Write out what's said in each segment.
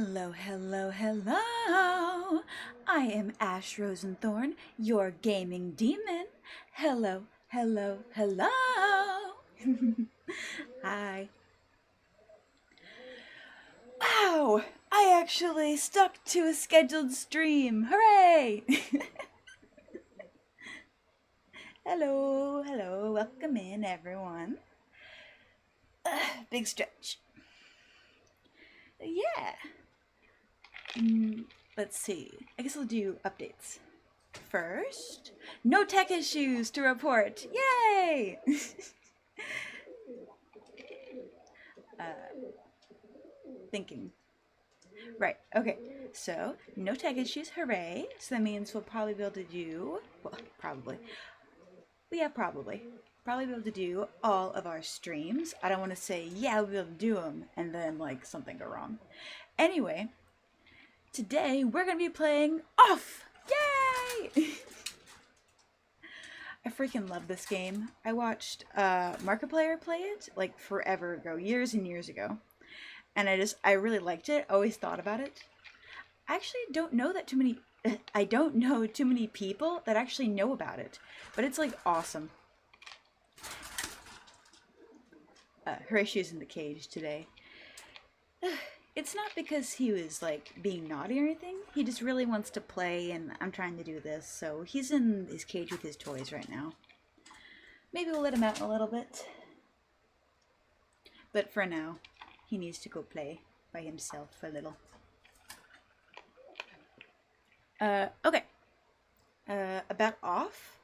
Hello, hello, hello! I am Ash Rosenthorn, your gaming demon. Hello, hello, hello! Hi. Wow! I actually stuck to a scheduled stream! Hooray! Hello, hello, welcome in everyone. Big stretch. Yeah. Let's see. I guess I'll do updates. First, no tech issues to report. Yay! Thinking. Right, okay. So, no tech issues, hooray. So that means we'll probably be able to do, well, probably. Yeah, probably. Probably be able to do all of our streams. I don't want to say, yeah, we'll be able to do them, and then, like, something go wrong. Anyway, today we're going to be playing Off! Yay! I freaking love this game. I watched Markiplier play it, like, forever ago, years and years ago. And I really liked it, always thought about it. I actually don't know that too many, I don't know too many people that actually know about it. But it's, like, awesome. Horatio's in the cage today. It's not because he was, like, being naughty or anything. He just really wants to play, and I'm trying to do this. So he's in his cage with his toys right now. Maybe we'll let him out in a little bit. But for now, he needs to go play by himself for a little. Okay. About Off.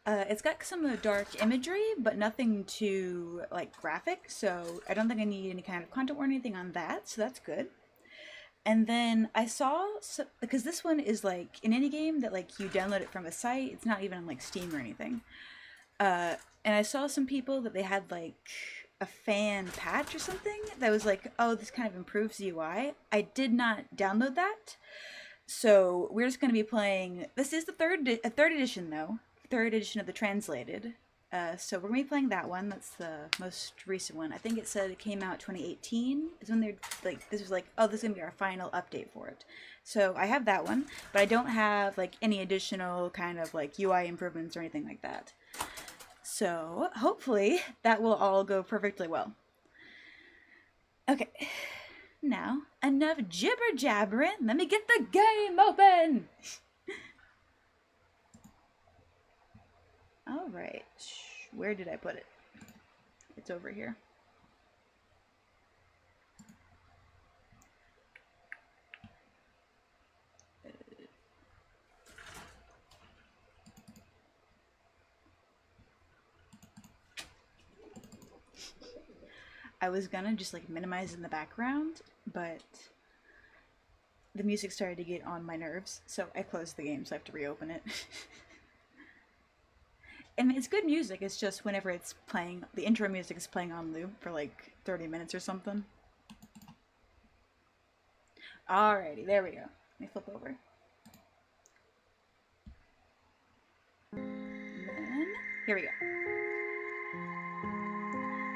It's got some dark imagery, but nothing too, like, graphic, so I don't think I need any kind of content or anything on that, so that's good. And then I saw, because this one is, like, an indie game that, like, you download it from a site, it's not even on, like, Steam or anything. And I saw some people that they had, like, a fan patch or something that was like, oh, this kind of improves the UI. I did not download that. So we're just going to be playing, this is the third edition though, third edition of the translated. So we're going to be playing that one. That's the most recent one. I think it said it came out 2018 is when they're like, this was like, oh, this is going to be our final update for it. So I have that one, but I don't have like any additional kind of like UI improvements or anything like that. So hopefully that will all go perfectly well. Okay, now enough jibber jabbering. Let me get the game open. All right, where did I put it? It's over here. I was gonna just like minimize in the background, but the music started to get on my nerves, so I closed the game, so I have to reopen it. I mean, it's good music, it's just whenever it's playing, the intro music is playing on loop for like 30 minutes or something. Alrighty, there we go. Let me flip over. And then, here we go.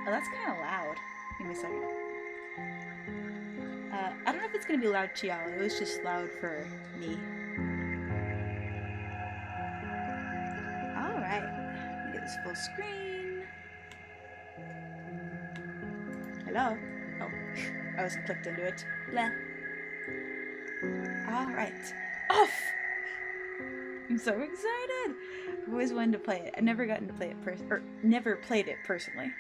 Oh, that's kind of loud. Give me a second. I don't know if it's going to be loud to y'all. It was just loud for me. Alright. Let me get this full screen. Hello? Oh, I was clicked into it. Blah. Alright. Off! I'm so excited! I've always wanted to play it. I've never gotten to play it never played it personally.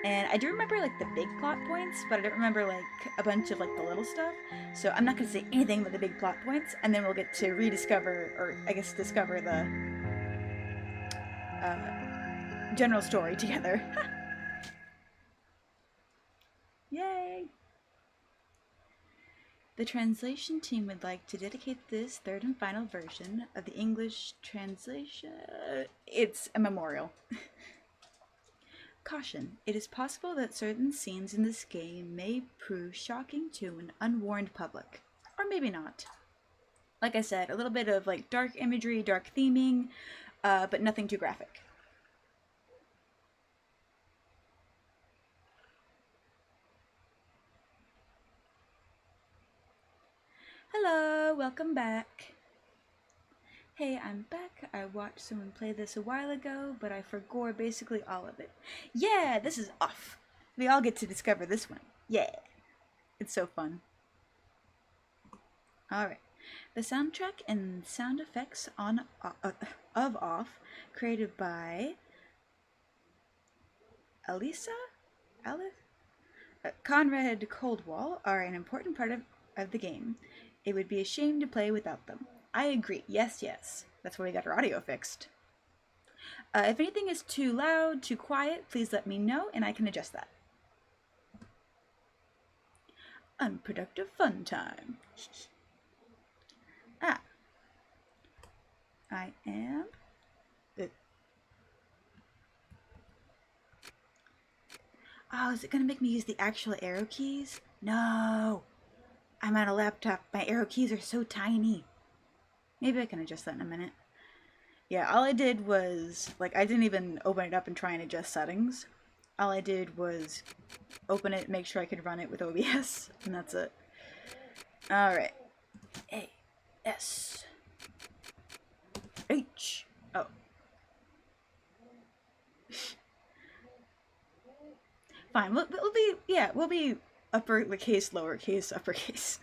And I do remember, like, the big plot points, but I don't remember, like, a bunch of, like, the little stuff. So I'm not going to say anything about the big plot points, and then we'll get to rediscover, or I guess discover the general story together. Yay! The translation team would like to dedicate this third and final version of the English translation. It's a memorial. Caution, it is possible that certain scenes in this game may prove shocking to an unwarned public. Or maybe not. Like I said, a little bit of like dark imagery, dark theming, but nothing too graphic. Hello, welcome back. Hey, I'm back. I watched someone play this a while ago, but I forgot basically all of it. Yeah, this is off. We all get to discover this one. Yeah. It's so fun. Alright. The soundtrack and sound effects of Off, created by Alice? Conrad Coldwell, are an important part of the game. It would be a shame to play without them. I agree. Yes, yes. That's why we got our audio fixed. If anything is too loud, too quiet, please let me know and I can adjust that. Unproductive fun time. I am... Oh, is it going to make me use the actual arrow keys? No! I'm on a laptop. My arrow keys are so tiny. Maybe I can adjust that in a minute. Yeah, all I did was, like, I didn't even open it up and try and adjust settings. All I did was open it, make sure I could run it with OBS, and that's it. Alright. A, S, H, O. Fine, we'll be uppercase, lowercase, uppercase.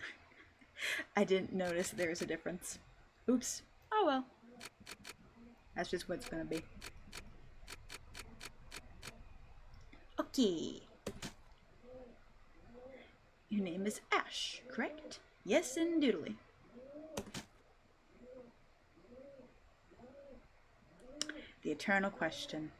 I didn't notice there was a difference. Oops. Oh well. That's just what it's gonna be. Okay. Your name is Ash, correct? Yes, indubitably. The eternal question.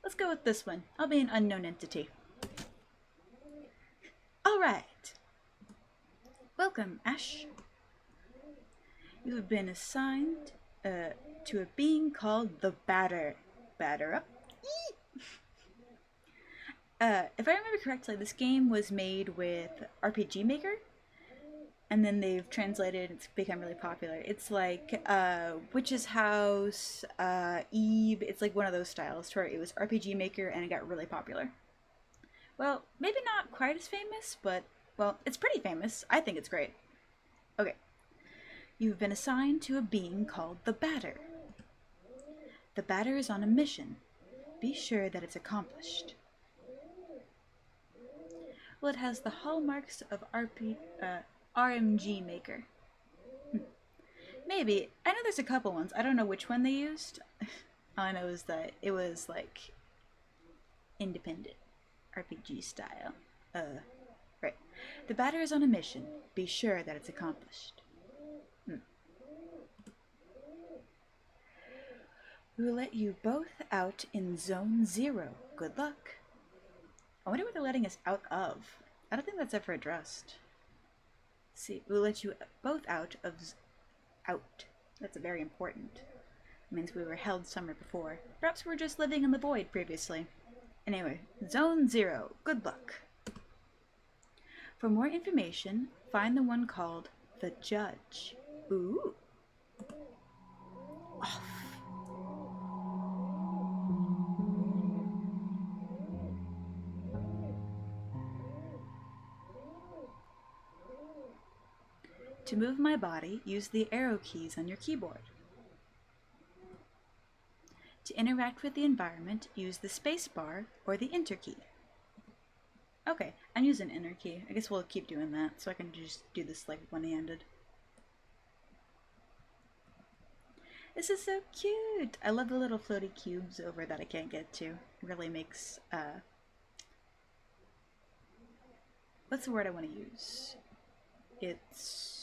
Let's go with this one. I'll be an unknown entity. Alright. Welcome, Ash. You have been assigned to a being called the Batter. Batter up. If I remember correctly, this game was made with RPG Maker, and then they've translated, it's become really popular. It's like Witch's House, Eve, it's like one of those styles to where it was RPG Maker and it got really popular. Well, maybe not quite as famous, but, well, it's pretty famous. I think it's great. Okay. You've been assigned to a being called the Batter. The Batter is on a mission. Be sure that it's accomplished. Well, it has the hallmarks of RMG Maker. Maybe. I know there's a couple ones. I don't know which one they used. All I know is that it was, like, independent RPG style. Right. The Batter is on a mission. Be sure that it's accomplished. We will let you both out in Zone 0. Good luck. I wonder what they're letting us out of. I don't think that's ever addressed. Let's see, we'll let you both out of... out. That's very important. It means we were held somewhere before. Perhaps we were just living in the void previously. Anyway, Zone 0. Good luck. For more information, find the one called the Judge. Ooh. Off. To move my body, use the arrow keys on your keyboard. To interact with the environment, use the space bar or the enter key. Okay, I'm using enter key. I guess we'll keep doing that so I can just do this like one-handed. This is so cute! I love the little floaty cubes over that I can't get to. It really makes, what's the word I want to use? It's...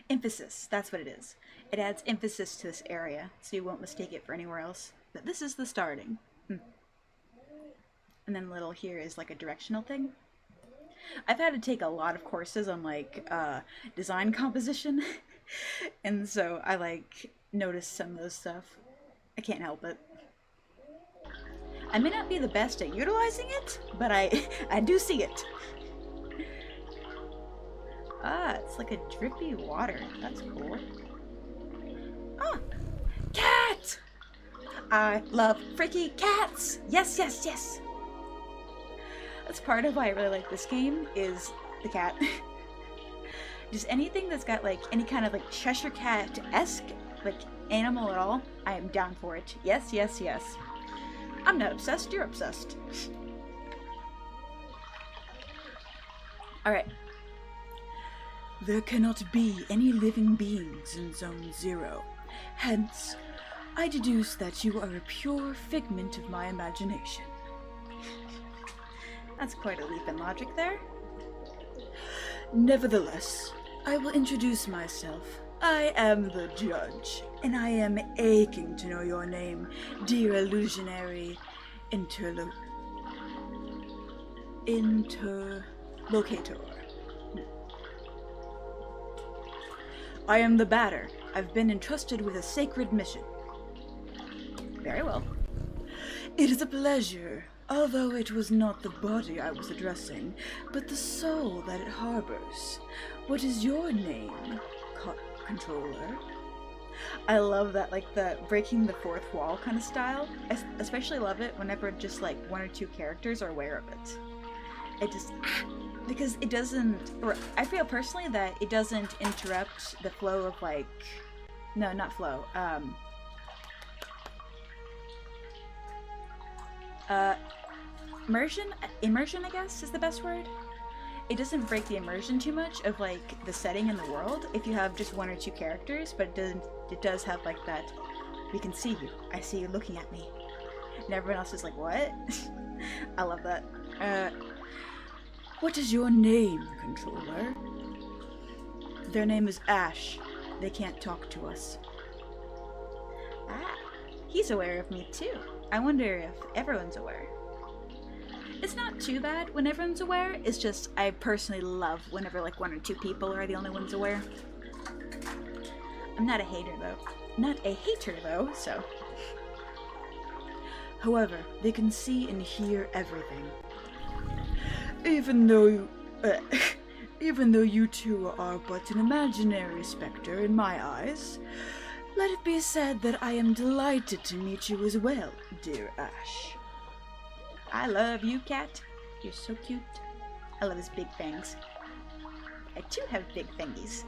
emphasis, that's what it is. It adds emphasis to this area, so you won't mistake it for anywhere else. But this is the starting. And then little here is like a directional thing. I've had to take a lot of courses on like design composition, and so I like notice some of those stuff. I can't help it. I may not be the best at utilizing it, but I do see it. Ah, it's like a drippy water. That's cool. Ah! Cat! I love freaky cats! Yes, yes, yes! That's part of why I really like this game, is the cat. Just anything that's got like any kind of like Cheshire Cat-esque like animal at all, I am down for it. Yes, yes, yes. I'm not obsessed, you're obsessed. Alright. There cannot be any living beings in Zone 0. Hence, I deduce that you are a pure figment of my imagination. That's quite a leap in logic there. Nevertheless, I will introduce myself. I am the judge, and I am aching to know your name, dear illusionary interlocator. I am the batter. I've been entrusted with a sacred mission. Very well. It is a pleasure, although it was not the body I was addressing, but the soul that it harbors. What is your name, controller? I love that, like, the breaking the fourth wall kind of style. I especially love it whenever just, like, one or two characters are aware of it. It just... because it doesn't... or I feel personally that it doesn't interrupt the flow of, like... no, not flow. Immersion, I guess, is the best word. It doesn't break the immersion too much of, like, the setting in the world if you have just one or two characters, but it does have, like, that, we can see you, I see you looking at me, and everyone else is like, what? I love that. What is your name, controller? Their name is Ash. They can't talk to us. Ah, he's aware of me too. I wonder if everyone's aware. It's not too bad when everyone's aware, it's just I personally love whenever like one or two people are the only ones aware. I'm not a hater though. So. However, they can see and hear everything. Even though you two are but an imaginary specter in my eyes, let it be said that I am delighted to meet you as well, dear Ash. I love you, cat. You're so cute. I love his big fangs. I too have big fangies.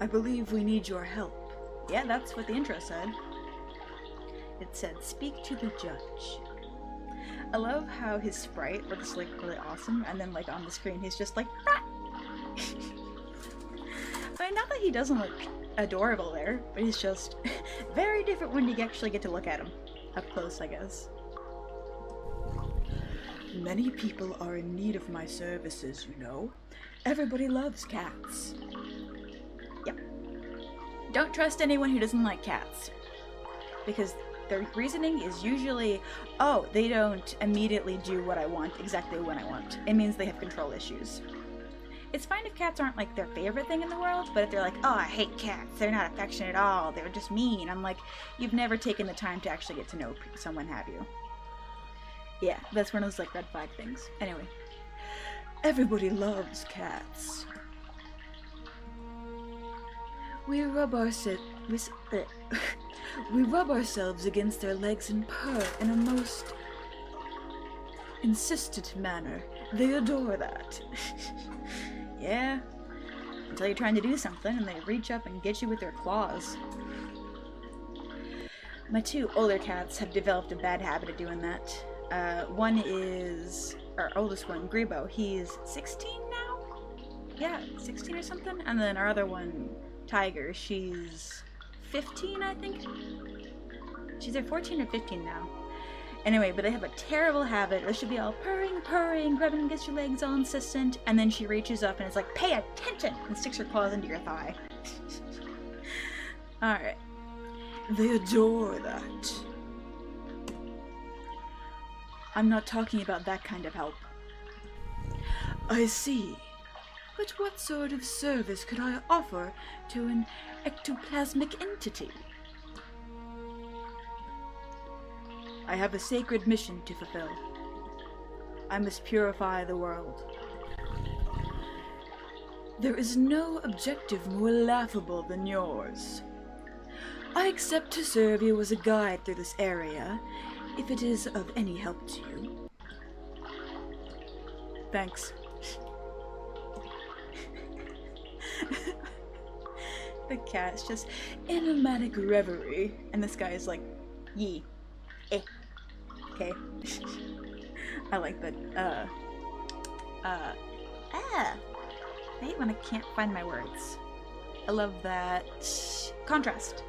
I believe we need your help. Yeah, that's what the intro said. It said, speak to the judge. I love how his sprite looks like really awesome, and then like on the screen he's just like, ah! But not that he doesn't look adorable there, but he's just very different when you actually get to look at him. Up close, I guess. Many people are in need of my services, you know. Everybody loves cats. Yep. Don't trust anyone who doesn't like cats. Because their reasoning is usually, oh, they don't immediately do what I want exactly when I want. It means they have control issues. It's fine if cats aren't like their favorite thing in the world, but if they're like, oh, I hate cats, they're not affectionate at all, they're just mean, I'm like, you've never taken the time to actually get to know someone, have you? Yeah, that's one of those like red flag things. Anyway. Everybody loves cats. We rub ourselves against their legs and purr in a most insistent manner. They adore that. Yeah, until you're trying to do something and they reach up and get you with their claws. My two older cats have developed a bad habit of doing that. One is our oldest one, Grebo. He's 16 now? Yeah, 16 or something. And then our other one, Tiger, she's 15, I think. She's either 14 or 15 now. Anyway, but they have a terrible habit. They should be all purring, rubbing against your legs, all insistent, and then she reaches up and is like, pay attention, and sticks her claws into your thigh. Alright. They adore that. I'm not talking about that kind of help. I see. But what sort of service could I offer to an ectoplasmic entity? I have a sacred mission to fulfill. I must purify the world. There is no objective more laughable than yours. I accept to serve you as a guide through this area, if it is of any help to you. Thanks. The cat's just in a manic reverie, and this guy is like, yee. Eh. Okay. I like that, I hate when I can't find my words. I love that contrast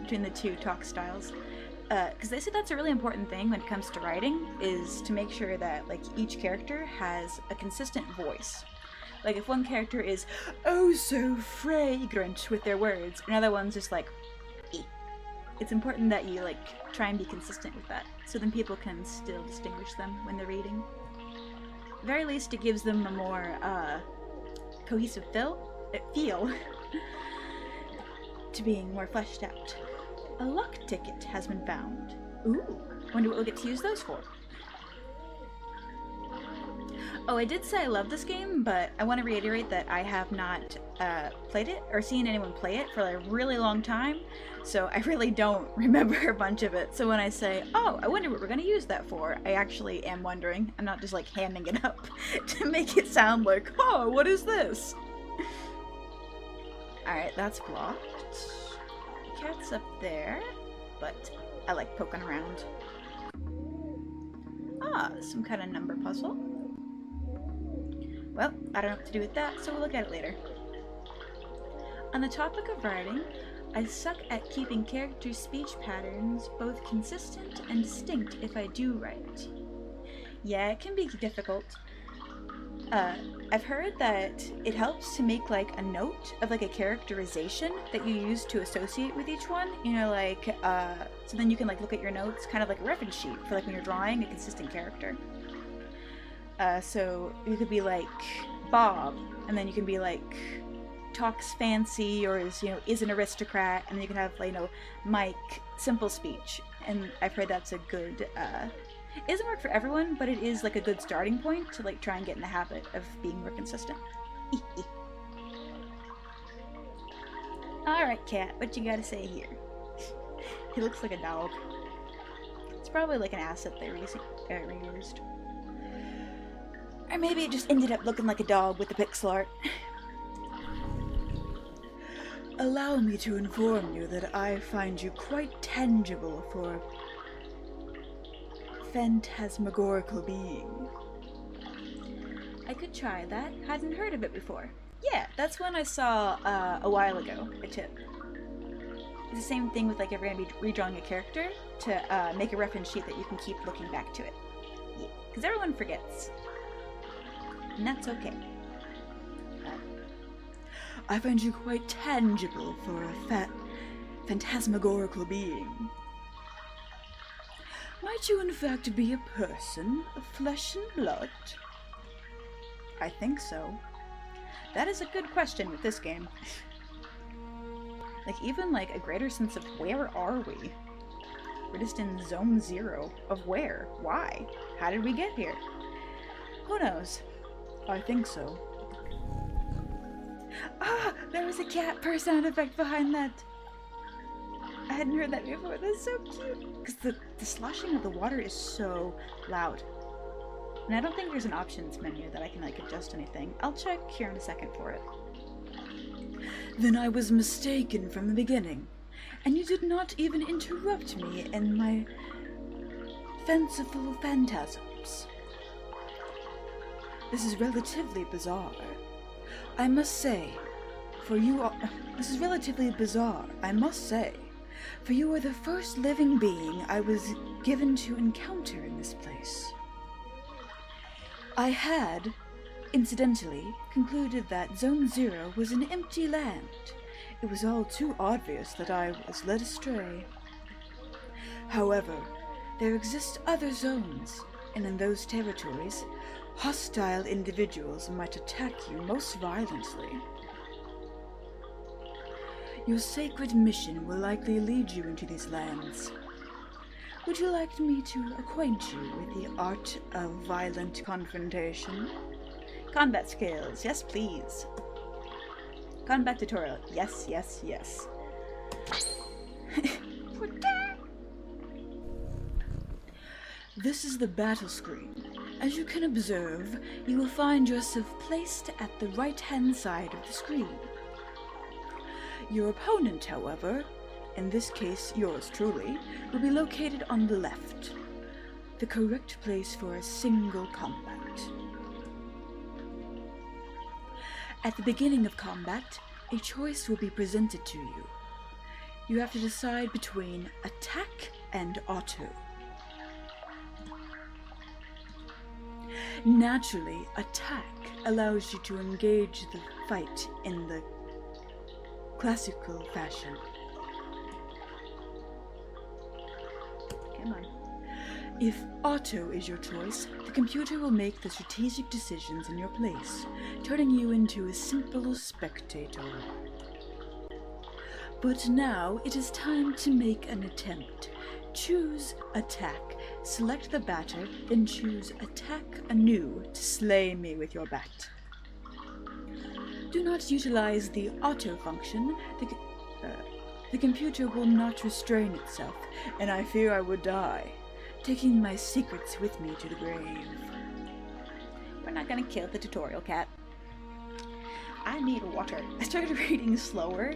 between the two talk styles. Because they say that's a really important thing when it comes to writing, is to make sure that, like, each character has a consistent voice. Like, if one character is, oh so fragrant with their words, another one's just like, eh. It's important that you, like, try and be consistent with that, so then people can still distinguish them when they're reading. At the very least, it gives them a more, cohesive feel to being more fleshed out. A luck ticket has been found. Ooh, wonder what we'll get to use those for. Oh, I did say I love this game, but I want to reiterate that I have not played it or seen anyone play it for a really long time, so I really don't remember a bunch of it. So when I say, oh, I wonder what we're going to use that for, I actually am wondering. I'm not just like hamming it up to make it sound like, oh, what is this? Alright, that's blocked. Cat's up there, but I like poking around. Ah, some kind of number puzzle. Well, I don't know what to do with that, so we'll look at it later. On the topic of writing, I suck at keeping character speech patterns both consistent and distinct if I do write. Yeah, it can be difficult. I've heard that it helps to make like a note of like a characterization that you use to associate with each one. You know, like, so then you can like look at your notes, kind of like a reference sheet for like when you're drawing a consistent character. So you could be like Bob, and then you can be like talks fancy, or is, you know, is an aristocrat, and then you can have, like, you know, Mike, simple speech. And I've heard that's a good, it doesn't work for everyone, but it is like a good starting point to like try and get in the habit of being more consistent. Alright, cat, what you gotta say here? He looks like a dog. It's probably like an asset they reused. Or maybe it just ended up looking like a dog with the pixel art. Allow me to inform you that I find you quite tangible for phantasmagorical being. I could try that. Hadn't heard of it before. Yeah, that's one I saw a while ago, a tip. It's the same thing with like if you're going to be redrawing a character, to make a reference sheet that you can keep looking back to it. Yeah, because everyone forgets. And that's okay. I find you quite tangible for a phantasmagorical being. Might you in fact be a person of flesh and blood? I think so. That is a good question with this game. Like, even like a greater sense of where are we? We're just in zone 0 of where? Why? How did we get here? Who knows? I think so. Ah! There was a cat purr sound effect behind that! I hadn't heard that before. That's so cute! Because the sloshing of the water is so loud. And I don't think there's an options menu that I can like adjust anything. I'll check here in a second for it. Then I was mistaken from the beginning, and you did not even interrupt me in my fanciful phantasms. This is relatively bizarre, I must say, for you are... This is relatively bizarre, I must say, for you are the first living being I was given to encounter in this place. I had, incidentally, concluded that Zone 0 was an empty land. It was all too obvious that I was led astray. However, there exist other zones, and in those territories, hostile individuals might attack you most violently. Your sacred mission will likely lead you into these lands. Would you like me to acquaint you with the art of violent confrontation? Combat skills, yes please. Combat tutorial, yes, yes, yes. This is the battle screen. As you can observe, you will find yourself placed at the right-hand side of the screen. Your opponent, however, in this case yours truly, will be located on the left, the correct place for a single combat. At the beginning of combat, a choice will be presented to you. You have to decide between attack and auto. Naturally, attack allows you to engage the fight in the classical fashion. Come on. If auto is your choice, the computer will make the strategic decisions in your place, turning you into a simple spectator. But now it is time to make an attempt. Choose attack, select the batter, then choose attack anew to slay me with your bat. Do not utilize the auto function. The computer will not restrain itself, and I fear I would die, taking my secrets with me to the grave. We're not gonna kill the tutorial cat. I need water. I started reading slower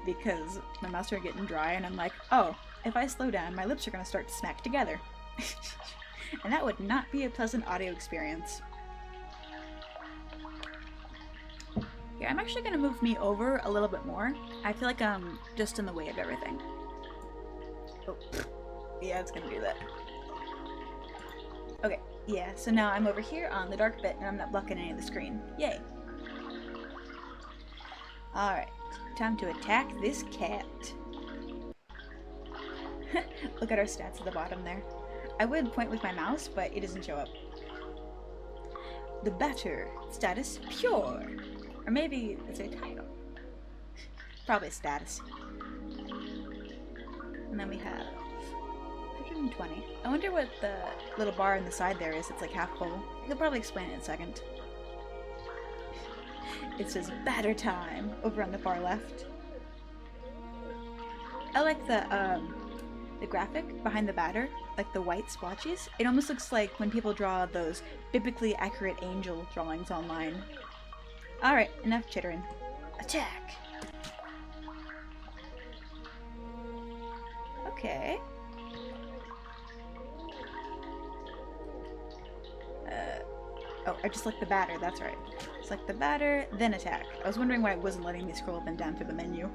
because my mouth started getting dry, and I'm like, oh, if I slow down, my lips are gonna start to smack together. And that would not be a pleasant audio experience. Yeah, I'm actually gonna move me over a little bit more. I feel like I'm just in the way of everything. Oh, yeah, it's gonna do that. Okay, yeah, so now I'm over here on the dark bit and I'm not blocking any of the screen. Yay. Alright, time to attack this cat. Look at our stats at the bottom there. I would point with my mouse, but it doesn't show up. The batter, status pure. Or maybe it's a title. Probably status. And then we have 120. I wonder what the little bar on the side there is. It's like half full. He'll probably explain it in a second. It says batter time over on the far left. I like the graphic behind the batter, like the white splotches. It almost looks like when people draw those biblically accurate angel drawings online. Alright, enough chittering. Attack! Okay. Oh, I just like the batter, that's right. Select the batter, then attack. I was wondering why it wasn't letting me scroll up and down through the menu.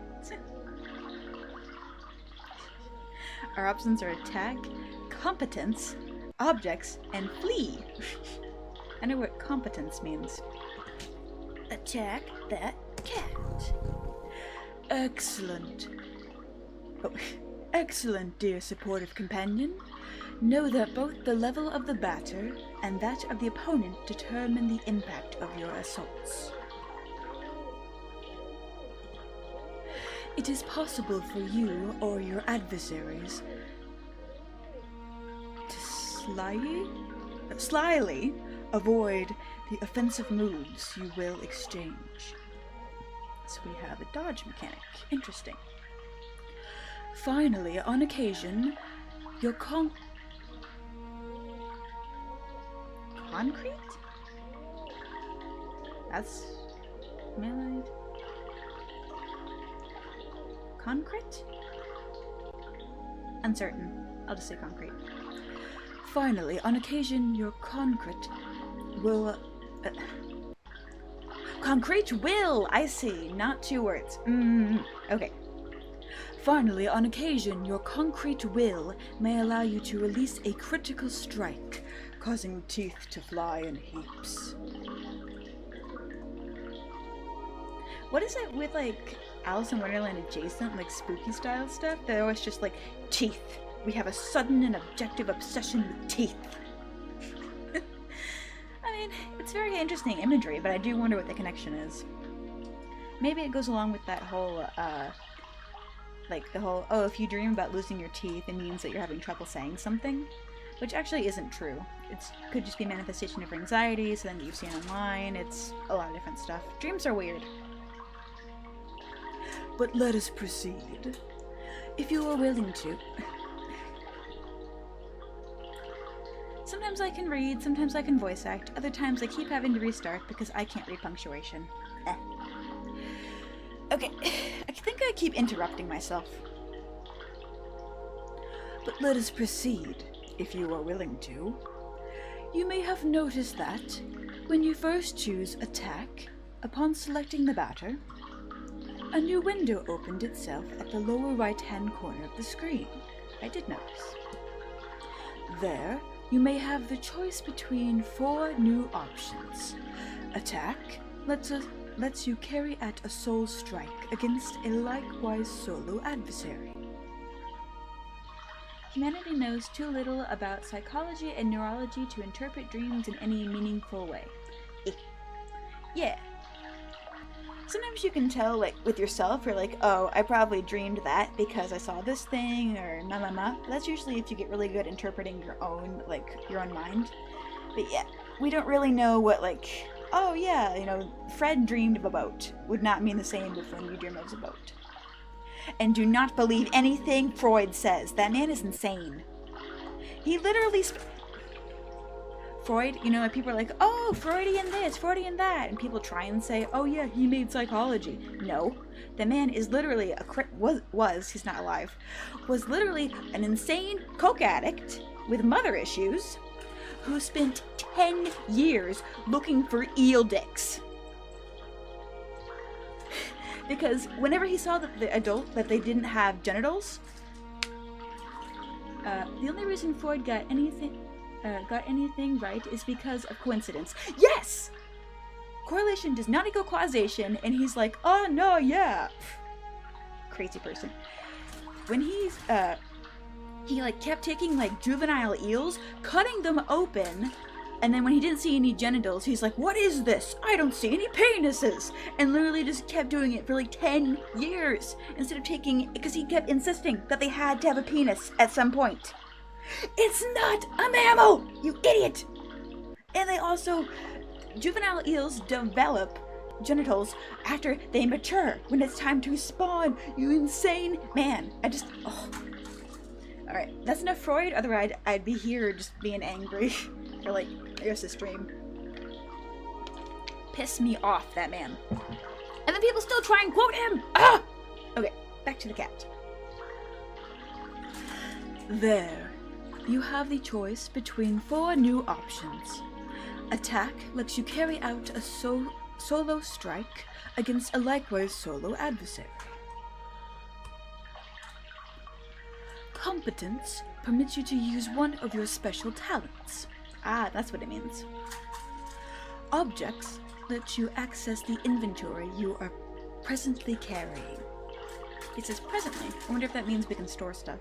Our options are attack, competence, objects, and flee. I know what competence means. Attack that cat. Excellent. Oh, excellent, dear supportive companion. Know that both the level of the batter and that of the opponent determine the impact of your assaults. It is possible for you or your adversaries to slyly avoid the offensive moves you will exchange. So we have a dodge mechanic. Interesting. Finally, on occasion, your concrete? That's melee. Concrete? Uncertain. I'll just say concrete. Finally, on occasion, your concrete will... concrete will! I see. Not two words. Okay. Finally, on occasion, your concrete will may allow you to release a critical strike, causing teeth to fly in heaps. What is it with, like, Alice in Wonderland adjacent, like, spooky style stuff? They're always just like, teeth. We have a sudden and objective obsession with teeth. I mean, it's very interesting imagery, but I do wonder what the connection is. Maybe it goes along with that whole, like, the whole, oh, if you dream about losing your teeth, it means that you're having trouble saying something. Which actually isn't true. It could just be a manifestation of anxiety, something that you've seen online. It's a lot of different stuff. Dreams are weird. But let us proceed. if you are willing to. Sometimes I can read, sometimes I can voice act, other times I keep having to restart because I can't read punctuation. Okay, I think I keep interrupting myself. But let us proceed, if you are willing to. You may have noticed that, when you first choose attack, upon selecting the batter, a new window opened itself at the lower right-hand corner of the screen. I did notice. There, you may have the choice between 4 new options. Attack lets you carry out a soul strike against a likewise solo adversary. Humanity knows too little about psychology and neurology to interpret dreams in any meaningful way. Yeah. Sometimes you can tell, like, with yourself, you're like, oh, I probably dreamed that because I saw this thing, or ma. That's usually if you get really good interpreting your own mind. But yeah, we don't really know what, like, oh yeah, you know, Fred dreamed of a boat would not mean the same if when you dream of a boat. And do not believe anything Freud says. That man is insane. He literally Freud, you know, people are like, oh, Freudian this, Freudian that, and people try and say, oh yeah, he made psychology. No, the man is literally he's not alive, was literally an insane coke addict with mother issues who spent 10 years looking for eel dicks. Because whenever he saw that that they didn't have genitals, the only reason Freud got anything right is because of coincidence. Yes! Correlation does not equal causation, and he's like, oh no, yeah. Crazy person. When he like kept taking like juvenile eels, cutting them open, and then when he didn't see any genitals, he's like, what is this? I don't see any penises! And literally just kept doing it for like 10 years, instead of because he kept insisting that they had to have a penis at some point. It's not a mammal, you idiot! And they also, juvenile eels develop genitals after they mature, when it's time to spawn, you insane man. Alright, that's enough Freud, otherwise I'd be here just being angry for like, here's the stream. Piss me off, that man. And then people still try and quote him! Ah! Okay, back to the cat. There. You have the choice between 4 new options. Attack lets you carry out a solo strike against a likewise solo adversary. Competence permits you to use one of your special talents. Ah, that's what it means. Objects let you access the inventory you are presently carrying. It says presently. I wonder if that means we can store stuff.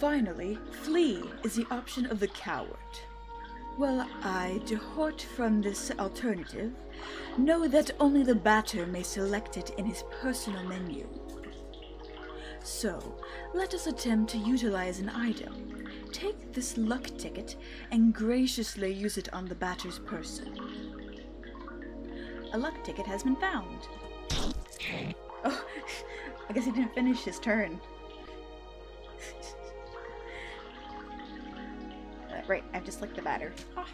Finally, flee is the option of the coward. While I depart from this alternative, know that only the batter may select it in his personal menu. So, let us attempt to utilize an item. Take this luck ticket and graciously use it on the batter's person. A luck ticket has been found. Oh, I guess he didn't finish his turn. Right, I have to select the batter. Ah.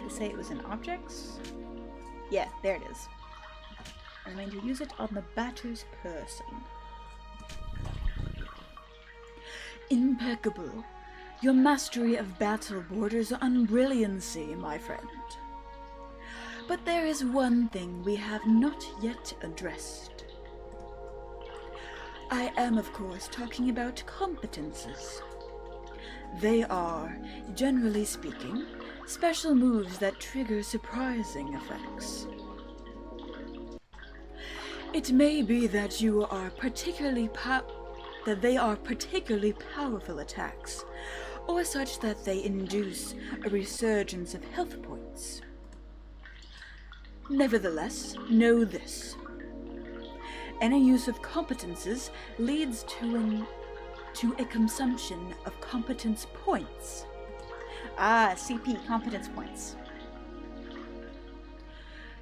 Say it was in objects? Yeah, there it is. I'm going to use it on the batter's person. Impeccable. Your mastery of battle borders on brilliancy, my friend. But there is one thing we have not yet addressed. I am, of course, talking about competences. They are, generally speaking, special moves that trigger surprising effects. It may be that they are particularly powerful attacks, or such that they induce a resurgence of health points. Nevertheless, know this. Any use of competences leads to a consumption of competence points. Ah, CP, competence points.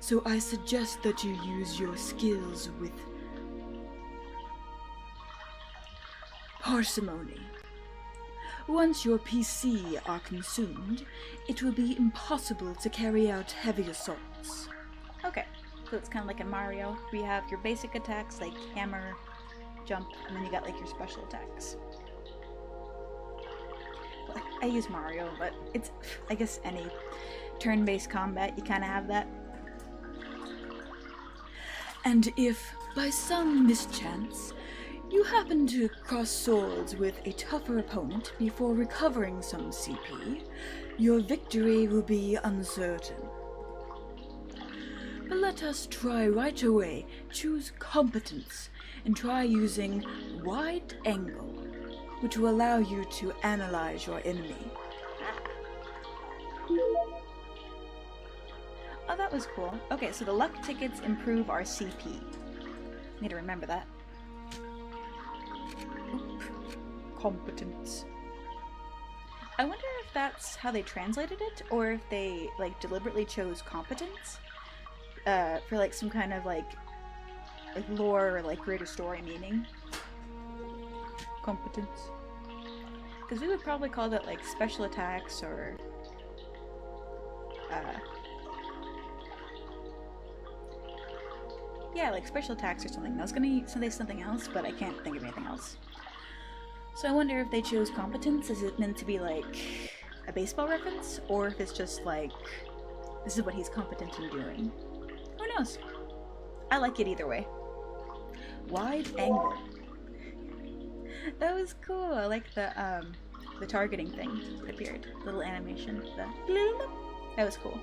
So I suggest that you use your skills with parsimony. Once your PC are consumed, it will be impossible to carry out heavy assaults. Okay, so it's kind of like in Mario, where you have your basic attacks like hammer, jump, and then you got like your special attacks. Well, I use Mario, but it's, I guess, any turn-based combat, you kind of have that. And if, by some mischance, you happen to cross swords with a tougher opponent before recovering some CP, your victory will be uncertain. But let us try right away. Choose competence and try using wide angle, which will allow you to analyze your enemy. Oh, that was cool. Okay, so the luck tickets improve our CP. Need to remember that. Oop. Competence. I wonder if that's how they translated it, or if they like deliberately chose competence for like some kind of like lore or like greater story meaning. Competence. Because we would probably call that like special attacks or yeah, like special attacks or something. I was gonna say something else, but I can't think of anything else. So I wonder if they chose competence. Is it meant to be like a baseball reference? Or if it's just like, this is what he's competent in doing. Who knows? I like it either way. Wide angle. That was cool. I like the targeting thing that appeared. Little animation. That was cool.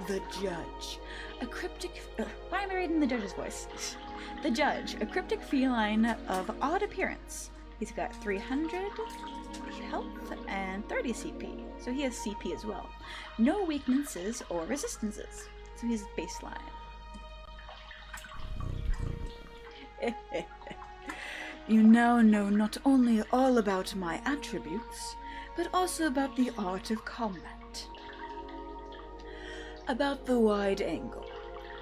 The Judge. A cryptic... why am I reading the judge's voice? The Judge. A cryptic feline of odd appearance. He's got 300 health and 30 CP. So he has CP as well. No weaknesses or resistances. So he's baseline. You now know not only all about my attributes, but also about the art of combat. About the wide angle.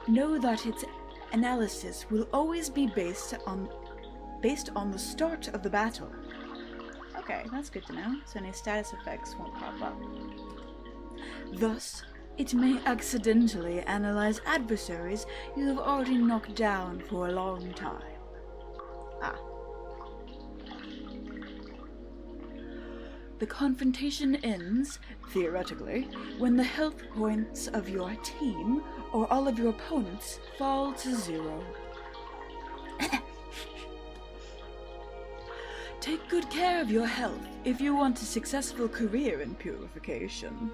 Know that its analysis will always be based on the start of the battle. Okay, that's good to know. So any status effects won't pop up. Thus, it may accidentally analyze adversaries you have already knocked down for a long time. Ah. The confrontation ends, theoretically, when the health points of your team or all of your opponents fall to 0. Take good care of your health if you want a successful career in purification.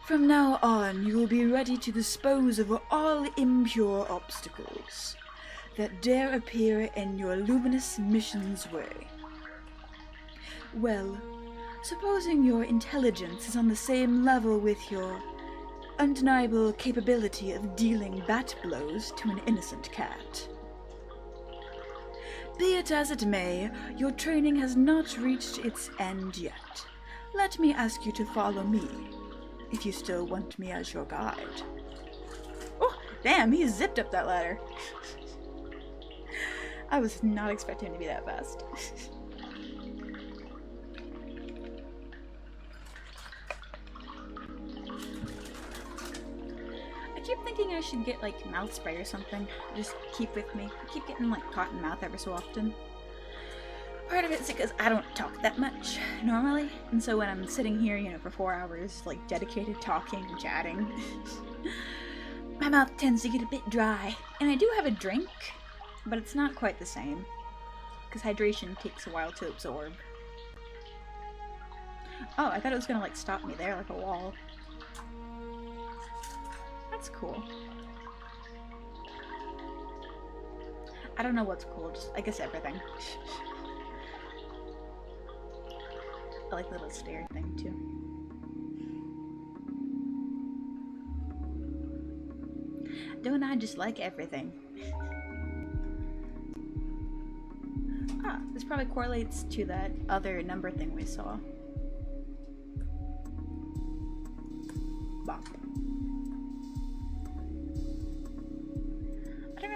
From now on, you will be ready to dispose of all impure obstacles that dare appear in your luminous mission's way. Well, supposing your intelligence is on the same level with your undeniable capability of dealing bat blows to an innocent cat. Be it as it may, your training has not reached its end yet. Let me ask you to follow me, if you still want me as your guide. Oh, damn, he zipped up that ladder. I was not expecting him to be that fast. I keep thinking I should get like mouth spray or something. Just keep with me. I keep getting like cotton mouth ever so often. Part of it's because I don't talk that much normally, and so when I'm sitting here, you know, for 4 hours, like dedicated talking and chatting, my mouth tends to get a bit dry. And I do have a drink, but it's not quite the same, because hydration takes a while to absorb. Oh, I thought it was gonna like stop me there like a wall. That's cool. I don't know what's cool, just I guess everything. I like the little stair thing too. Don't I just like everything? Ah, this probably correlates to that other number thing we saw.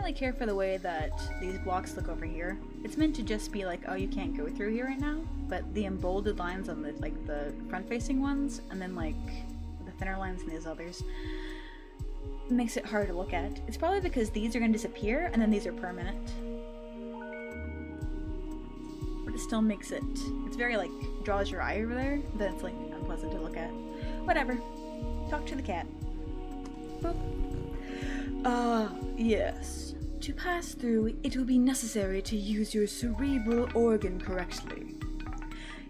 really care for the way that these blocks look over here. It's meant to just be like, oh, you can't go through here right now, but the embolded lines on the like the front-facing ones, and then like the thinner lines in these others, makes it hard to look at. It's probably because these are going to disappear, and then these are permanent. But it still makes it, it's very like, draws your eye over there, but it's like unpleasant to look at. Whatever. Talk to the cat. Boop. Ah, yes. To pass through, it will be necessary to use your cerebral organ correctly.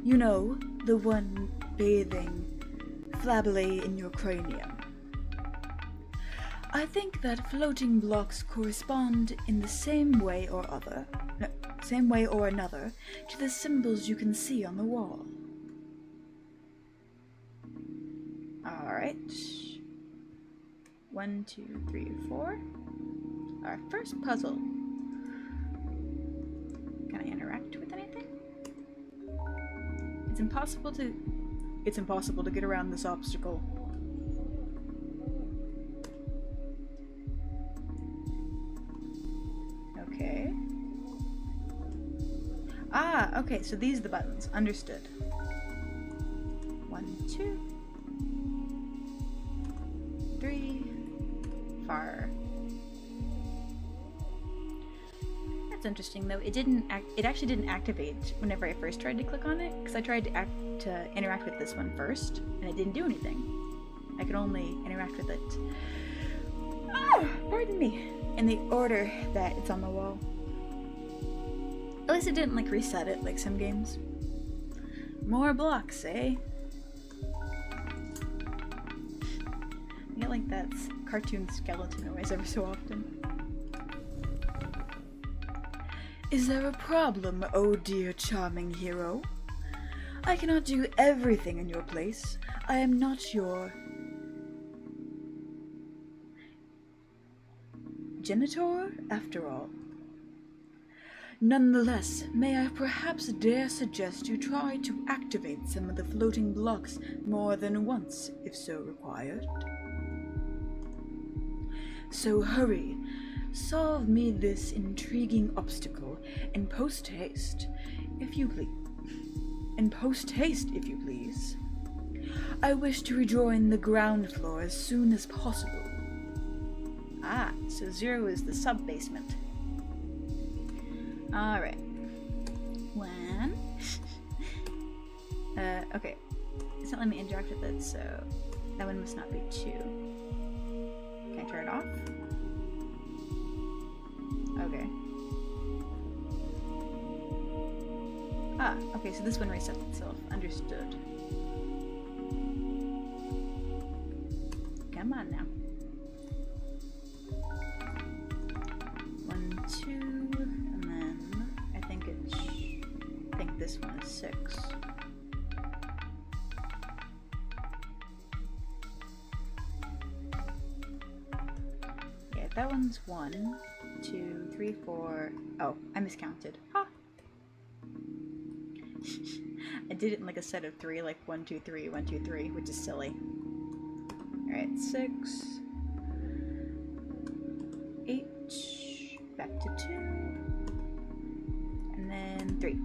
You know, the one bathing flabellate in your cranium. I think that floating blocks correspond in the same way or another to the symbols you can see on the wall. Alright. 1, 2, 3, 4. Our first puzzle. Can I interact with anything? It's impossible to get around this obstacle. Okay. Ah, okay, so these are the buttons. Understood. 1, 2, 3, far. That's interesting though. It actually didn't activate whenever I first tried to click on it, because I tried to interact with this one first, and it didn't do anything. I could only interact with it. Oh, pardon me. In the order that it's on the wall. At least it didn't like reset it like some games. More blocks, eh? I get like that cartoon skeleton noise every so often. Is there a problem, oh dear charming hero? I cannot do everything in your place. I am not your genitor, after all. Nonetheless, may I perhaps dare suggest you try to activate some of the floating blocks more than once, if so required. So hurry, solve me this intriguing obstacle in post-haste, if you please. I wish to rejoin the ground floor as soon as possible. Ah, so 0 is the sub-basement. Alright. 1. Okay. It's not letting me interact with it, so that one must not be 2. Can I turn it off? Okay. Ah, okay, so this one resets itself. Understood. Come on now. 1, 2, and then I think this one is 6. Yeah, that one's 1, 2, 3, 4. Oh, I miscounted. Ha! I did it in like a set of 3, like 1, 2, 3, 1, 2, 3, which is silly. Alright, 6, 8, back to 2, and then 3.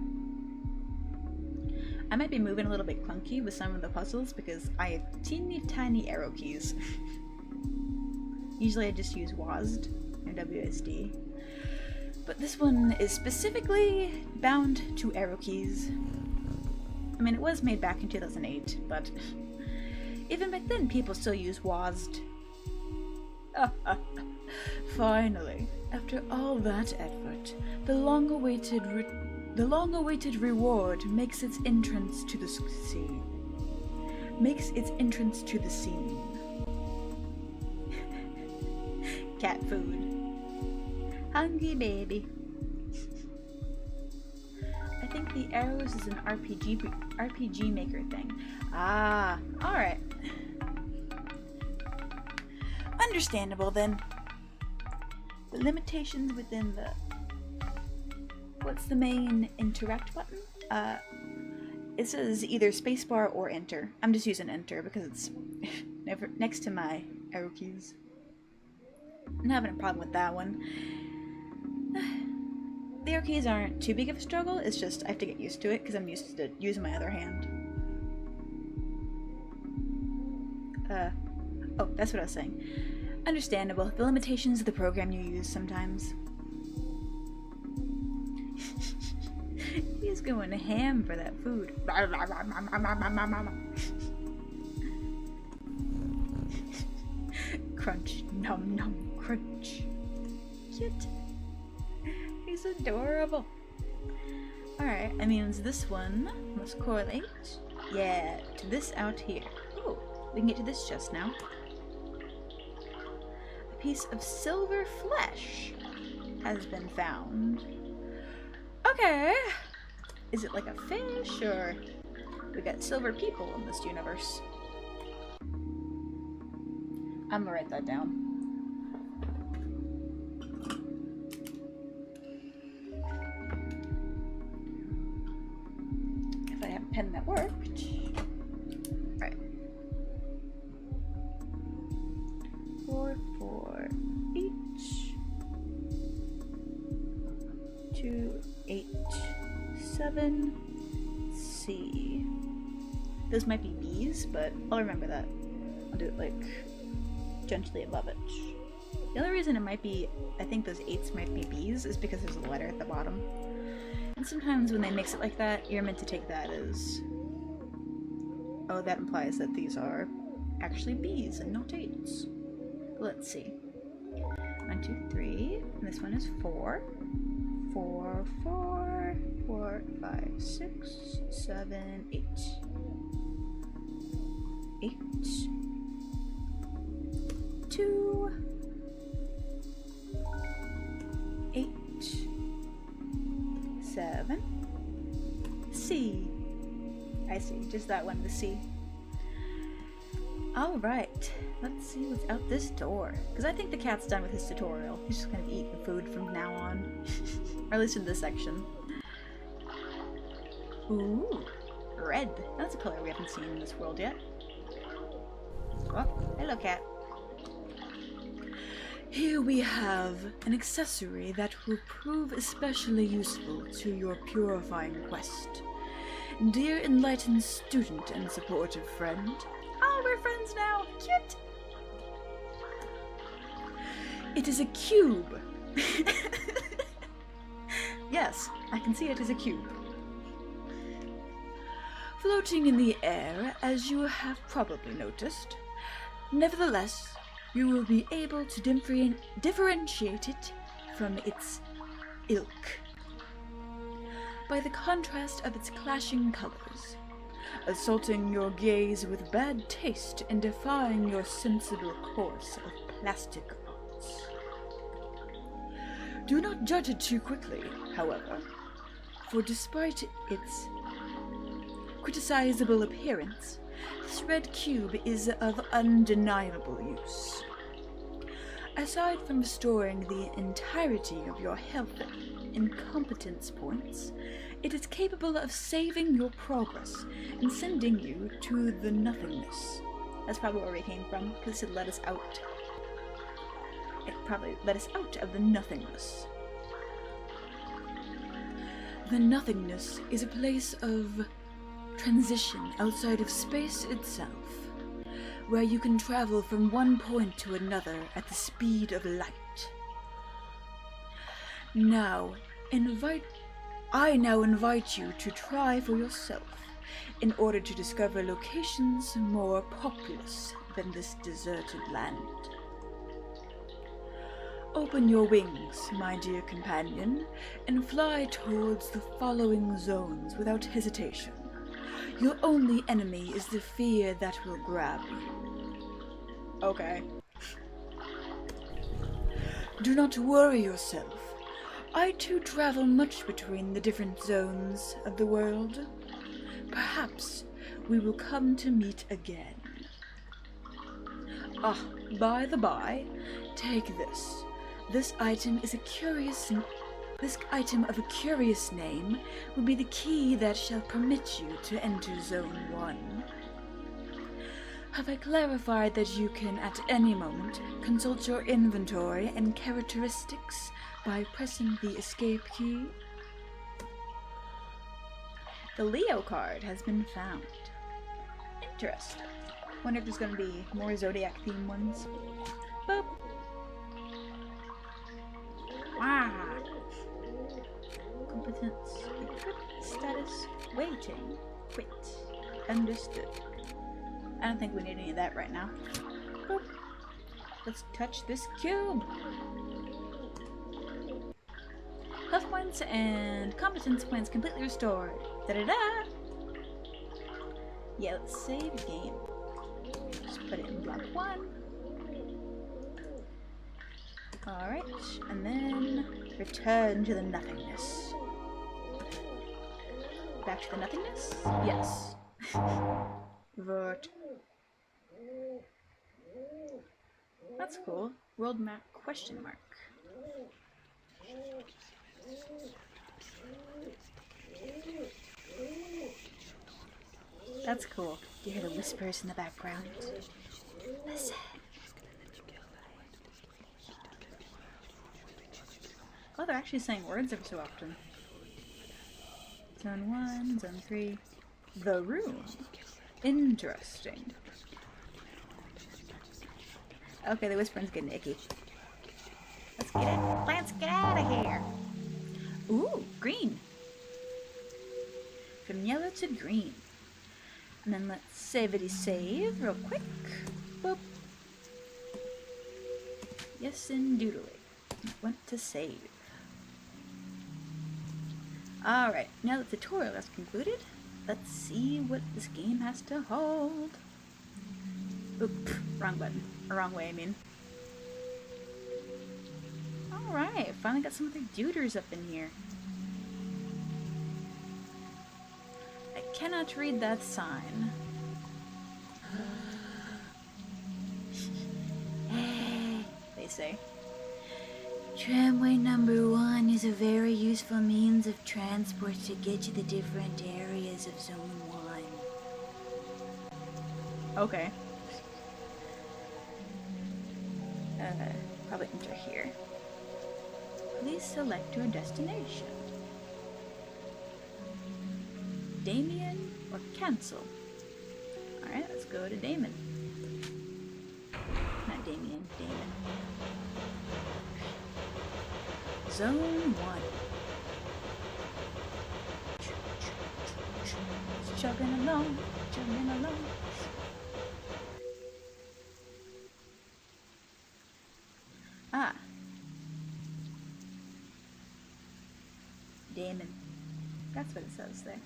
I might be moving a little bit clunky with some of the puzzles because I have teeny tiny arrow keys. Usually I just use WASD or WSD, but this one is specifically bound to arrow keys. I mean, it was made back in 2008, but even back then people still use WASD. Finally, after all that effort, the long-awaited reward makes its entrance to the scene. Cat food. Hungry baby. I think the arrows is an RPG maker thing. Ah, alright. Understandable then. The limitations within the... What's the main interact button? It says either spacebar or enter. I'm just using enter because it's never next to my arrow keys. I'm not having a problem with that one. arrow keys aren't too big of a struggle, it's just I have to get used to it because I'm used to using my other hand. Oh, that's what I was saying. Understandable. The limitations of the program you use sometimes. He's going ham for that food. Crunch, nom nom, crunch. Cute. He's adorable. Alright, that means this one must correlate, yeah, to this out here. Oh, we can get to this chest now. A piece of silver flesh has been found. Okay. Is it like a fish, or we got silver people in this universe? I'm gonna write that down. If I have a pen that worked. Right. 4 for each. 2, 8, 7. C. Those might be B's, but I'll remember that. I'll do it like gently above it. The only reason it might be, I think those 8s might be B's, is because there's a letter at the bottom. And sometimes when they mix it like that, you're meant to take that as, oh, that implies that these are actually B's and not 8s. Let's see. 1, 2, 3, and this one is 4. 4, 4, 4, 5, 6, 7, 8. 8. 2. 8. 7. C. I see, just that one, the C. Alright, let's see what's out this door. Because I think the cat's done with his tutorial. He's just gonna be eating food from now on. Or at least in this section. Ooh, red. That's a color we haven't seen in this world yet. Oh, hello cat. Here we have an accessory that will prove especially useful to your purifying quest. Dear enlightened student and supportive friend. Oh, we're friends now! Cute! It is a cube! Yes, I can see it as a cube. Floating in the air, as you have probably noticed. Nevertheless, you will be able to differentiate it from its ilk by the contrast of its clashing colors, assaulting your gaze with bad taste and defying your sensible course of plastic arts. Do not judge it too quickly, however, for despite its criticizable appearance, this red cube is of undeniable use. Aside from restoring the entirety of your health and competence points, it is capable of saving your progress and sending you to the nothingness. That's probably where we came from, because it let us out. It probably let us out of the nothingness. The nothingness is a place of transition outside of space itself, where you can travel from one point to another at the speed of light. I now invite you to try for yourself, in order to discover locations more populous than this deserted land. Open your wings, my dear companion, and fly towards the following zones without hesitation. Your only enemy is the fear that will grab you. Okay. Do not worry yourself. I too travel much between the different zones of the world. Perhaps we will come to meet again. Ah, by the by, take this. This item of a curious name will be the key that shall permit you to enter Zone 1. Have I clarified that you can at any moment consult your inventory and characteristics by pressing the escape key? The Leo card has been found. Interesting. Wonder if there's gonna be more Zodiac theme ones. Boop. Wow. Competence. Equipped. Status. Waiting. Quit. Understood. I don't think we need any of that right now. Boop. Let's touch this cube. Health points and competence points completely restored. Da-da-da! Yeah, let's save game. Just put it in block 1. Alright, and then return to the nothingness. Back to the nothingness? Yes. Vert. That's cool. World map question mark. That's cool. You hear the whispers in the background. Listen. Oh, they're actually saying words every so often. Zone 1, Zone 3. The room. Interesting. Okay, the whispering's getting icky. Let's get it. Let's get out of here. Ooh, green. From yellow to green. And then let's save real quick. Boop. Yes, indubitably. Want to save. Alright, now that the tutorial has concluded, let's see what this game has to hold. Oop, wrong button. Or wrong way, I mean. Alright, finally got some other duders up in here. I cannot read that sign. They say. Tramway number 1 is a very useful means of transport to get to the different areas of Zone 1. Okay. Probably enter here. Please select your destination. Damien or cancel? Alright, let's go to Damon. Not Damien, Damon. Zone 1. Chugging along, chugging along. Ah. Damon. That's what it says there.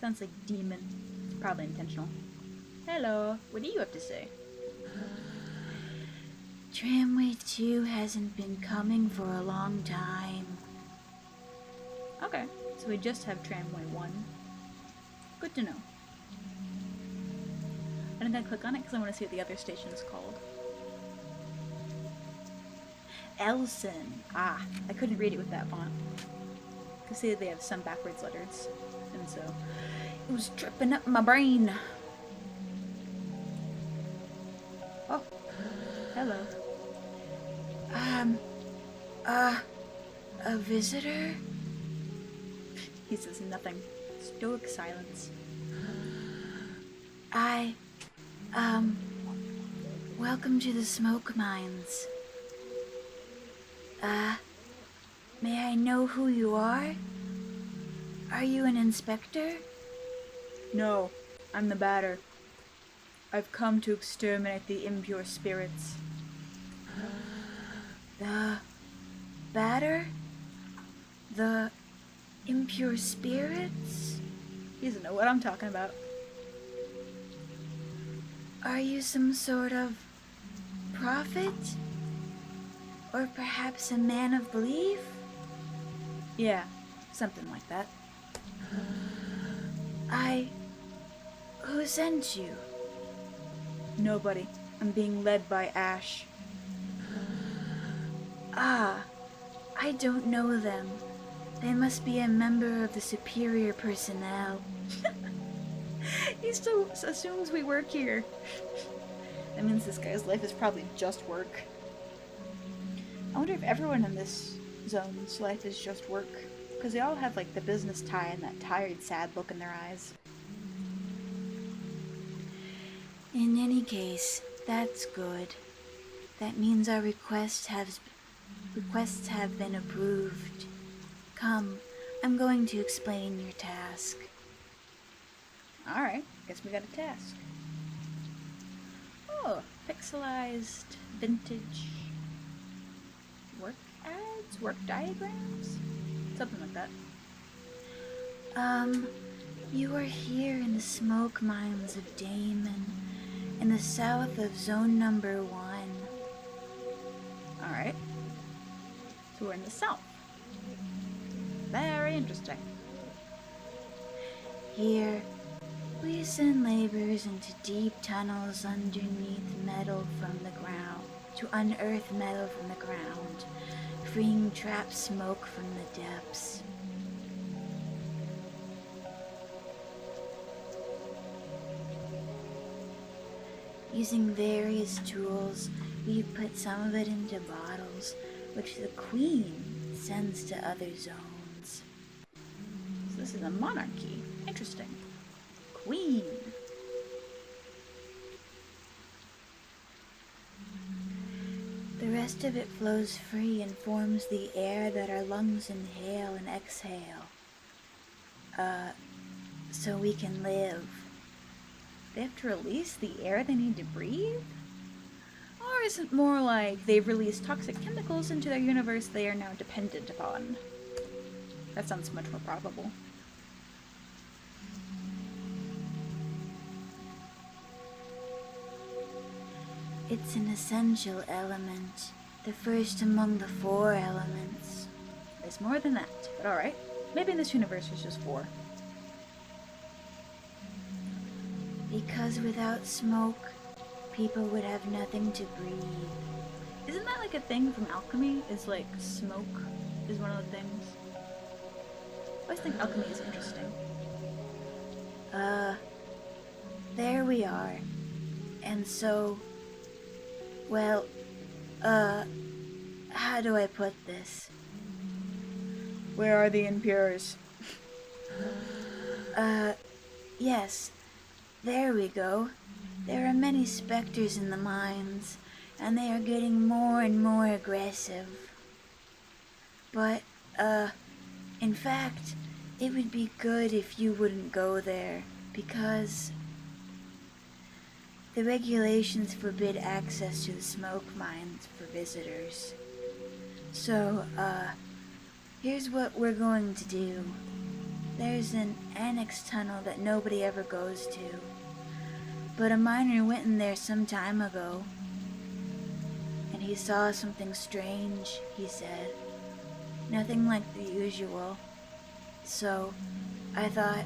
Sounds like demon. It's probably intentional. Hello. What do you have to say? Tramway 2 hasn't been coming for a long time. Okay. So we just have Tramway 1. Good to know. I'm gonna click on it because I want to see what the other station is called. Elson. Ah, I couldn't read it with that font. Because see, they have some backwards letters. And so, it was tripping up my brain. Oh, hello. A visitor? He says nothing. Stoic silence. Welcome to the smoke mines. May I know who you are? Are you an inspector? No, I'm the batter. I've come to exterminate the impure spirits. The batter? The impure spirits? He doesn't know what I'm talking about. Are you some sort of prophet? Or perhaps a man of belief? Yeah, something like that. Who sent you? Nobody. I'm being led by Ash. Ah, I don't know them. They must be a member of the superior personnel. He still assumes we work here. That means this guy's life is probably just work. I wonder if everyone in this zone's life is just work. Because they all have, like, the business tie and that tired, sad look in their eyes. In any case, that's good. That means our requests have been approved. Come, I'm going to explain your task. Alright, guess we got a task. Oh, pixelized vintage work ads? Work diagrams? Something like that. You are here in the smoke mines of Damon, in the south of Zone Number 1. Alright. So we're in the south. Very interesting. Here, we send laborers into deep tunnels underneath metal from the ground, to unearth metal from the ground, freeing trapped smoke from the depths. Using various tools, we've put some of it into bottles, which the Queen sends to other zones. So this is a monarchy. Interesting. Queen. The rest of it flows free and forms the air that our lungs inhale and exhale. So we can live. They have to release the air they need to breathe? Or is it more like they've released toxic chemicals into their universe they are now dependent upon? That sounds much more probable. It's an essential element, the first among the 4 elements. There's more than that, but alright. Maybe in this universe there's just 4. Because without smoke, people would have nothing to breathe. Isn't that like a thing from alchemy? Is like smoke is one of the things? I always think alchemy is interesting. There we are. And so, well, how do I put this? Where are the impures? Yes. There we go. There are many specters in the mines, and they are getting more and more aggressive. But, in fact, it would be good if you wouldn't go there, because the regulations forbid access to the smoke mines for visitors. So, here's what we're going to do. There's an annex tunnel that nobody ever goes to. But a miner went in there some time ago, and he saw something strange, he said. Nothing like the usual. So, I thought,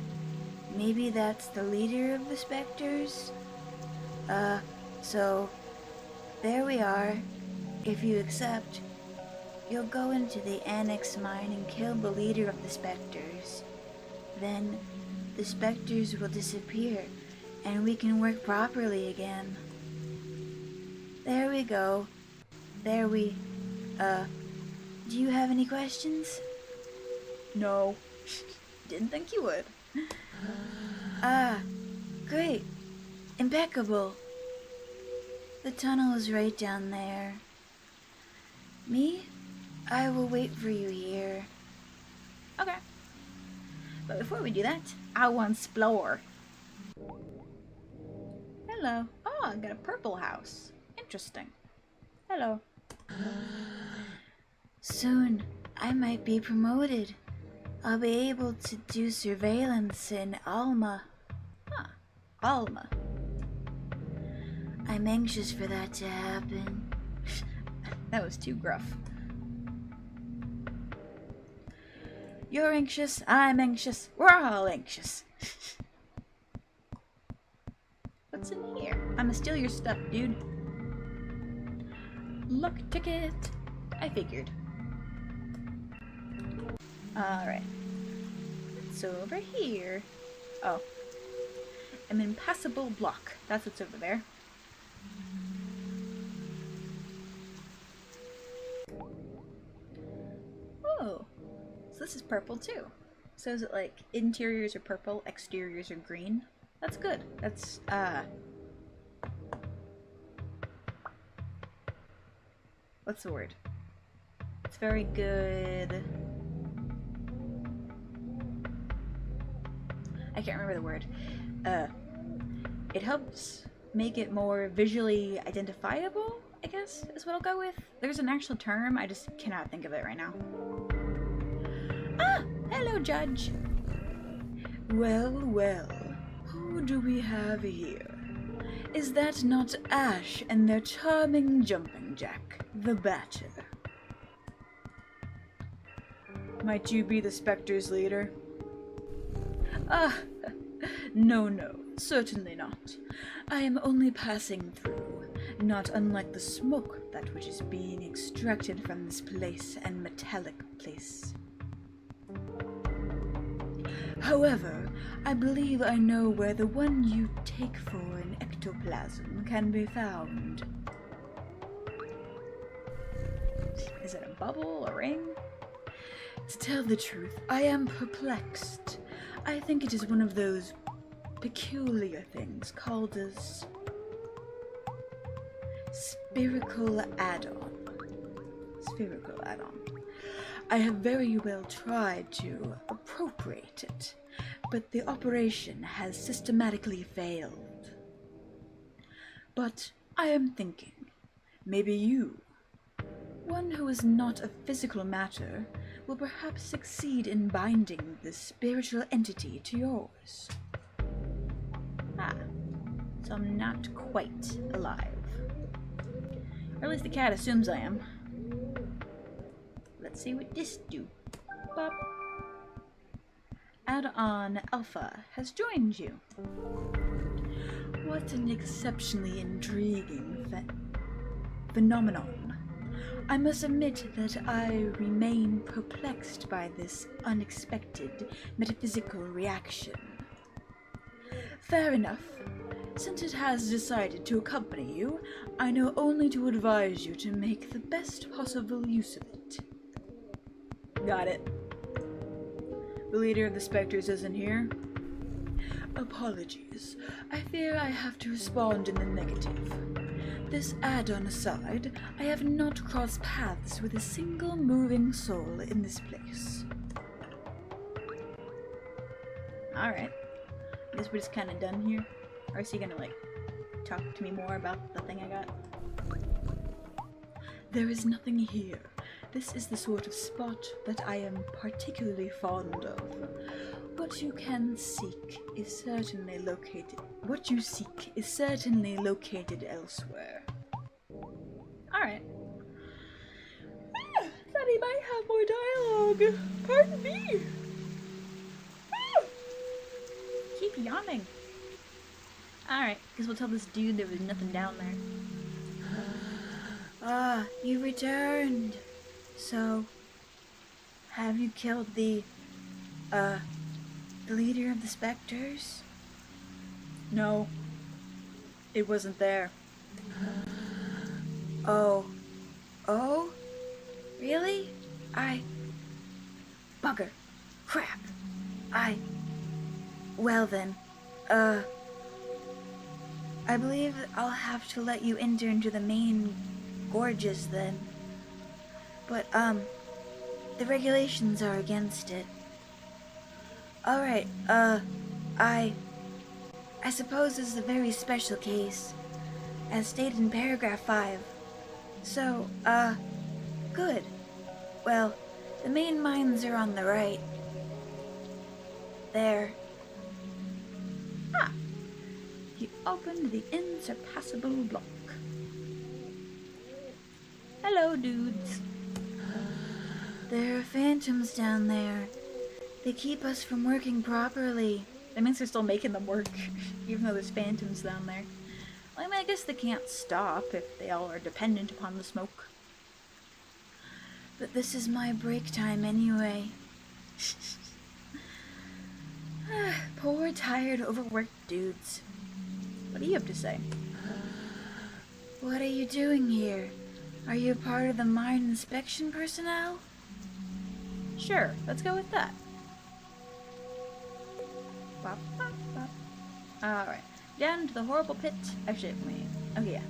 maybe that's the leader of the specters? So, there we are. If you accept, you'll go into the annex mine and kill the leader of the specters. Then, the specters will disappear, and we can work properly again. There we go. Do you have any questions? No. Didn't think you would. Great. Impeccable. The tunnel is right down there. Me? I will wait for you here. Okay. But before we do that, I want to explore. Hello. Oh, I got a purple house. Interesting. Hello. Soon, I might be promoted. I'll be able to do surveillance in Alma. Huh. Alma. I'm anxious for that to happen. That was too gruff. You're anxious, I'm anxious, we're all anxious. What's in here? I'ma steal your stuff, dude. Luck ticket. I figured. Alright. So over here. Oh. An impassable block. That's what's over there. Oh. So this is purple too. So is it like interiors are purple, exteriors are green? That's good. That's, what's the word? It's very good. I can't remember the word. It helps make it more visually identifiable, I guess, is what I'll go with. There's an actual term, I just cannot think of it right now. Ah! Hello, Judge! Well, well, who do we have here? Is that not Ash and their charming jumping jack, the Batter? Might you be the Spectre's leader? Ah, no, certainly not. I am only passing through, not unlike the smoke that which is being extracted from this place and metallic place. However, I believe I know where the one you take for an ectoplasm can be found. Is it a bubble, a ring? To tell the truth, I am perplexed. I think it is one of those peculiar things called as spherical add-on. Spherical add-on. I have very well tried to appropriate it, but the operation has systematically failed. But I am thinking, maybe you, one who is not a physical matter, will perhaps succeed in binding this spiritual entity to yours. Ah, so I'm not quite alive. Or at least the cat assumes I am. Let's see what this do. Bop. Add-on Alpha has joined you. What an exceptionally intriguing phenomenon. I must admit that I remain perplexed by this unexpected metaphysical reaction. Fair enough. Since it has decided to accompany you, I know only to advise you to make the best possible use of it. Got it. The leader of the Spectres isn't here? Apologies. I fear I have to respond in the negative. This add-on aside, I have not crossed paths with a single moving soul in this place. Alright. Guess we're just kind of done here. Or is he gonna, like, talk to me more about the thing I got? There is nothing here. This is the sort of spot that I am particularly fond of. What you seek is certainly located elsewhere. Alright. Thought he might have more dialogue. Pardon me. Keep yawning. Alright, guess we'll tell this dude there was nothing down there. Ah, you returned. So, have you killed the leader of the Spectres? No. It wasn't there. Oh? Really? Bugger. Crap. Well then, I believe I'll have to let you enter into the main gorges then. But, the regulations are against it. Alright, I suppose this is a very special case, as stated in paragraph 5. So, good. Well, the main mines are on the right. There. Ah! He opened the insurpassable block. Hello, dudes. There are phantoms down there. They keep us from working properly. That means they're still making them work, even though there's phantoms down there. Well, I mean, I guess they can't stop if they all are dependent upon the smoke. But this is my break time anyway. Poor, tired, overworked dudes. What do you have to say? What are you doing here? Are you part of the mine inspection personnel? Sure, let's go with that. Bop, bop, bop. Alright. Down to the horrible pit. Actually, wait. Okay, yeah.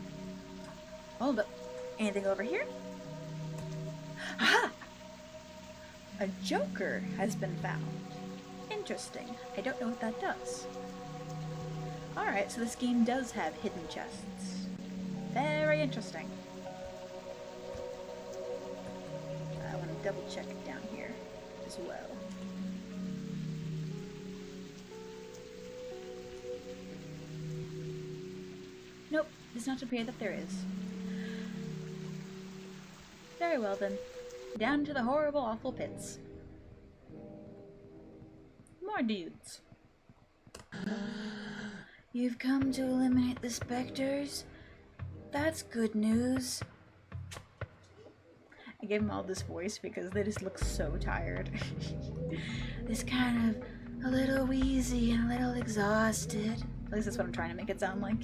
Hold up. Anything over here? Aha! A joker has been found. Interesting. I don't know what that does. Alright, so this game does have hidden chests. Very interesting. I want to double check it down here as well. Nope, does not appear that there is. Very well then. Down to the horrible, awful pits. More dudes. You've come to eliminate the specters? That's good news. I gave them all this voice because they just look so tired. It's kind of a little wheezy and a little exhausted. At least that's what I'm trying to make it sound like.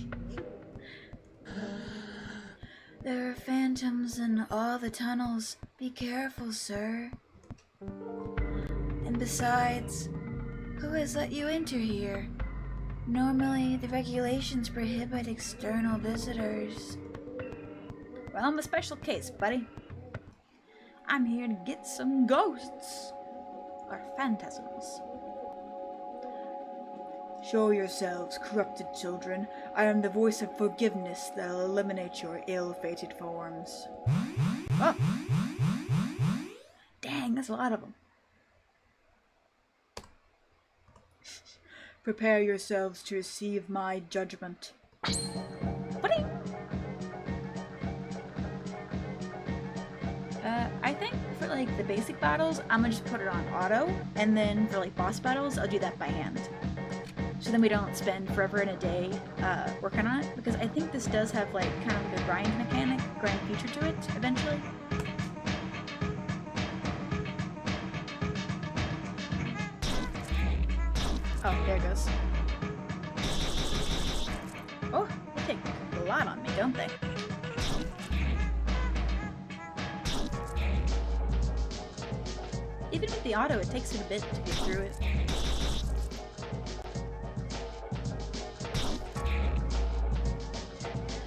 There are phantoms in all the tunnels. Be careful, sir. And besides, who has let you enter here? Normally, the regulations prohibit external visitors. Well, I'm a special case, buddy. I'm here to get some ghosts. Or phantasms. Show yourselves, corrupted children. I am the voice of forgiveness that'll eliminate your ill-fated forms. Oh! Dang, that's a lot of them. Prepare yourselves to receive my judgment. Buddy! I think for like the basic battles, I'm gonna just put it on auto, and then for like boss battles, I'll do that by hand. So then we don't spend forever in a day working on it, because I think this does have like kind of like a grind feature to it eventually. Oh, there it goes. Oh, they take a lot on me, don't they? Even with the auto, it takes it a bit to get through it.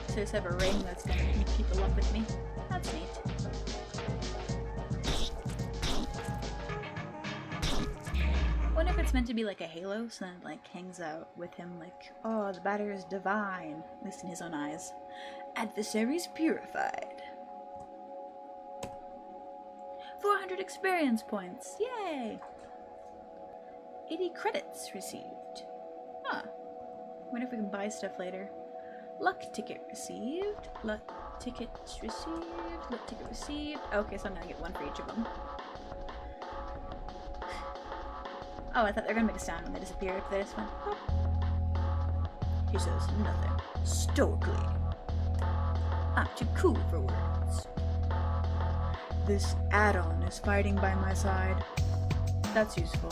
So I just have a ring that's gonna keep people up with me. That's neat. Wonder if it's meant to be like a halo, so then it like hangs out with him like, oh, the batter is divine, at least in his own eyes. Adversaries purified. 400 experience points, yay! 80 credits received. Huh. Wonder if we can buy stuff later. Luck ticket received. Luck ticket received. Luck ticket received. Okay, so I'm gonna get one for each of them. Oh, I thought they were gonna make a sound when they disappeared. They just went, oh. He says nothing. Stoically. I'm too cool for words. This add-on is fighting by my side. That's useful.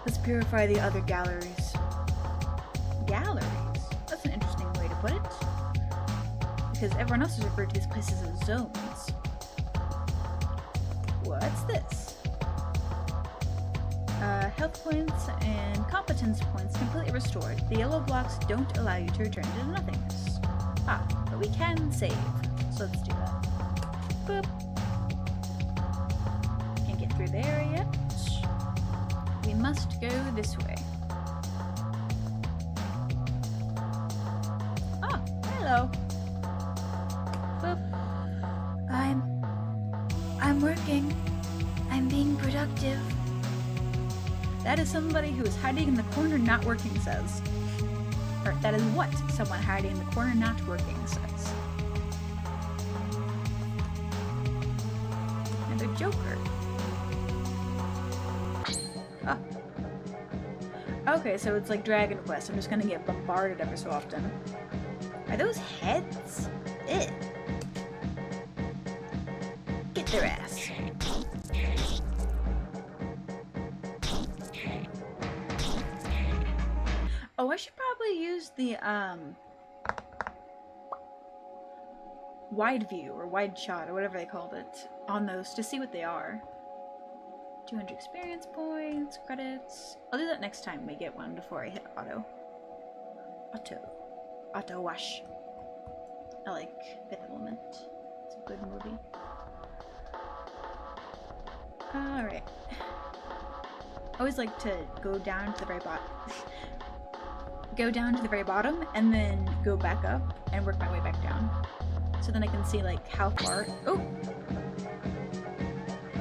Let's purify the other galleries. Galleries? That's an interesting way to put it. Because everyone else has referred to these places as zones. What's this? Health points and competence points completely restored. The yellow blocks don't allow you to return to nothingness. Ah, but we can save. So let's do that. Boop. Can't get through there yet. We must go this way. Oh, hello. Boop. I'm working. I'm being productive. That is somebody who is hiding in the corner not working says. Or that is what someone hiding in the corner not working says. Another joker. Oh. Okay, so it's like Dragon Quest. I'm just gonna get bombarded every so often. Are those heads? Ew. Get their ass. Oh, I should probably use the wide view or wide shot or whatever they called it on those to see what they are. 200 experience points, credits. I'll do that next time we get one before I hit auto. Auto wash. I like Fifth Element. It's a good movie. Alright. I always like to go down to the very bottom. Go down to the very bottom and then go back up and work my way back down. So then I can see like how far. Oh!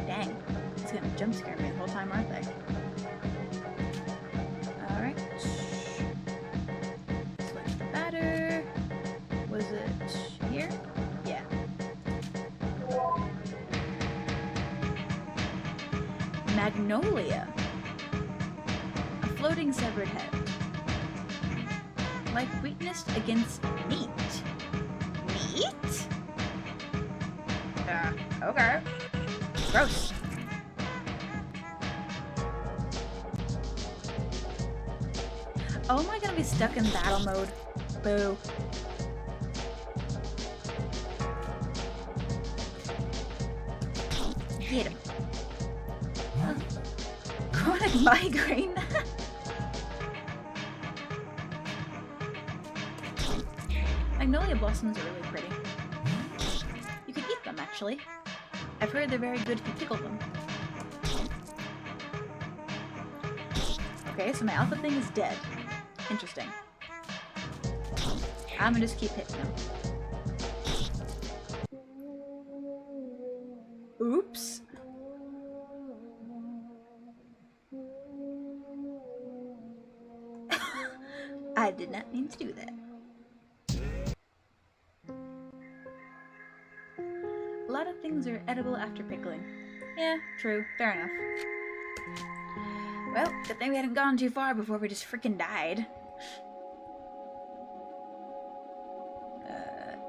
Dang. It's gonna jump scare me the whole time, aren't they? Alright. Select the batter. Was it here? Yeah. Magnolia. A floating severed head. Like weakness against meat. Meat? Okay. Gross. Oh, am I gonna be stuck in battle mode? Boo. Get him. Chronic migraine. Magnolia blossoms are really pretty. You can eat them, actually. I've heard they're very good if you pickle them. Okay, so my alpha thing is dead. Interesting. I'm gonna just keep hitting them. Oops. I did not mean to do that. A lot of things are edible after pickling. Yeah, true. Fair enough. Well, good thing we hadn't gone too far before we just freaking died.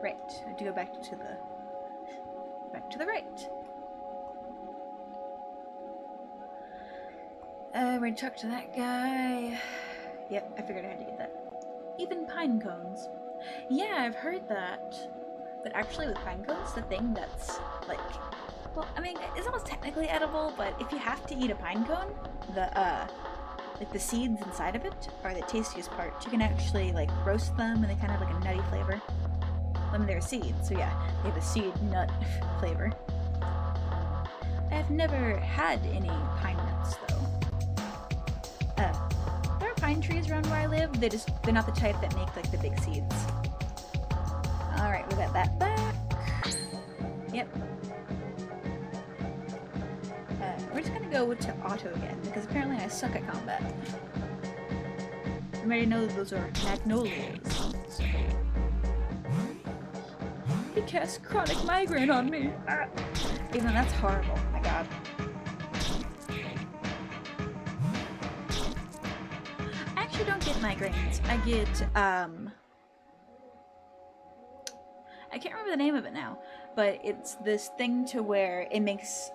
Right. I have to go back to the right. We're gonna talk to that guy. Yep, I figured I had to get that. Even pine cones. Yeah, I've heard that. But actually with pine cones, the thing that's like, well, I mean, it's almost technically edible, but if you have to eat a pine cone, like the seeds inside of it are the tastiest part. You can actually like roast them and they kind of have like a nutty flavor. I mean, they're seeds, so yeah, they have a seed nut flavor. I've never had any pine nuts though. There are pine trees around where I live. They're not the type that make like the big seeds. Alright, we got that back. Yep. We're just gonna go to auto again, because apparently I suck at combat. You already know those are magnolias. So. He cast chronic migraine on me. Ah. Even though that's horrible. My god. I actually don't get migraines. I get, I can't remember the name of it now, but it's this thing to where it makes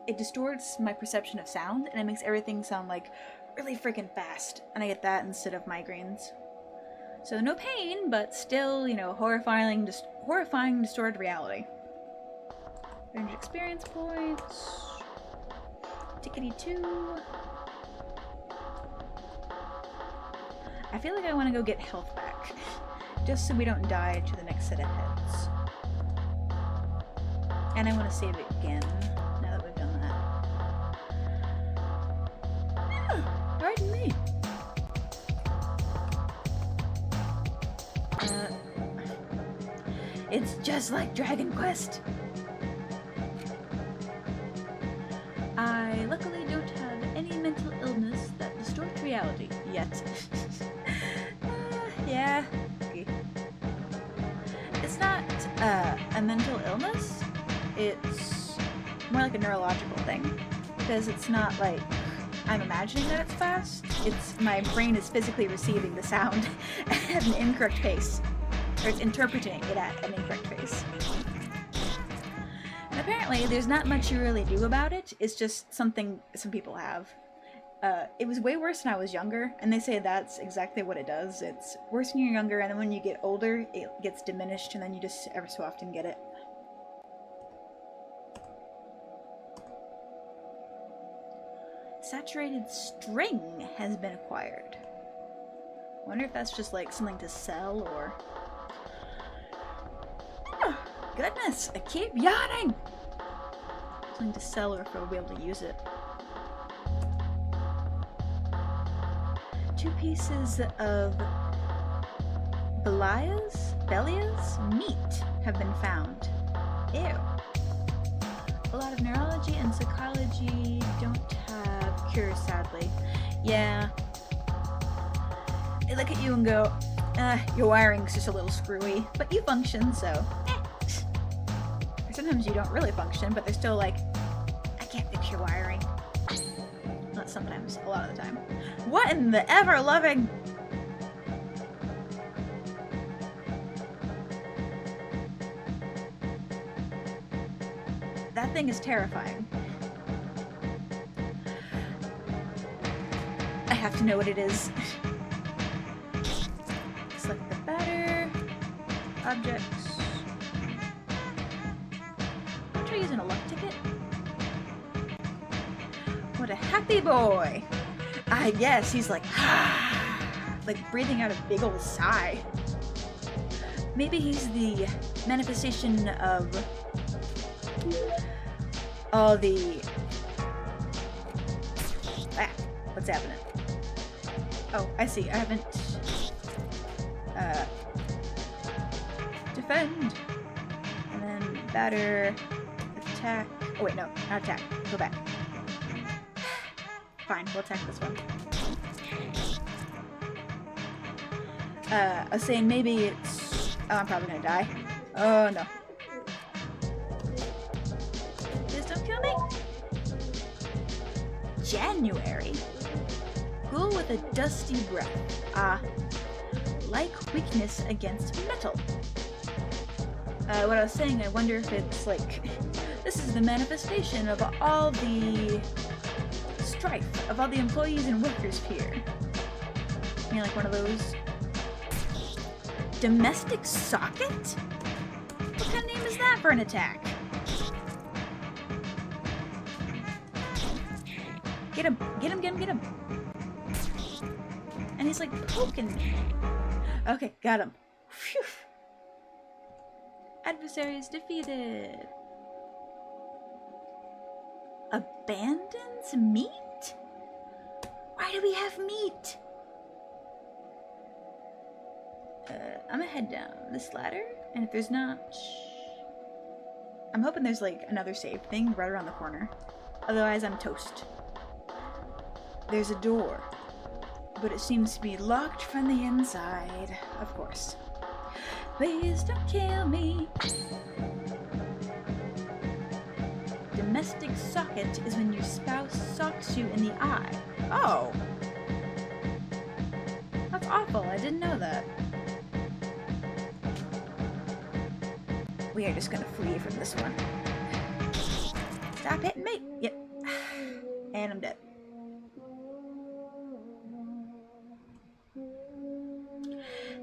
it distorts my perception of sound, and it makes everything sound like really freaking fast, and I get that instead of migraines. So no pain, but still, you know, horrifying distorted reality. 300 experience points. Tickety 2. I feel like I want to go get health back. Just so we don't die to the next set of heads. And I want to save it again, now that we've done that. Yeah, pardon me. It's just like Dragon Quest. I luckily don't have any mental illness that distorts reality yet. Yeah. It's not a mental illness, it's more like a neurological thing, because it's not like I'm imagining that it's fast, it's my brain is physically receiving the sound at an incorrect pace, or it's interpreting it at an incorrect pace. And apparently there's not much you really do about it, it's just something some people have. It was way worse when I was younger, and they say that's exactly what it does. It's worse when you're younger, and then when you get older, it gets diminished, and then you just ever so often get it. saturated string has been acquired. Wonder if that's just like something to sell or... Oh, goodness, I keep yawning! Something to sell or if we'll be able to use it. 2 pieces of Belia's meat have been found. Ew. A lot of neurology and psychology don't have cures, sadly. Yeah. They look at you and go, your wiring's just a little screwy, but you function, so Or sometimes you don't really function, but they're still like, I can't fix your wiring. Not sometimes, a lot of the time. What in the ever-loving... That thing is terrifying. I have to know what it is. Select the batter. Objects. I'm trying using a luck ticket. What a happy boy! I guess he's like, like breathing out a big old sigh. Maybe he's the manifestation of all the... Ah, what's happening? Oh, I see. I haven't... Defend. And then batter, attack. Oh wait, no, not attack. Go back. Fine, we'll attack this one. I was saying maybe it's... Oh, I'm probably gonna die. Oh no. Please don't kill me. January. Cool with a dusty breath. Like weakness against metal. What I was saying, I wonder if it's like... This is the manifestation of all the strife of all the employees and workers here. You know, like one of those... Domestic socket? What kind of name is that for an attack? Get him! Get him, get him, get him! And he's like poking me. Okay, got him. Phew. Adversaries defeated. Abandons meat? Why do we have meat? I'm gonna head down this ladder, and if there's not... I'm hoping there's like another save thing right around the corner. Otherwise, I'm toast. There's a door, but it seems to be locked from the inside, of course. Please don't kill me. Domestic socket is when your spouse socks you in the eye. Oh! That's awful, I didn't know that. We are just gonna flee from this one. Stop hitting me! Yep. And I'm dead.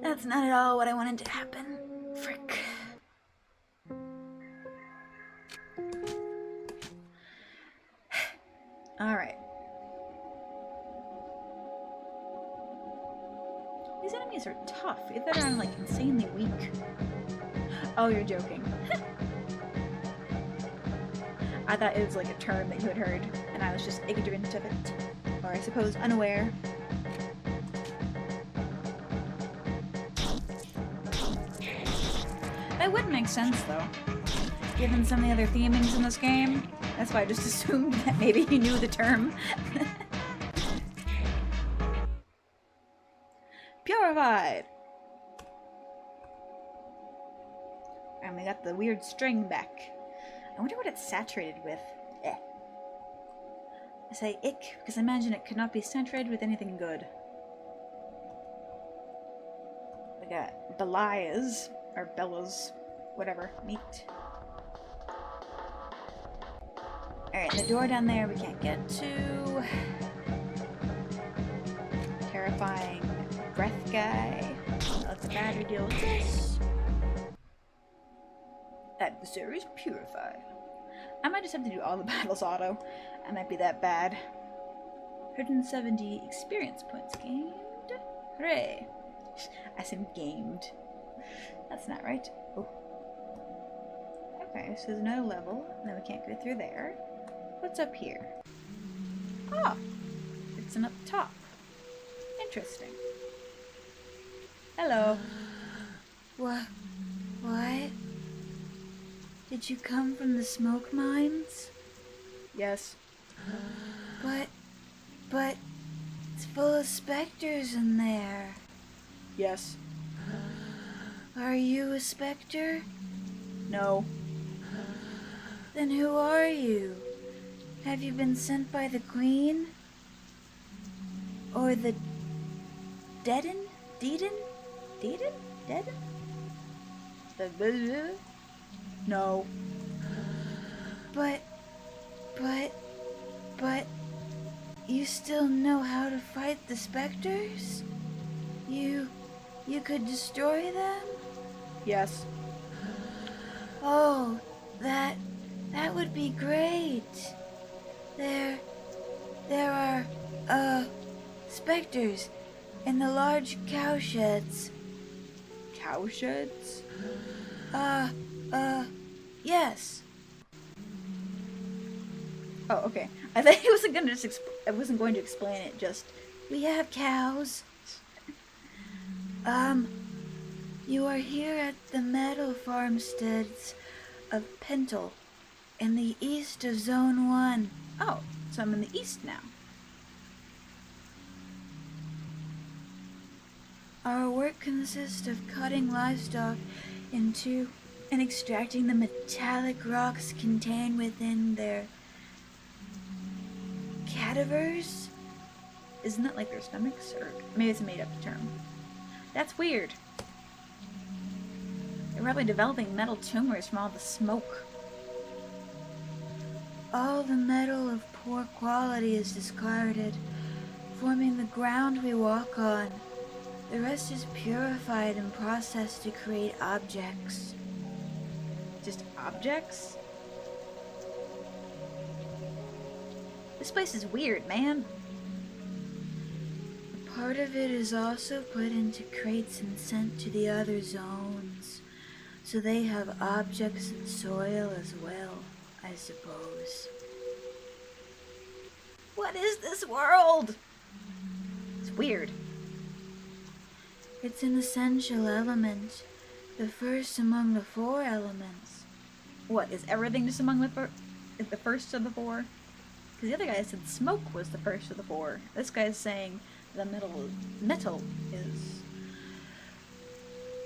That's not at all what I wanted to happen. Frick. Alright. These enemies are tough. Either I'm like insanely weak. Oh, you're joking. I thought it was like a term that you had heard, and I was just ignorant of it. Or I suppose unaware. That would make sense, though. Given some of the other themings in this game. That's why I just assumed that maybe you knew the term. Purified! And we got the weird string back. I wonder what it's saturated with. Eh. I say ick because I imagine it could not be saturated with anything good. We got Belia's, or Bella's, whatever, meat. Alright, the door down there we can't get to. Terrifying breath guy. Let the battery deal with this. Adversaries purified. I might just have to do all the battles auto. I might be that bad. 170 experience points gained. Hooray! I said gamed. That's not right. Oh. Okay, so there's another level, and then we can't go through there. What's up here? Oh! It's an up top. Interesting. Hello. What? Did you come from the smoke mines? Yes. But it's full of specters in there. Yes. Are you a specter? No. Then who are you? Have you been sent by the Queen? Or the Deaden? Deeden? Deeden? Deeden? The No. But you still know how to fight the specters? You could destroy them? Yes. Oh, that would be great. There are specters in the large cowsheds. Cowsheds? Yes. Oh, okay. I thought he wasn't gonna I wasn't going to explain it. Just We have cows. You are here at the metal farmsteads of Pentel, in the east of Zone 1. oh, so I'm in the east now. Our work consists of cutting livestock into and extracting the metallic rocks contained within their cadavers. Isn't that like their stomachs, or maybe it's a made-up term? That's weird. They're probably developing metal tumors from all the smoke. All the metal of poor quality is discarded, forming the ground we walk on. The rest is purified and processed to create objects. Just objects? This place is weird, man. Part of it is also put into crates and sent to the other zones, so they have objects and soil as well, I suppose. What is this world? It's weird. It's an essential element, the first among the 4 elements. What, is everything just among the first of the 4? Because the other guy said smoke was the first of the 4. This guy's saying the metal is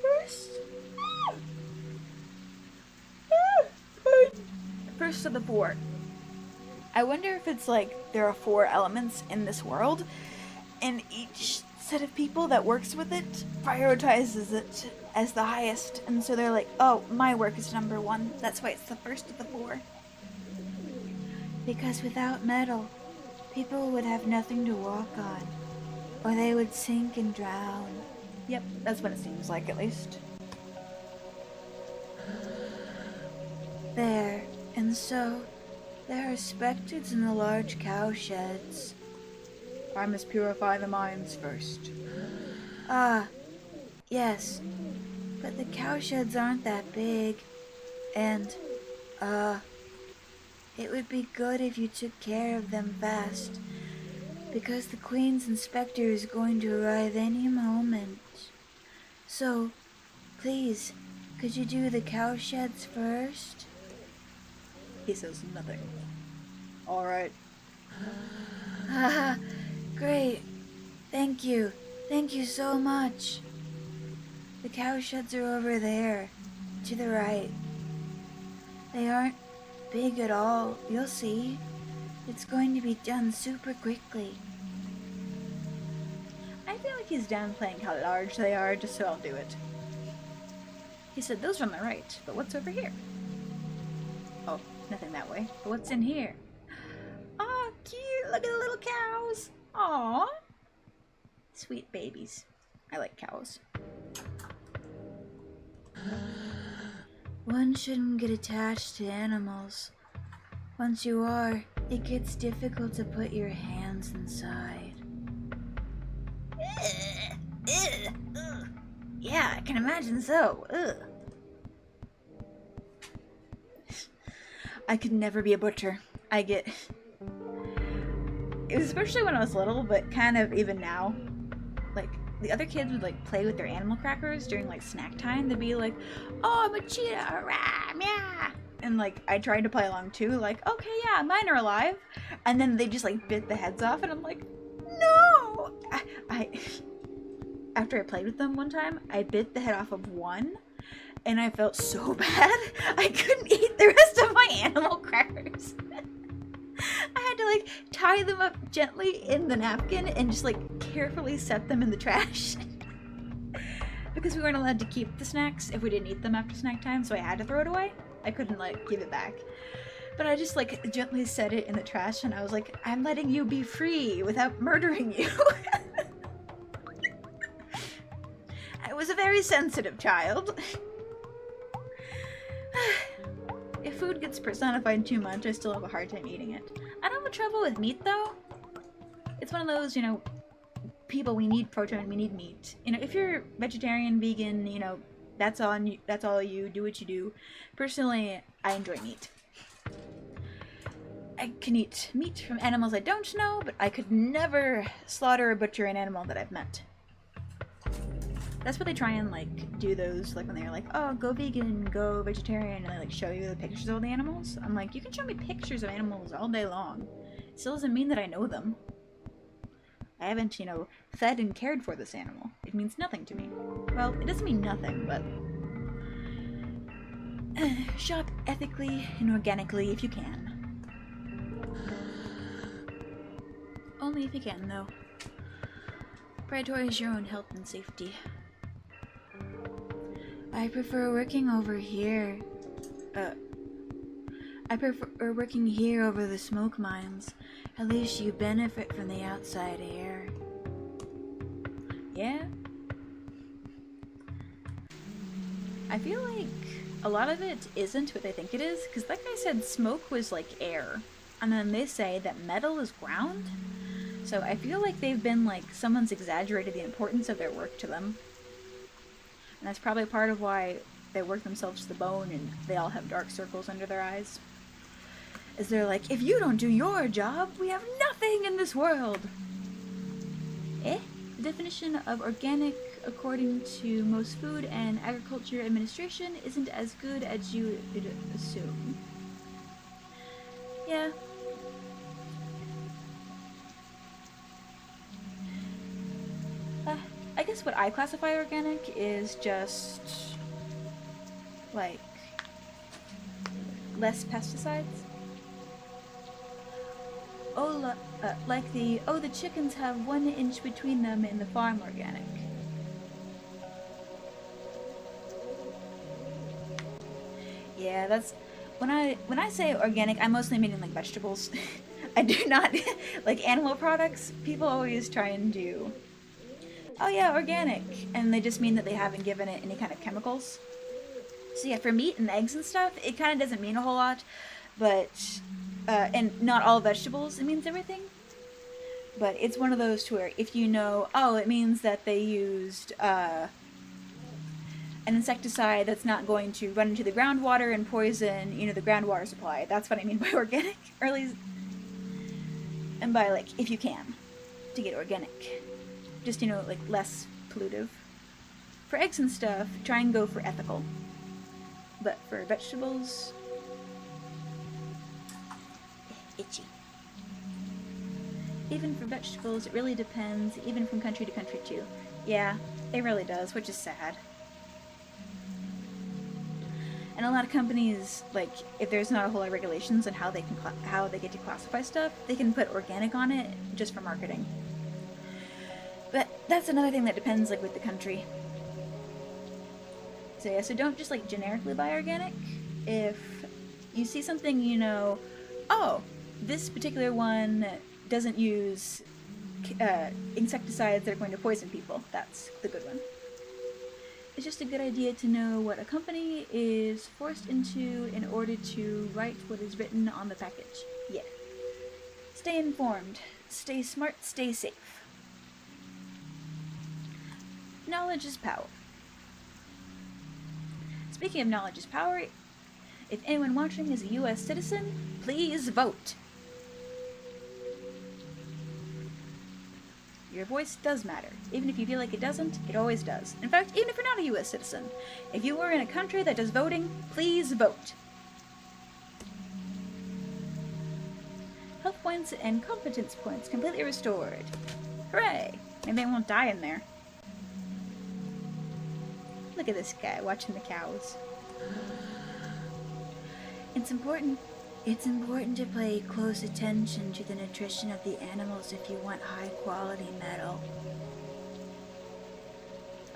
first. First of the 4. I wonder if it's like there are 4 elements in this world, and each set of people that works with it prioritizes it as the highest, and so they're like, oh, my work is number 1. That's why it's the first of the 4. Because without metal, people would have nothing to walk on, or they would sink and drown. Yep, that's what it seems like, at least. There, and so, there are specters in the large cowsheds. I must purify the mines first. Ah, yes, but the cowsheds aren't that big, and, it would be good if you took care of them fast, because the Queen's inspector is going to arrive any moment. So, please, could you do the cowsheds first? He says nothing. Alright. Haha, great. Thank you. Thank you so much. The cowsheds are over there, to the right. They aren't big at all, you'll see. It's going to be done super quickly. I feel like he's downplaying how large they are, just so I'll do it. He said those are on the right, but what's over here? Oh, nothing that way. But what's in here? Aw, cute! Look at the little cows! Aw! Sweet babies. I like cows. One shouldn't get attached to animals. Once you are, it gets difficult to put your hands nutrients inside. Yeah, I can imagine so. Ugh. I could never be a butcher. It was especially when I was little, but kind of even now. Like, the other kids would, like, play with their animal crackers during, like, snack time. They'd be like, oh, I'm a cheetah, rah, yeah. And, like, I tried to play along, too. Like, okay, yeah, mine are alive. And then they just, like, bit the heads off, and I'm like, no! After I played with them one time, I bit the head off of one, and I felt so bad. I couldn't eat the rest of my animal crackers. I had to, like, tie them up gently in the napkin and just, like, carefully set them in the trash. Because we weren't allowed to keep the snacks if we didn't eat them after snack time, so I had to throw it away. I couldn't, like, give it back. But I just, like, gently set it in the trash, and I was like, I'm letting you be free without murdering you. I was a very sensitive child. If food gets personified too much, I still have a hard time eating it. I don't have trouble with meat, though. It's one of those, you know, people, we need protein, we need meat. You know, if you're vegetarian, vegan, you know, that's all you, do what you do. Personally, I enjoy meat. I can eat meat from animals I don't know, but I could never slaughter or butcher an animal that I've met. That's what they try and, like, do those, like, when they're like, oh, go vegan, go vegetarian, and they, like, show you the pictures of all the animals. I'm like, you can show me pictures of animals all day long. It still doesn't mean that I know them. I haven't, you know, fed and cared for this animal. It means nothing to me. Well, it doesn't mean nothing, but... shop ethically and organically if you can. Only if you can, though. Prioritize your own health and safety. I prefer working over here. I prefer working here over the smoke mines. At least you benefit from the outside air. Yeah? I feel like a lot of it isn't what I think it is, because like I said, smoke was like air. And then they say that metal is ground. So I feel like they've been like, someone's exaggerated the importance of their work to them. And that's probably part of why they work themselves to the bone and they all have dark circles under their eyes. Is they're like, if you don't do your job, we have nothing in this world. The definition of organic, according to most Food and Agriculture Administration, isn't as good as you would assume. Yeah. I guess what I classify organic is just, like, less pesticides. The chickens have 1 inch between them in the farm organic. Yeah, that's, when I say organic, I'm mostly meaning like vegetables. I do not, like animal products, people always try and do, oh yeah, organic, and they just mean that they haven't given it any kind of chemicals. So yeah, for meat and eggs and stuff, it kind of doesn't mean a whole lot, but, and not all vegetables, it means everything. But it's one of those to where if you know, oh, it means that they used, an insecticide that's not going to run into the groundwater and poison, you know, the groundwater supply. That's what I mean by organic, or at least, and by, like, if you can, to get organic. Just, you know, like, less pollutive. For eggs and stuff, try and go for ethical. But for vegetables... itchy. Even for vegetables, it really depends, even from country to country, too. Yeah, it really does, which is sad. And a lot of companies, like, if there's not a whole lot of regulations on how they get to classify stuff, they can put organic on it just for marketing. But that's another thing that depends, like, with the country. So yeah, so don't just, like, generically buy organic. If you see something, you know, oh, this particular one doesn't use insecticides that are going to poison people. That's the good one. It's just a good idea to know what a company is forced into in order to write what is written on the package. Yeah. Stay informed. stay smart, stay safe. Knowledge is power. Speaking of knowledge is power, if anyone watching is a US citizen, please vote. Your voice does matter. Even if you feel like it doesn't, it always does. In fact, even if you're not a US citizen, if you are in a country that does voting, please vote. Health points and competence points completely restored. Hooray! Maybe I won't die in there. Look at this guy watching the cows. It's important to pay close attention to the nutrition of the animals if you want high quality metal.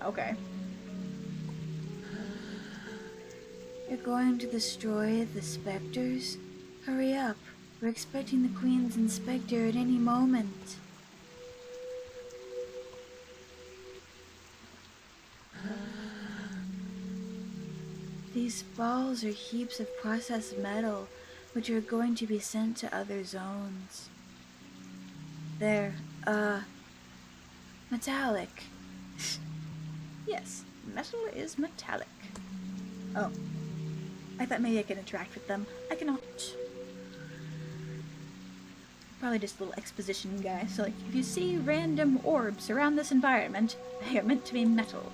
Okay. You're going to destroy the specters? Hurry up. We're expecting the Queen's inspector at any moment. These balls are heaps of processed metal, which are going to be sent to other zones. They're, metallic. Yes, metal is metallic. Oh. I thought maybe I could interact with them. I cannot. Probably just a little exposition guy. So, like, if you see random orbs around this environment, they are meant to be metal.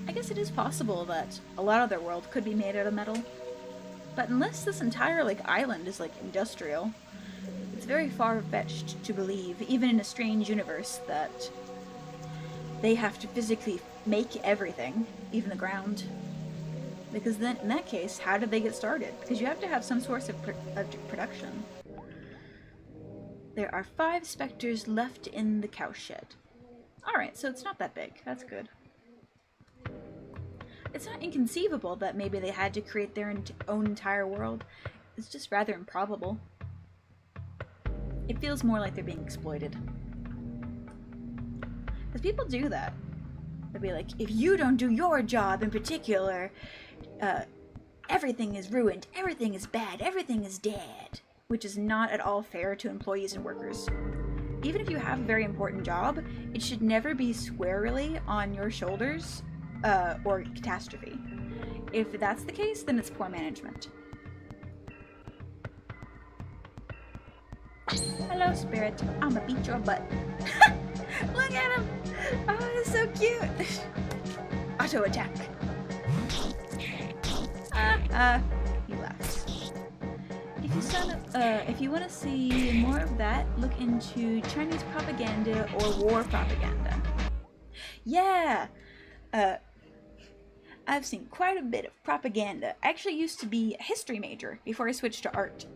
I guess it is possible that a lot of their world could be made out of metal. But unless this entire, like, island is, like, industrial, it's very far-fetched to believe, even in a strange universe, that they have to physically make everything, even the ground. Because then, in that case, how did they get started? Because you have to have some source of production. There are 5 specters left in the cowshed. Alright, so it's not that big. That's good. It's not inconceivable that maybe they had to create their own entire world. It's just rather improbable. It feels more like they're being exploited. Because people do that. They'll be like, if you don't do your job in particular, everything is ruined, everything is bad, everything is dead. Which is not at all fair to employees and workers. Even if you have a very important job, it should never be squarely on your shoulders, or catastrophe. If that's the case, then it's poor management. Hello, Spirit. I'ma beat your butt. Look at him! Oh, he's so cute! Auto attack. He laughs. If you want to see more of that, look into Chinese propaganda or war propaganda. Yeah! I've seen quite a bit of propaganda. I actually used to be a history major before I switched to art.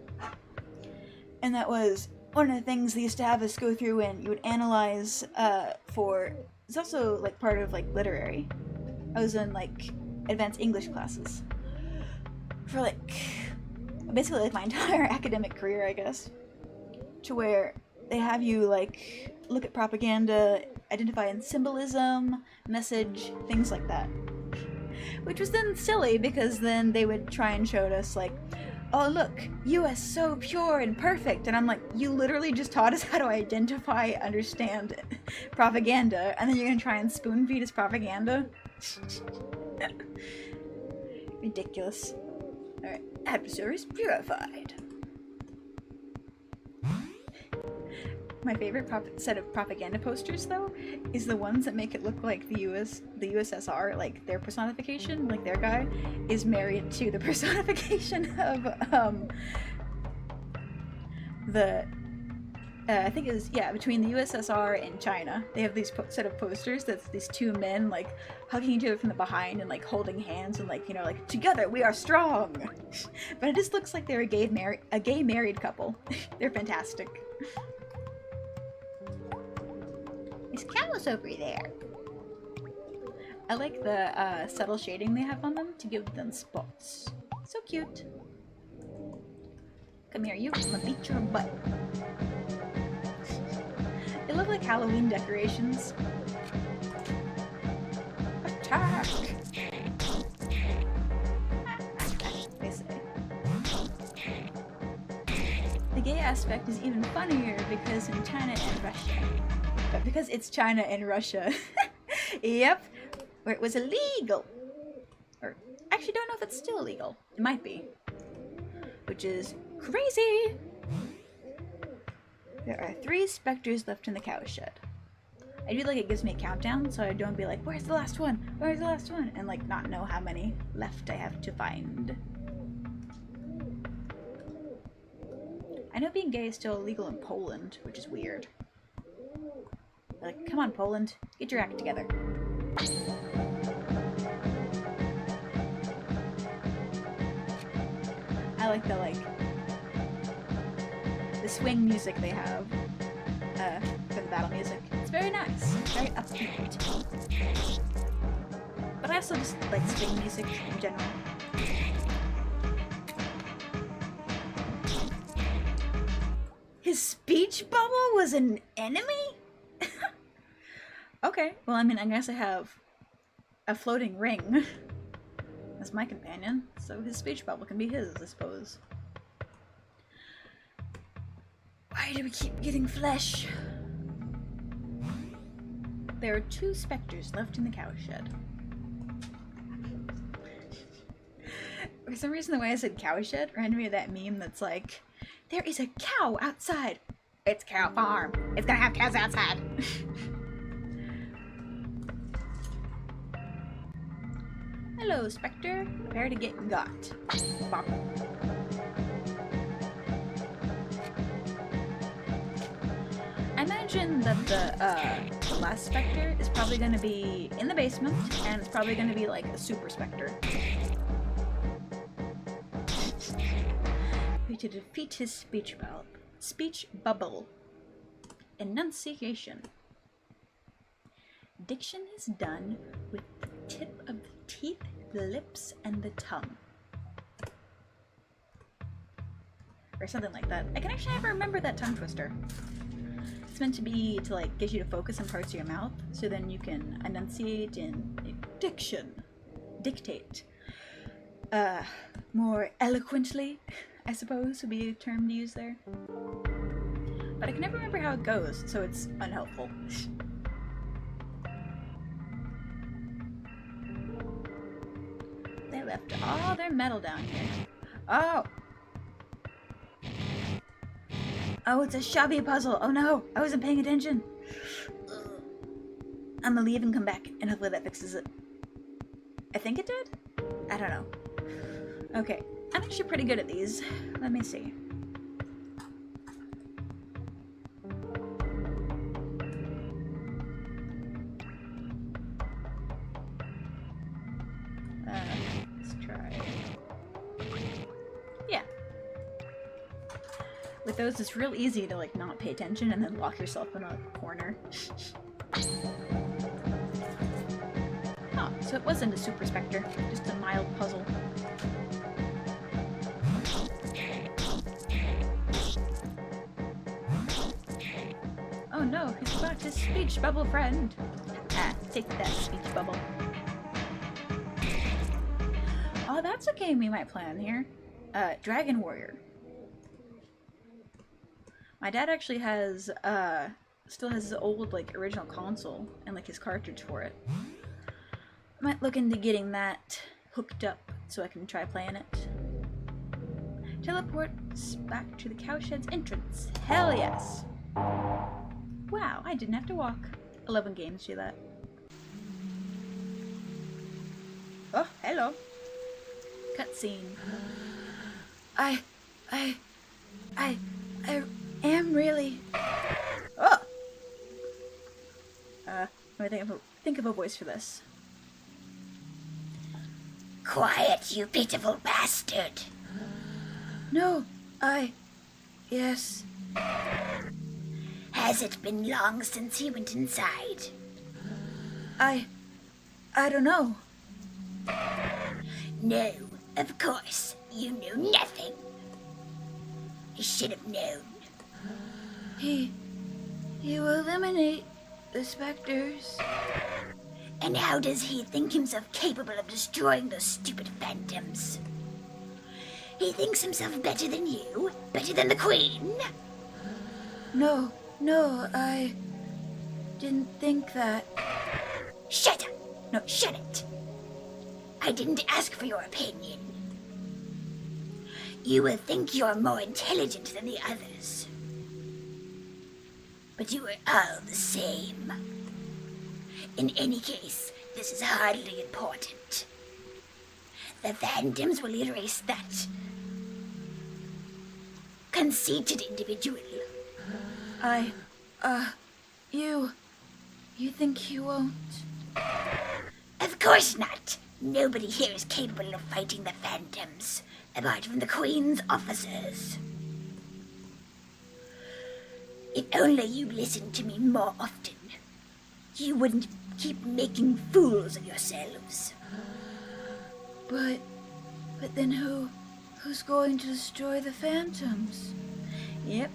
And that was one of the things they used to have us go through, and you would analyze, it's also, like, part of, like, literary. I was in, like, advanced English classes. For, like, basically, like, my entire academic career, I guess. To where they have you, like, look at propaganda, identify in symbolism, message, things like that. Which was then silly, because then they would try and show us, like, oh look, US so pure and perfect, and I'm like, you literally just taught us how to identify, understand propaganda, and then you're gonna try and spoon feed us propaganda? Ridiculous. Alright, adversaries purified. My favorite set of propaganda posters, though, is the ones that make it look like the USSR, like their personification, like their guy, is married to the personification of, I think it was, yeah, between the USSR and China. They have these set of posters that's these two men, like, hugging each other from the behind and, like, holding hands and, like, you know, like, together we are strong! But it just looks like they're a gay married couple. They're fantastic. There's cows over there. I like the subtle shading they have on them to give them spots. So cute. Come here, you. I'm gonna beat your butt. They look like Halloween decorations. Attack! They say. the gay aspect is even funnier because in China and Russia. But because it's China and Russia. Yep. Where it was illegal. Or, actually don't know if it's still illegal. It might be. Which is crazy! There are 3 specters left in the cowshed. I do like it gives me a countdown, so I don't be like, where's the last one? Where's the last one? And like not know how many left I have to find. I know being gay is still illegal in Poland, which is weird. Like, come on, Poland, get your act together. I like the swing music they have for the battle music. It's very nice, very upbeat. But I also just like swing music in general. His speech bubble was an enemy? Okay, well, I mean, I guess I have a floating ring as my companion, so his speech bubble can be his, I suppose. Why do we keep getting flesh? There are 2 specters left in the cowshed. For some reason, the way I said cowshed reminded me of that meme that's like, there is a cow outside. It's a cow farm. It's gonna have cows outside. Hello, Spectre. Prepare to get got. Bop. I imagine that the last Spectre is probably going to be in the basement, and it's probably going to be like a super Spectre. To defeat his speech bubble. Enunciation. Diction is done with the tip of the teeth, the lips, and the tongue. Or something like that. I can actually never remember that tongue twister. It's meant to be to like get you to focus on parts of your mouth, so then you can enunciate in diction. Dictate. More eloquently, I suppose would be a term to use there. But I can never remember how it goes, so it's unhelpful. They left all their metal down here. Oh! Oh, it's a shabby puzzle. Oh no, I wasn't paying attention. I'm gonna leave and come back, and hopefully that fixes it. I think it did? I don't know. Okay, I'm actually pretty good at these. Let me see. Let's try. Yeah. With those, it's real easy to like not pay attention and then lock yourself in a corner. Oh, so it wasn't a super specter, just a mild puzzle. Oh no, he's got his speech bubble friend. Ah, take that speech bubble. Oh, that's a game we might play on here. Dragon Warrior. My dad actually has, still has his old, like, original console and, like, his cartridge for it. I might look into getting that hooked up so I can try playing it. Teleports back to the cowshed's entrance. Hell yes! Wow, I didn't have to walk. I love when games do that. Oh, hello. Cutscene. I am really... Oh! Let me think of a voice for this. Quiet, you pitiful bastard. No, yes. Has it been long since he went inside? I don't know. No, of course. You knew nothing. I should have known. He will eliminate the specters. And how does he think himself capable of destroying those stupid phantoms? He thinks himself better than you? Better than the Queen? No, I didn't think that. Shut up! No, shut it! I didn't ask for your opinion. You will think you're more intelligent than the others. But you are all the same. In any case, this is hardly important. The Phantoms will erase that conceited individual. You think he won't? Of course not. Nobody here is capable of fighting the Phantoms, apart from the Queen's officers. If only you listened to me more often, you wouldn't keep making fools of yourselves. But then who's going to destroy the Phantoms? Yep.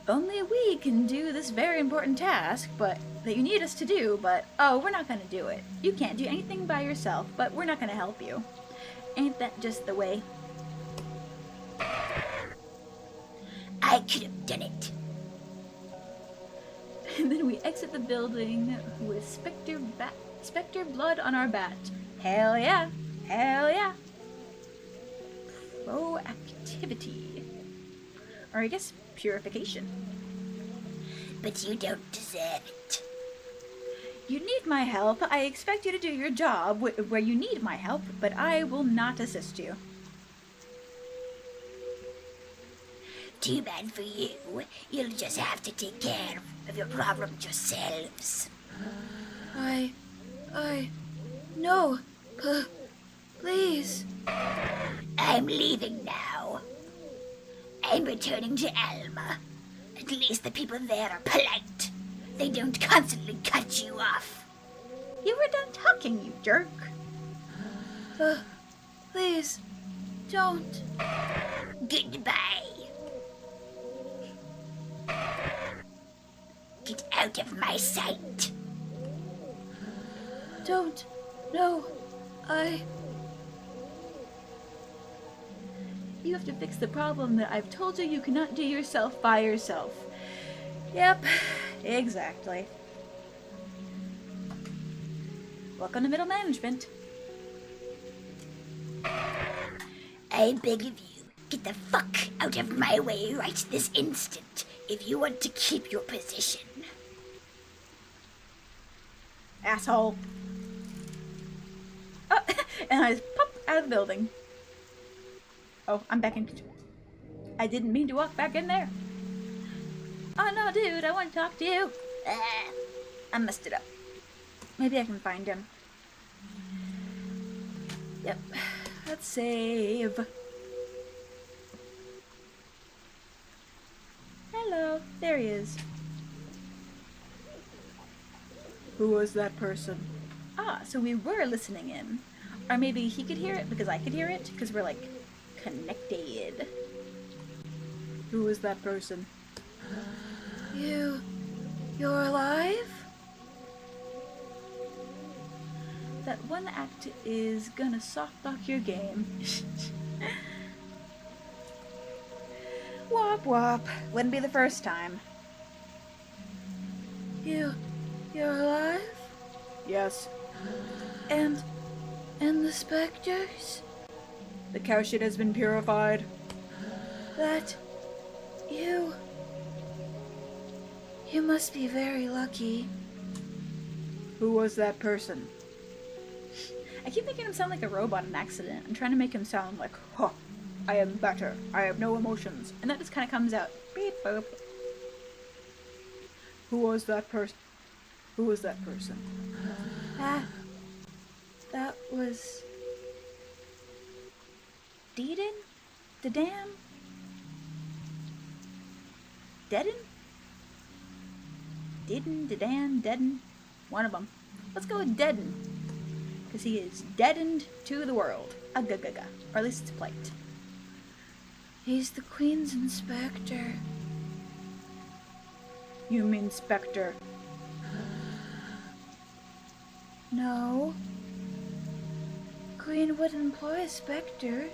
Only we can do this very important task, but that you need us to do, but we're not gonna do it. You can't do anything by yourself, but we're not gonna help you. Ain't that just the way? I could have done it. And then we exit the building with Spectre blood on our bat. Hell yeah! Hell yeah! Proactivity. Or I guess purification. But you don't deserve it. You need my help. I expect you to do your job where you need my help, but I will not assist you. Too bad for you. You'll just have to take care of your problems yourselves. No. Please. I'm leaving now. I'm returning to Alma. At least the people there are polite. They don't constantly cut you off. You were done talking, you jerk. Please, don't. Goodbye. Get out of my sight. Don't. No. You have to fix the problem that I've told you cannot do yourself by yourself. Yep, exactly. Welcome to middle management. I beg of you, get the fuck out of my way right this instant if you want to keep your position. Asshole. Oh, and I just pop out of the building. Oh, I'm back in. I didn't mean to walk back in there. Oh no, dude, I want to talk to you. I messed it up. Maybe I can find him. Yep. Let's save. Hello. There he is. Who was that person? Ah, so we were listening in. Or maybe he could hear it because I could hear it because we're like connected. Who was that person? You're alive? That one act is gonna soft lock your game. Wop wop. Wouldn't be the first time. You're alive? Yes. And the specters? The cow shit has been purified. That you must be very lucky. Who was that person? I keep making him sound like a robot on accident. I'm trying to make him sound like, I am better. I have no emotions. And that just kind of comes out. Beep boop. Who was that person? Who was that person? That was Deeden? Dedan? Deaden? Deeden, Dedan, Deaden? One of them. Let's go with Deaden. Because he is deadened to the world. Ugh-gah-gah-gah. Or at least it's polite. He's the Queen's inspector. You mean Spectre? No. Queen would employ a specter.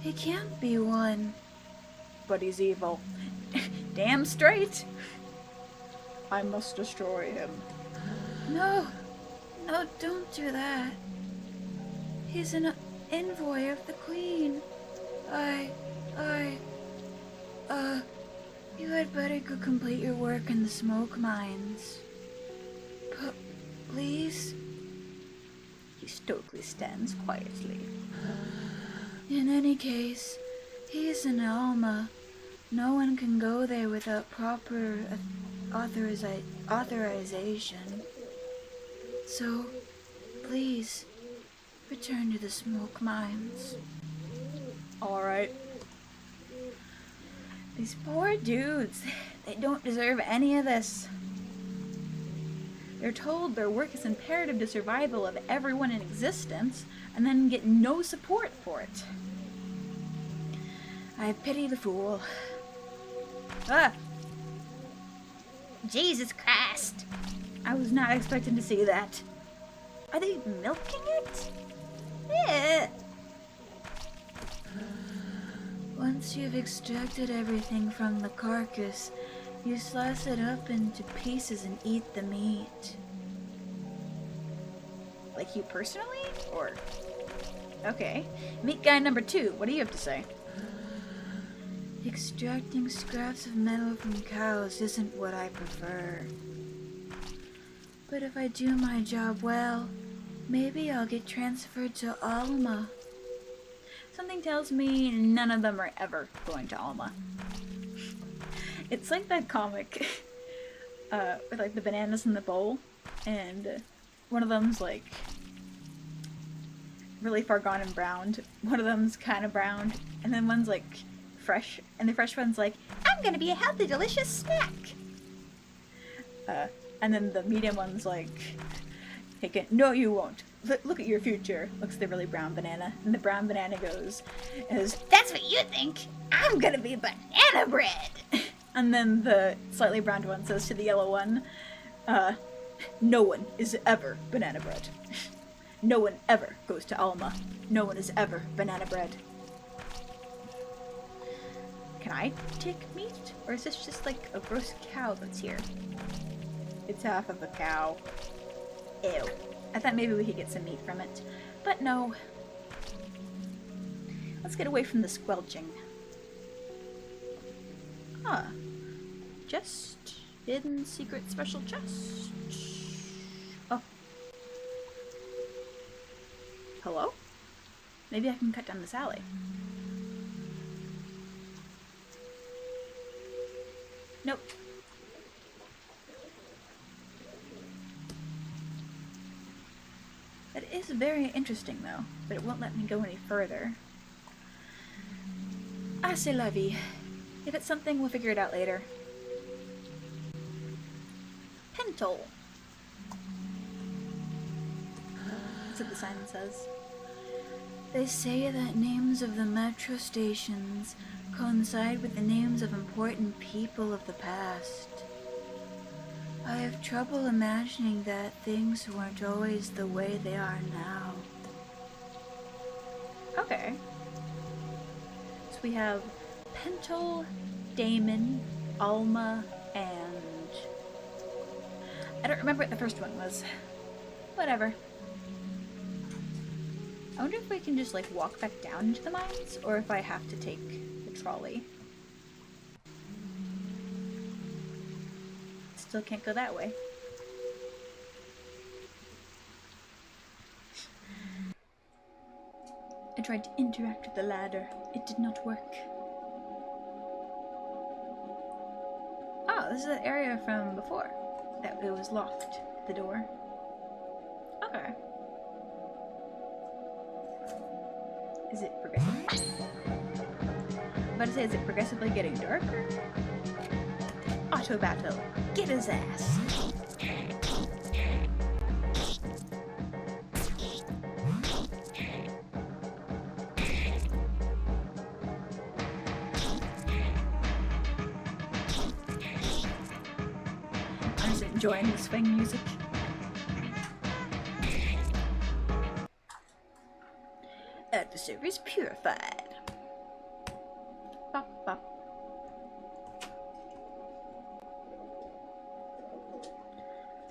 He can't be one. But he's evil. Damn straight. I must destroy him. No, no, don't do that. He's an envoy of the Queen. You had better go complete your work in the smoke mines. Please? He stoically stands quietly. In any case, he's an Alma. No one can go there without proper authorization. So, please, return to the smoke mines. Alright. These poor dudes, they don't deserve any of this. They're told their work is imperative to survival of everyone in existence, and then get no support for it. I pity the fool. Ah! Jesus Christ! I was not expecting to see that. Are they milking it? Yeah. Once you've extracted everything from the carcass, you slice it up into pieces and eat the meat. Like you personally? Or... Okay. Meat guy number 2, what do you have to say? Extracting scraps of metal from cows isn't what I prefer. But if I do my job well, maybe I'll get transferred to Alma. Something tells me none of them are ever going to Alma. It's like that comic with like the bananas in the bowl, and one of them's like really far gone and browned, one of them's kind of browned, and then one's like fresh, and the fresh one's like, I'm gonna be a healthy, delicious snack. And then the medium one's like, hey, no you won't. Look at your future. Looks at the really brown banana, and the brown banana goes, that's what you think. I'm gonna be banana bread. And then the slightly browned one says to the yellow one, no one is ever banana bread. No one ever goes to Alma. No one is ever banana bread. Can I take meat? Or is this just like a gross cow that's here? It's half of a cow. Ew. I thought maybe we could get some meat from it. But no. Let's get away from the squelching. Huh. Just hidden secret special chest. Oh. Hello? Maybe I can cut down this alley. Nope. That is very interesting though, but it won't let me go any further. Ah, c'est la vie. If it's something, we'll figure it out later. Pentol. That's what the sign says. They say that names of the metro stations coincide with the names of important people of the past. I have trouble imagining that things weren't always the way they are now. Okay. So we have Pentol, Damon, Alma, and... I don't remember what the first one was. Whatever. I wonder if we can just like walk back down into the mines, or if I have to take the trolley. Still can't go that way. I tried to interact with the ladder. It did not work. Oh, this is the area from before. That it was locked, the door. Okay. Is it progressively? I'm about to say, is it progressively getting darker? Auto battle. Get his ass. I'm just enjoying the swing music. Adversaries purified.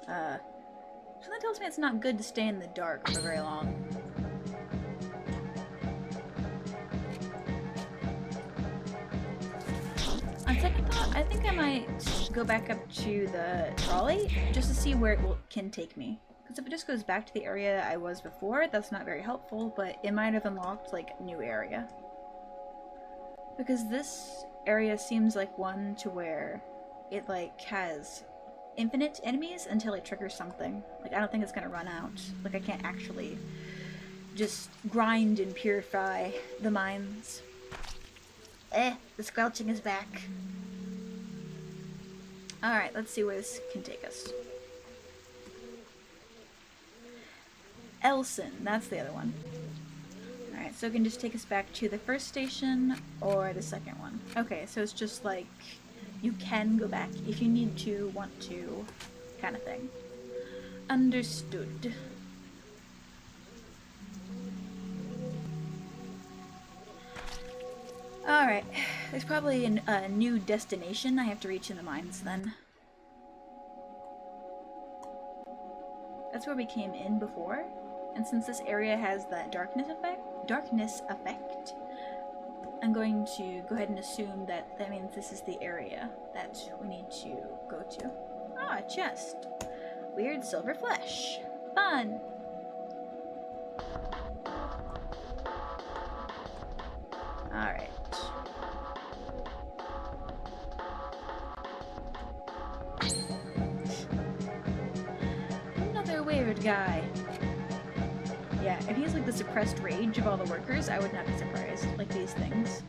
Something tells me it's not good to stay in the dark for very long. On second thought, I think I might go back up to the trolley just to see where it can take me. Because if it just goes back to the area I was before, that's not very helpful, but it might have unlocked, like, a new area. Because this area seems like one to where it, like, has infinite enemies until it triggers something. Like, I don't think it's gonna run out. Like, I can't actually just grind and purify the mines. The squelching is back. Alright, let's see where this can take us. Elson, that's the other one. Alright, so it can just take us back to the first station or the second one. Okay, so it's just like, you can go back if you need to, want to, kind of thing. Understood. Alright, there's probably a new destination I have to reach in the mines then. That's where we came in before, and since this area has that darkness effect, I'm going to go ahead and assume that that means this is the area that we need to go to. Ah, a chest. Weird silver flesh. Fun! Alright. Another weird guy. Yeah, if he's like the suppressed rage of all the workers, I would not be surprised. Like these things.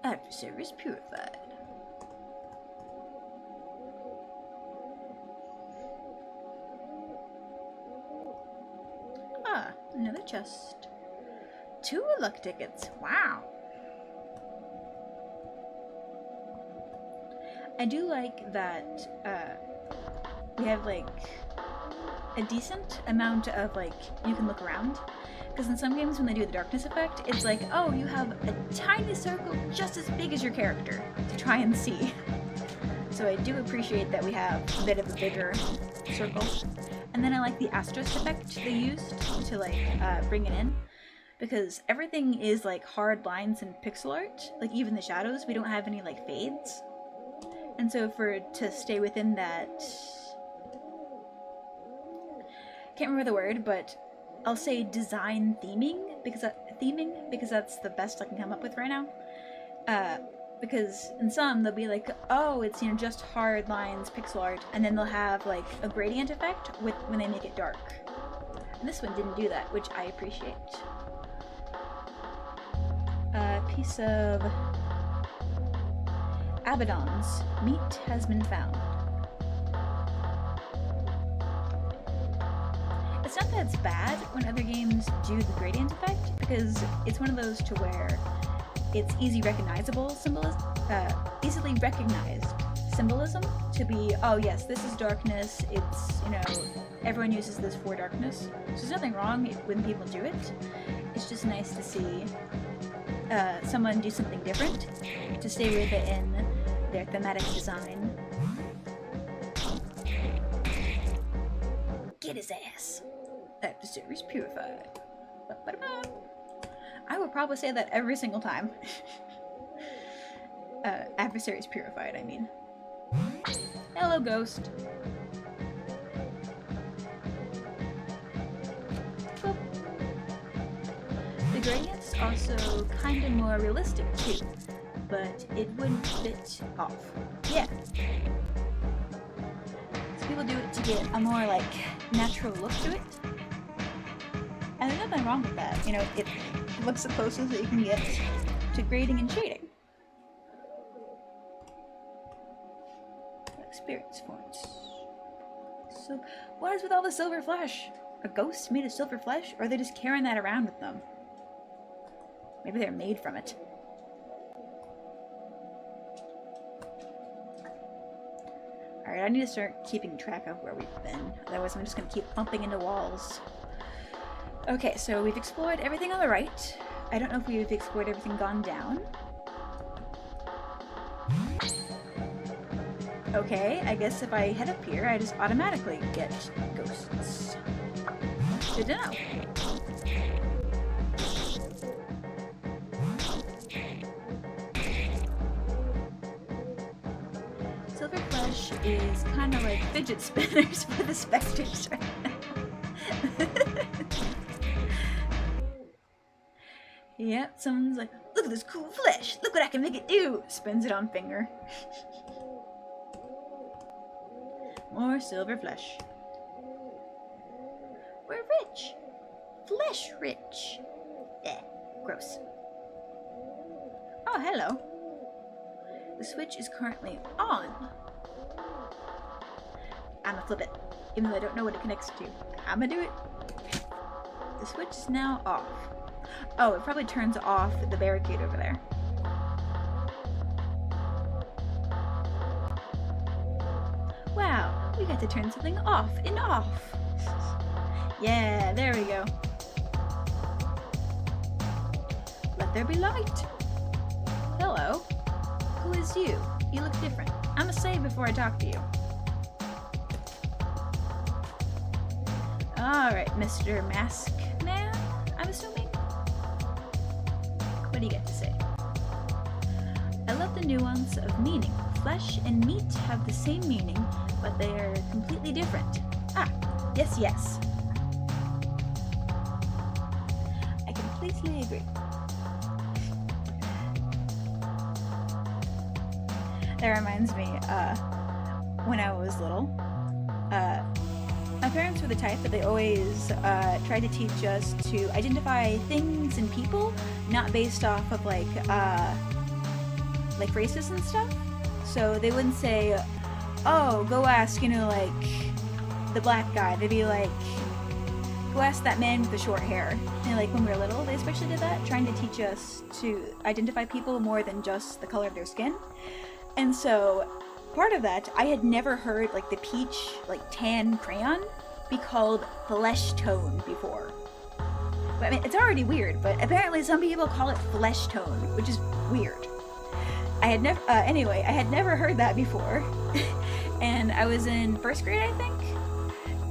Adversaries purified. Ah, another chest. 2 luck tickets. Wow. I do like that we have like a decent amount of like you can look around, because in some games when they do the darkness effect, it's like, oh, you have a tiny circle just as big as your character to try and see. So I do appreciate that we have a bit of a bigger circle. And then I like the asterisk effect they used to like bring it in, because everything is like hard lines and pixel art. Like even the shadows, we don't have any like fades. And so for it to stay within that, can't remember the word, but I'll say design theming because that's the best I can come up with right now. Because in some they'll be like, oh, it's, you know, just hard lines, pixel art, and then they'll have like a gradient effect with when they make it dark. And this one didn't do that, which I appreciate. A piece of Abaddon's meat has been found. It's not that it's bad when other games do the gradient effect, because it's one of those to where it's easily recognized symbolism to be, oh yes, this is darkness, it's, you know, everyone uses this for darkness. So there's nothing wrong when people do it. It's just nice to see someone do something different to stay with it in their thematic design. Get his ass. Adversaries purified. Ba-ba-da-ba. I would probably say that every single time. Adversaries purified, I mean. Hello, ghost. Boop. The gradient's also kind of more realistic too, but it wouldn't fit off. Yeah. So people do it to get a more like natural look to it. And there's nothing wrong with that. You know, it looks the closest that you can get to grading and shading. Experience points. So, what is with all the silver flesh? A ghost made of silver flesh? Or are they just carrying that around with them? Maybe they're made from it. Alright, I need to start keeping track of where we've been. Otherwise I'm just going to keep bumping into walls. Okay, so we've explored everything on the right. I don't know if we've explored everything gone down. Okay, I guess if I head up here, I just automatically get ghosts. Good to know. Silver Flesh is kind of like fidget spinners for the specters right now. Yep, someone's like, look at this cool flesh! Look what I can make it do! Spins it on finger. More silver flesh. We're rich. Flesh rich. Eh, gross. Oh, hello. The switch is currently on. I'ma flip it, even though I don't know what it connects to. I'ma do it. The switch is now off. Oh, it probably turns off the barricade over there. Wow, we got to turn something off and off. Yeah, there we go. Let there be light. Hello. Who is you? You look different. I'ma say before I talk to you. Alright, Mr. Mask Man, I'm assuming? What do you get to say? I love the nuance of meaning. Flesh and meat have the same meaning, but they are completely different. Ah, yes, yes. I completely agree. That reminds me, when I was little, my parents were the type that they always tried to teach us to identify things and people, not based off of like races and stuff. So they wouldn't say, oh, go ask, like, the black guy. They'd be like, go ask that man with the short hair. And like when we were little, they especially did that, trying to teach us to identify people more than just the color of their skin. And so part of that, I had never heard like the peach, like tan crayon be called flesh tone before. But, I mean, it's already weird, but apparently some people call it flesh tone, which is weird. I had never, anyway, I had never heard that before. And I was in first grade, I think.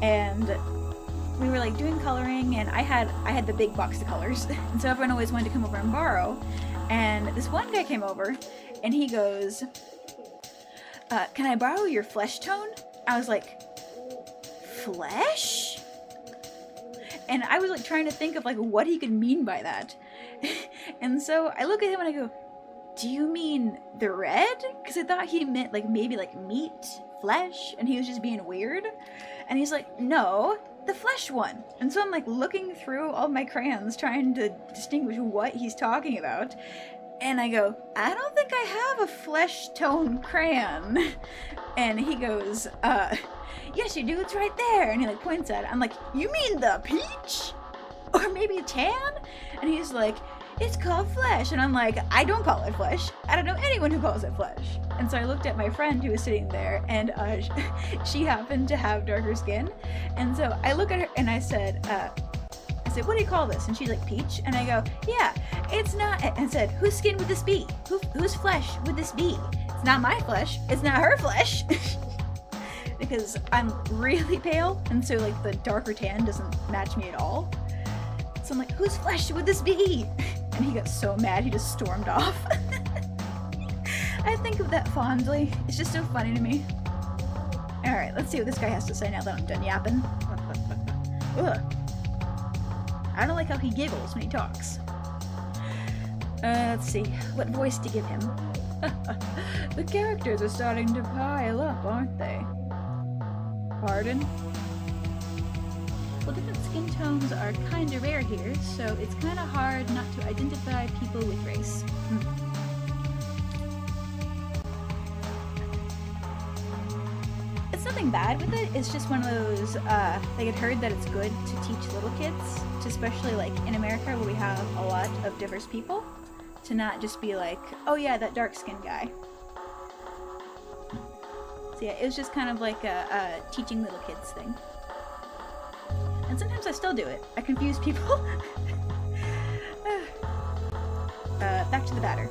And we were like doing coloring, and I had the big box of colors. And so everyone always wanted to come over and borrow. And this one guy came over, and he goes, can I borrow your flesh tone? I was like, flesh? And I was like trying to think of like what he could mean by that. And so I look at him and I go, do you mean the red? Because I thought he meant like maybe like meat, flesh, and he was just being weird. And he's like, no, the flesh one. And so I'm like looking through all my crayons trying to distinguish what he's talking about. And I go, I don't think I have a flesh tone crayon. And he goes, yes you do, it's right there. And he like points at it. I'm like, you mean the peach? Or maybe tan? And he's like, it's called flesh. And I'm like, I don't call it flesh. I don't know anyone who calls it flesh. And so I looked at my friend who was sitting there, and she happened to have darker skin. And so I look at her and I said, what do you call this? And she's like, peach. And I go, yeah, it's not. And I said, whose skin would this be? Whose flesh would this be? It's not my flesh. It's not her flesh. Because I'm really pale, and so like the darker tan doesn't match me at all. So I'm like, whose flesh would this be? And he got so mad, he just stormed off. I think of that fondly. It's just so funny to me. Alright, let's see what this guy has to say now that I'm done yapping. Ugh. I don't like how he giggles when he talks. Let's see. What voice to give him? The characters are starting to pile up, aren't they? Pardon? Well, different skin tones are kinda rare here, so it's kinda hard not to identify people with race. It's nothing bad with it, it's just one of those, like I'd heard that it's good to teach little kids, especially like in America where we have a lot of diverse people, to not just be like, oh yeah, that dark skinned guy. So yeah, it was just kind of like a teaching little kids thing. And sometimes I still do it. I confuse people. Back to the batter.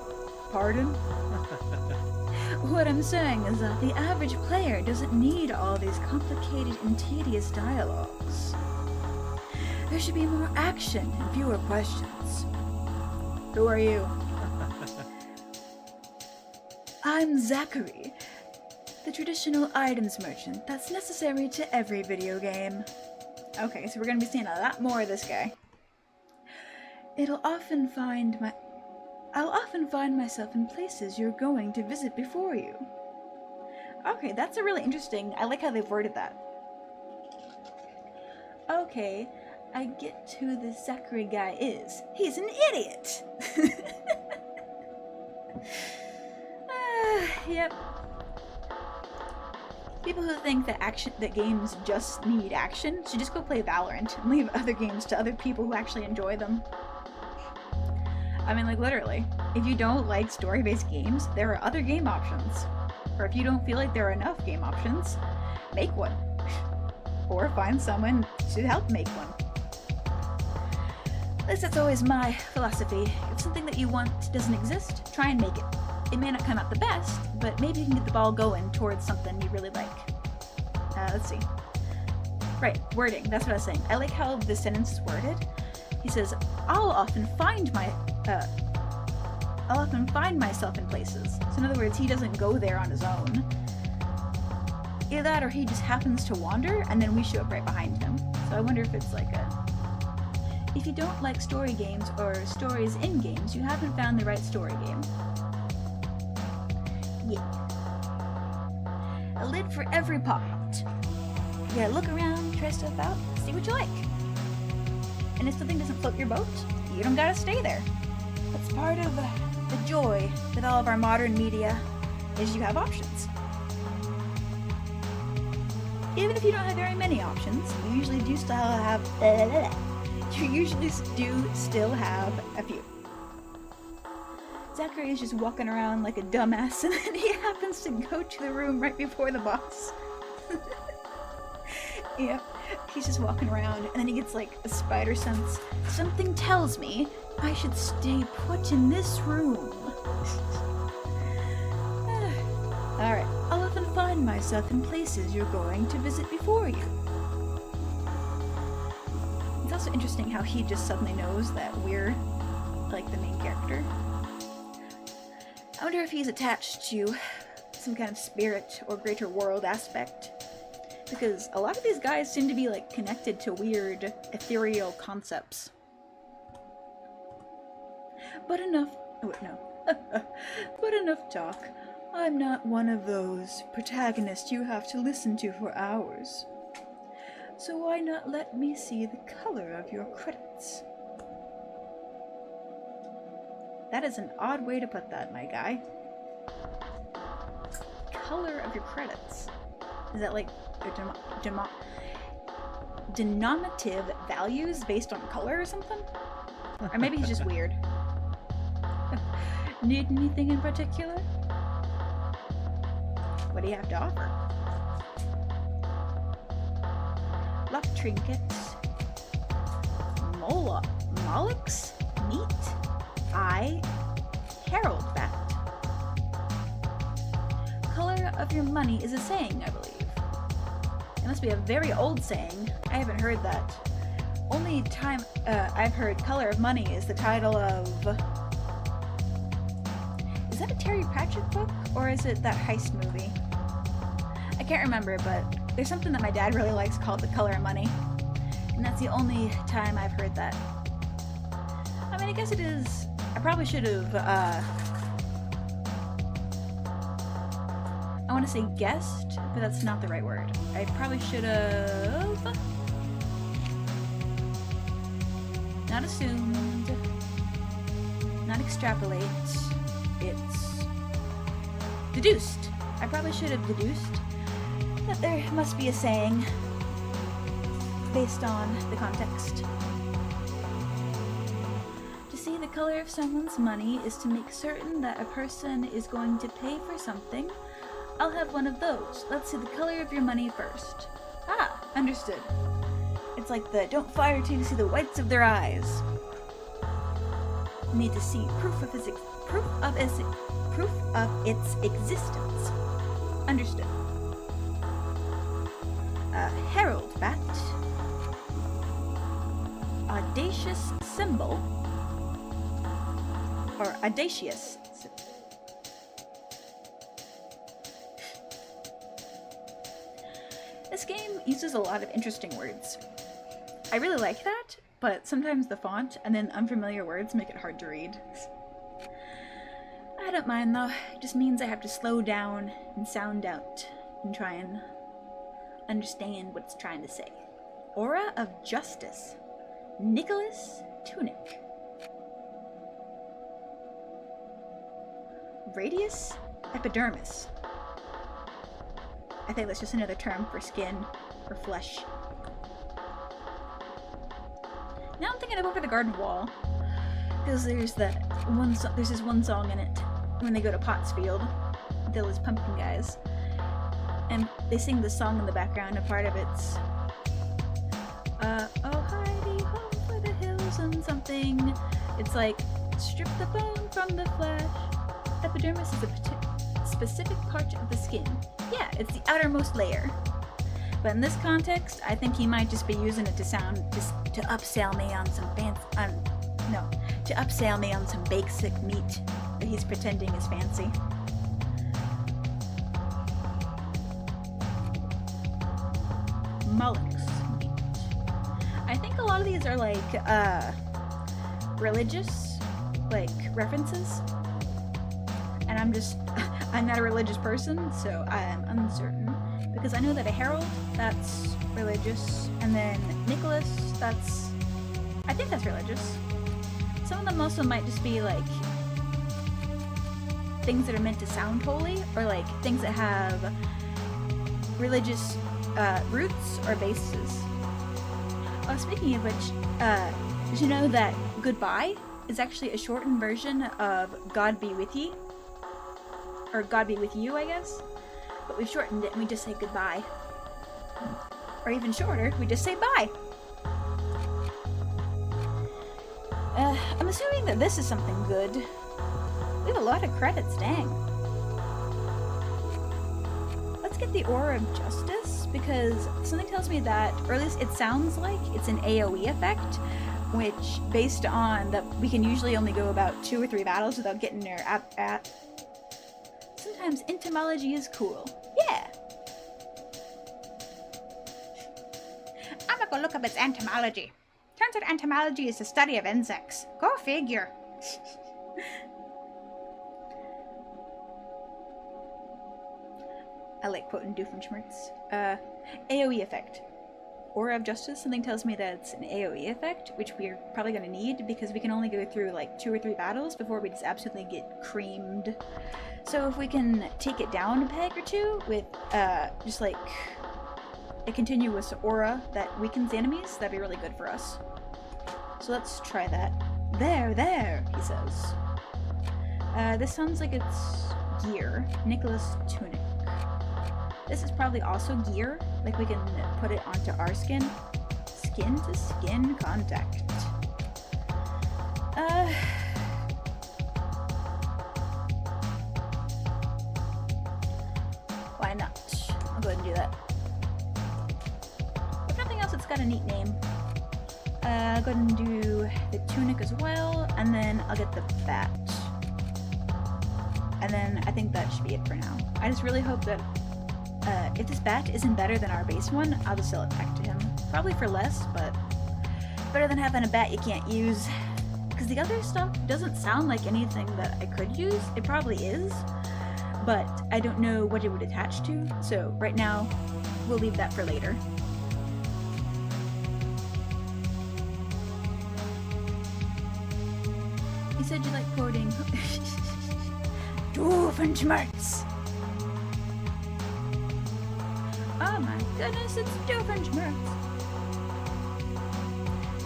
Pardon? What I'm saying is that the average player doesn't need all these complicated and tedious dialogues. There should be more action and fewer questions. Who are you? I'm Zachary, the traditional items merchant that's necessary to every video game. Okay, so we're gonna be seeing a lot more of this guy. I'll often find myself in places you're going to visit before you. Okay, that's a really interesting. I like how they've worded that. Okay, I get who this Zachary guy is. He's an idiot! Yep. People who think that games just need action should just go play Valorant and leave other games to other people who actually enjoy them. I mean, like, literally, if you don't like story-based games, there are other game options. Or if you don't feel like there are enough game options, make one. Or find someone to help make one. At least that's always my philosophy. If something that you want doesn't exist, try and make it. It may not come out the best, but maybe you can get the ball going towards something you really like. Let's see. Right, wording, that's what I was saying. I like how the sentence is worded. He says, I'll often find myself in places. So in other words, he doesn't go there on his own. Either that or he just happens to wander and then we show up right behind him. So I wonder if it's like if you don't like story games or stories in games, you haven't found the right story game. Yeah. A lid for every pot. You gotta look around, try stuff out, see what you like. And if something doesn't float your boat, you don't gotta stay there. That's part of the joy with all of our modern media, is you have options. Even if you don't have very many options, you usually do still have a few. Zachary is just walking around like a dumbass, and then he happens to go to the room right before the boss. Yep, he's just walking around, and then he gets like a spider sense. Something tells me I should stay put in this room. Alright. I'll often find myself in places you're going to visit before you. It's also interesting how he just suddenly knows that we're like the main character. I wonder if he's attached to some kind of spirit or greater world aspect. Because a lot of these guys seem to be like connected to weird ethereal concepts. But enough talk. I'm not one of those protagonists you have to listen to for hours. So why not let me see the color of your credits? That is an odd way to put that, my guy. Color of your credits. Is that like denominative values based on color or something? Or maybe he's just weird. Need anything in particular? What do you have to offer? Luck trinkets. Molochs? Meat? Eye? Herald bat. Color of your money is a saying, I believe. It must be a very old saying. I haven't heard that. Only time I've heard color of money is the title of... Is that a Terry Pratchett book? Or is it that heist movie? I can't remember, but there's something that my dad really likes called The Color of Money. And that's the only time I've heard that. I mean, I guess it is... I probably should have, I want to say guessed, but that's not the right word. I probably should have... Not assumed. Not extrapolate. It's... deduced. I probably should have deduced that there must be a saying based on the context. To see the color of someone's money is to make certain that a person is going to pay for something. I'll have one of those. Let's see the color of your money first. Ah, understood. It's like the don't fire till you see the whites of their eyes. Need to see proof of its existence. Understood. Herald bat. Audacious symbol. Or audacious. This game uses a lot of interesting words. I really like that, but sometimes the font and then unfamiliar words make it hard to read. I don't mind though, it just means I have to slow down and sound out and try and understand what it's trying to say. Aura of Justice. Nicholas Tunic. Radius Epidermis. I think that's just another term for skin or flesh. Now I'm thinking of Over the Garden Wall, because there's this one song in it when they go to Pottsfield, those pumpkin guys, and they sing the song in the background. A part of it's oh Heidi ho for the hills and something. It's like strip the bone from the flesh. Epidermis is a specific part of the skin. Yeah, it's the outermost layer. But in this context, I think he might just be using it to upsell me on some to upsell me on some basic meat that he's pretending is fancy. Mullocks meat. I think a lot of these are like religious, like references. And I'm not a religious person, so I am uncertain. Because I know that a herald, that's religious, and then Nicholas, I think that's religious. Some of them also might just be like things that are meant to sound holy, or like things that have religious roots or bases. Oh, speaking of which, did you know that goodbye is actually a shortened version of God be with ye? Or God be with you, I guess. But we've shortened it and we just say goodbye. Or even shorter, we just say bye. I'm assuming that this is something good. We have a lot of credits, dang. Let's get the Aura of Justice, because something tells me that, or at least it sounds like it's an AoE effect, which, based on that, we can usually only go about 2 or 3 battles without getting our at. Sometimes entomology is cool. Yeah! I'm gonna go look up its entomology. Turns out entomology is the study of insects. Go figure. I like quoting Doofenshmirtz. AoE effect. Aura of Justice, something tells me that it's an AoE effect, which we're probably going to need because we can only go through like 2 or 3 battles before we just absolutely get creamed. So if we can take it down a peg or 2 with just like a continuous aura that weakens enemies, that'd be really good for us. So let's try that. There, he says. This sounds like it's gear. Nicholas Tunic. This is probably also gear, like we can put it onto our skin. Skin to skin contact. Why not? I'll go ahead and do that. If nothing else, it's got a neat name. I'll go ahead and do the tunic as well, and then I'll get the bat. And then I think that should be it for now. I just really hope that if this bat isn't better than our base one, I'll just sell it back to him. Probably for less, but better than having a bat you can't use. Because the other stuff doesn't sound like anything that I could use. It probably is, but I don't know what it would attach to. So right now, we'll leave that for later. You said you like quoting Doofenshmirtz. Oh my goodness, it's Doofenshmirtz.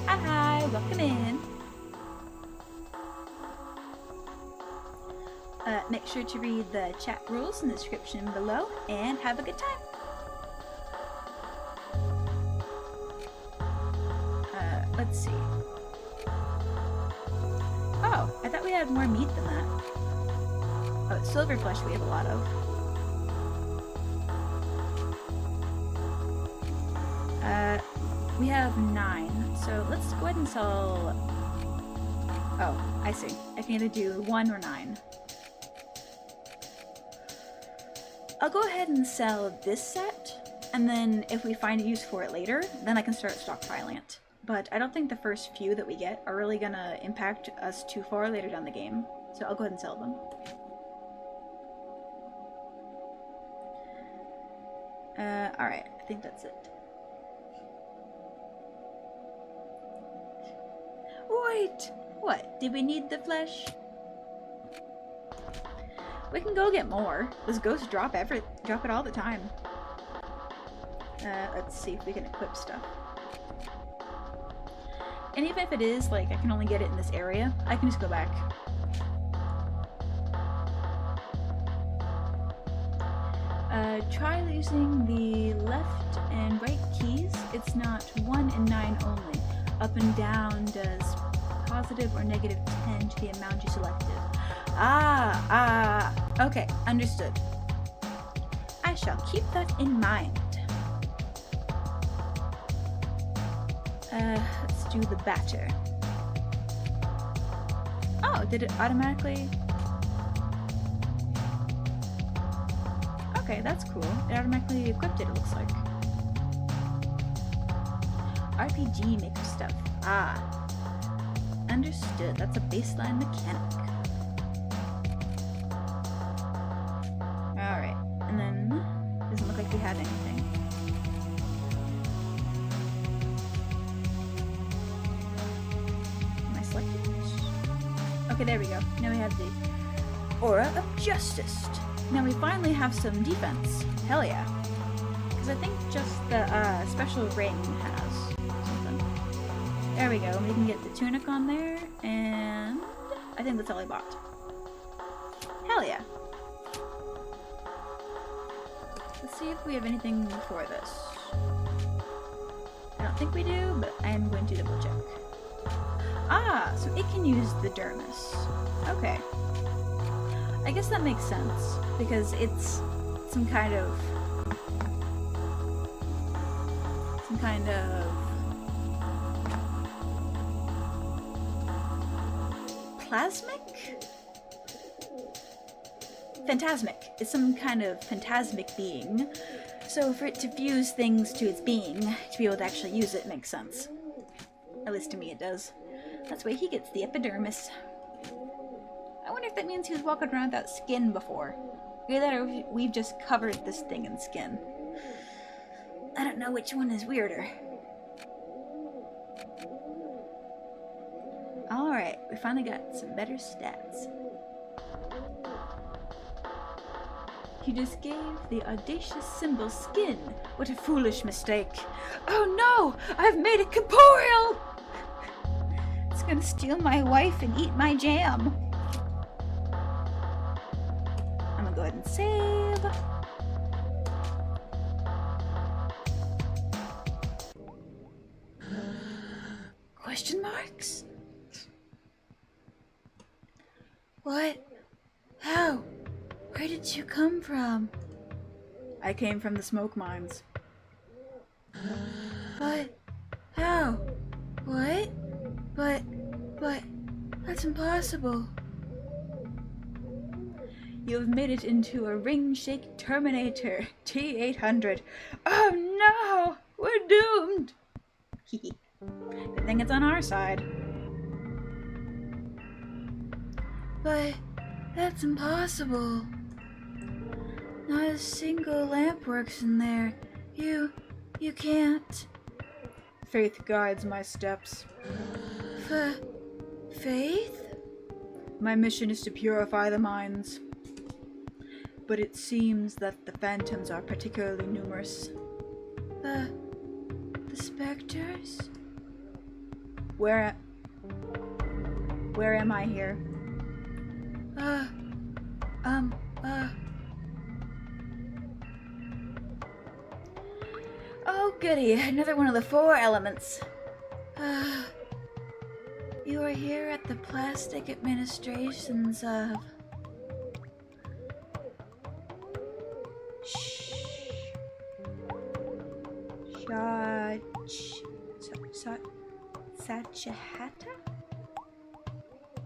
Hi, welcome in. Make sure to read the chat rules in the description below and have a good time. Let's see. Oh, had more meat than that. Oh, silver flesh we have a lot of. We have 9, so let's go ahead and sell... Oh, I see. I can either do 1 or 9. I'll go ahead and sell this set, and then if we find a use for it later, then I can start stockpiling it. But I don't think the first few that we get are really gonna impact us too far later down the game, so I'll go ahead and sell them. Alright, I think that's it. Wait! What? Did we need the flesh? We can go get more. Those ghosts drop it all the time. Let's see if we can equip stuff. And even if it is, like, I can only get it in this area, I can just go back. Try using the left and right keys. It's not 1 and 9 only. Up and down does positive or negative 10 to the amount you selected. Okay, understood. I shall keep that in mind. Let's do the batter. Oh, did it automatically? Okay, that's cool. It automatically equipped it, it looks like. RPG maker stuff. Understood. That's a baseline mechanic. Alright, and then doesn't look like we had anything. Am I selected? Okay, there we go. Now we have the Aura of Justice. Now we finally have some defense. Hell yeah. Because I think just the special ring has something. There we go. We can get the tunic on there, and I think that's all I bought. Hell yeah. Let's see if we have anything for this. I don't think we do, but I am going to double check. So it can use the dermis. Okay. I guess that makes sense, because it's some kind of plasmic? Phantasmic. It's some kind of phantasmic being. So for it to fuse things to its being, to be able to actually use it, makes sense. At least to me it does. That's why he gets the epidermis. I wonder if that means he was walking around without skin before. Either that or we've just covered this thing in skin. I don't know which one is weirder. Alright, we finally got some better stats. You just gave the audacious symbol skin. What a foolish mistake. Oh no! I've made it corporeal! It's gonna steal my wife and eat my jam. I'm gonna go ahead and save. Question marks? What? How? Where did you come from? I came from the smoke mines. What? How? What? But, that's impossible. You have made it into a ring-shake Terminator T-800. Oh no! We're doomed! Good thing it's on our side. But that's impossible. Not a single lamp works in there. You can't. Faith guides my steps. Faith? My mission is to purify the mines. But it seems that the phantoms are particularly numerous. The specters? Where am I here? Oh goody, another one of the 4 elements. You are here at the Plastic Administration's Sachahata?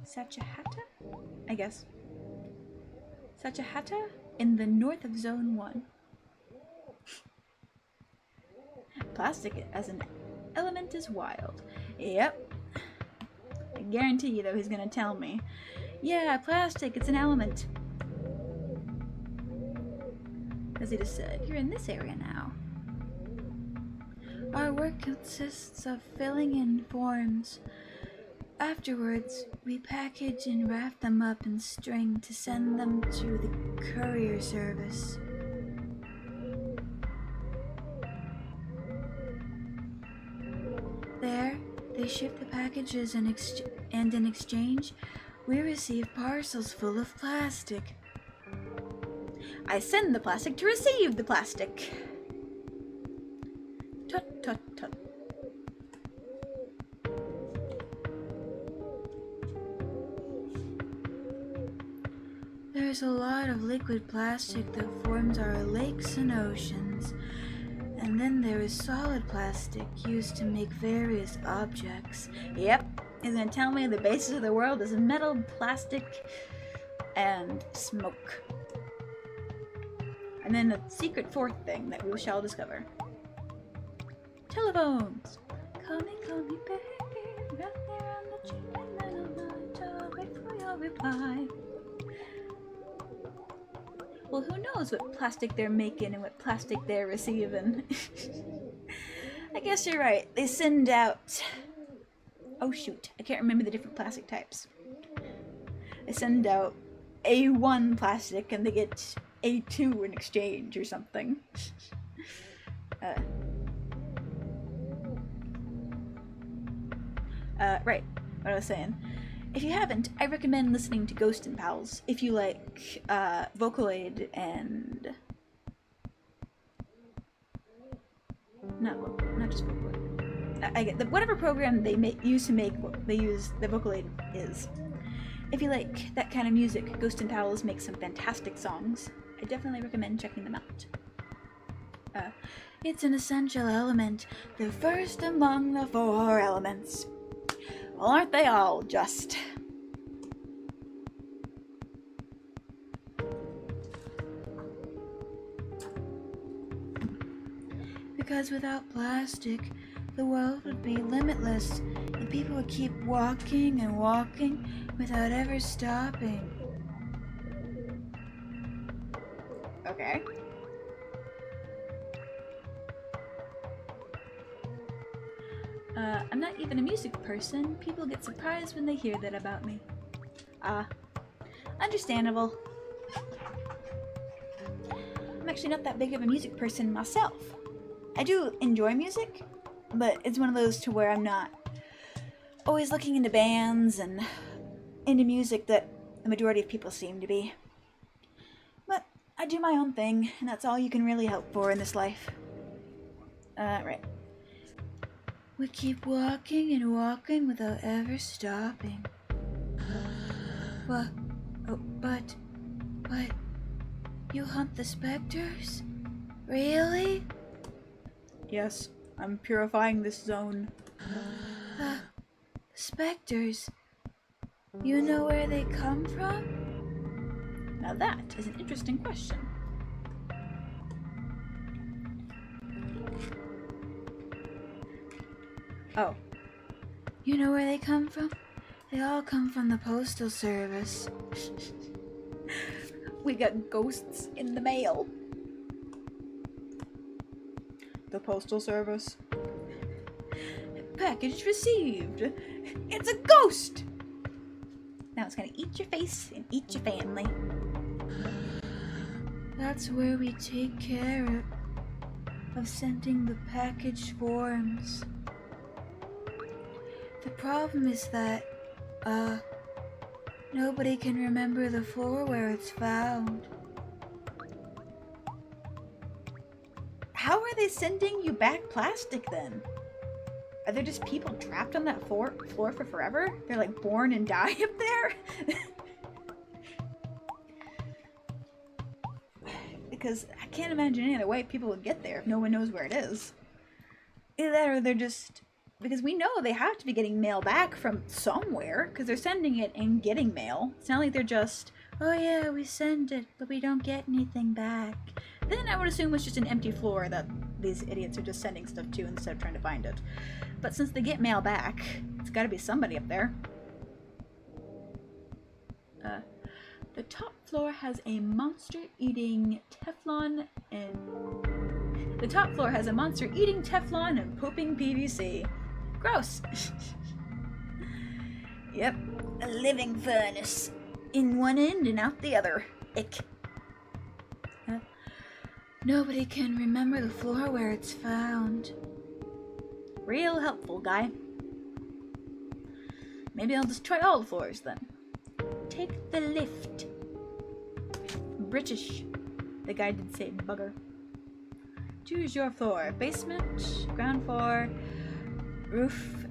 Sachahata? I guess. Sachahata in the north of Zone 1. Plastic as an element is wild. Yep. I guarantee you though he's gonna tell me. Yeah, plastic, it's an element. As he just said, you're in this area now. Our work consists of filling in forms. Afterwards, we package and wrap them up in string to send them to the courier service. There, they ship the packages and in exchange, we receive parcels full of plastic. I send the plastic to receive the plastic. Tut tut tut. There's a lot of liquid plastic that forms our lakes and oceans. And then there is solid plastic used to make various objects. Yep, he's gonna tell me the basis of the world is metal, plastic, and smoke. And then a secret fourth thing that we shall discover. Telephones! Call me, baby. Right there on the chicken and on my toe. Wait for your reply. Well, who knows what plastic they're making and what plastic they're receiving. I guess you're right. They send out... Oh shoot, I can't remember the different plastic types. They send out A1 plastic and they get A2 in exchange or something. Right, what I was saying. If you haven't, I recommend listening to Ghost and Pals if you like Vocaloid and... not just Vocaloid. I get whatever program they use the Vocaloid is. If you like that kind of music, Ghost and Pals make some fantastic songs. I definitely recommend checking them out. It's an essential element, the first among the four elements. Well, aren't they all just? Because without plastic, the world would be limitless, and people would keep walking and walking without ever stopping. Okay. I'm not even a music person. People get surprised when they hear that about me. Understandable. I'm actually not that big of a music person myself. I do enjoy music, but it's one of those to where I'm not always looking into bands and into music that the majority of people seem to be. But I do my own thing, and that's all you can really hope for in this life. Right. We keep walking and walking without ever stopping. But, you hunt the specters? Really? Yes, I'm purifying this zone. Specters? You know where they come from? Now that is an interesting question. Oh. You know where they come from? They all come from the Postal Service. We got ghosts in the mail. The Postal Service. Package received. It's a ghost! Now it's gonna eat your face and eat your family. That's where we take care of sending the package forms. The problem is that, nobody can remember the floor where it's found. How are they sending you back plastic then? Are there just people trapped on that floor for forever? They're like born and die up there? Because I can't imagine any other way people would get there if no one knows where it is. Either that or they're just... Because we know they have to be getting mail back from somewhere, because they're sending it and getting mail. It's not like they're just, oh yeah, we send it, but we don't get anything back. Then I would assume it's just an empty floor that these idiots are just sending stuff to instead of trying to find it. But since they get mail back, it's gotta be somebody up there. The top floor has a monster-eating Teflon and... The top floor has a monster eating Teflon and pooping PVC. Gross. Yep, a living furnace. In one end and out the other. Ick. Nobody can remember the floor where it's found. Real helpful, guy. Maybe I'll just try all the floors then. Take the lift. British. The guy did say bugger. Choose your floor. Basement, ground floor, roof.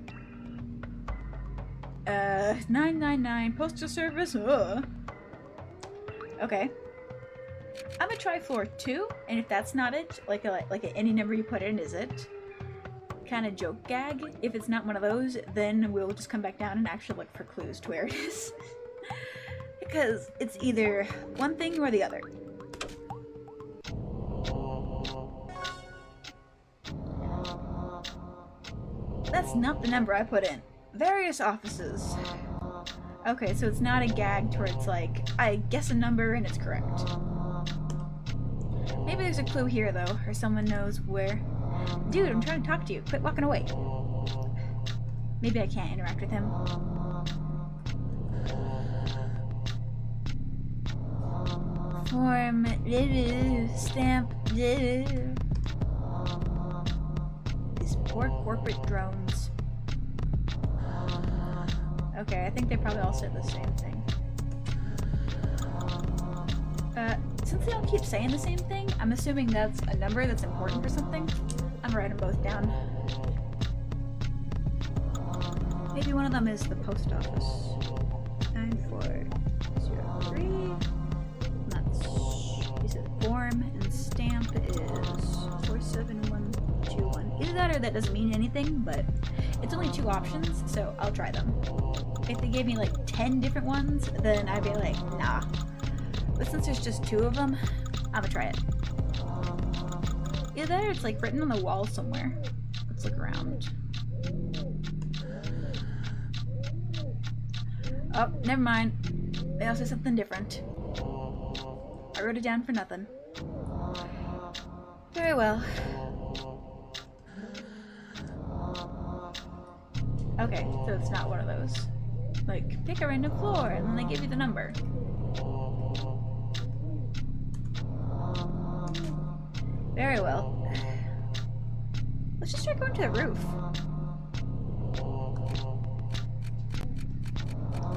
999 postal service. Ugh. Okay. I'm gonna try floor 2, and if that's not it, like any number you put in is it. Kind of joke gag. If it's not one of those, then we'll just come back down and actually look for clues to where it is. Because it's either one thing or the other. That's not the number I put in. Various offices. Okay, so it's not a gag to where it's like, I guess a number and it's correct. Maybe there's a clue here though, or someone knows where. Dude, I'm trying to talk to you. Quit walking away. Maybe I can't interact with him. Form, stamp, these poor corporate drones. Okay, I think they probably all said the same thing. Since they all keep saying the same thing, I'm assuming that's a number that's important for something. I'm gonna write them both down. Maybe one of them is the post office. 9403. That's, he said form, and stamp is 47121. Either that or that doesn't mean anything, but it's only 2 options, so I'll try them. If they gave me like 10 different ones, then I'd be like, nah. But since there's just 2 of them, I'm gonna try it. Either that or it's like written on the wall somewhere. Let's look around. Oh, never mind. They all say something different. I wrote it down for nothing. Very well. Okay, so it's not one of those. Like, pick a random floor, and then they give you the number. Very well. Let's just try going to the roof.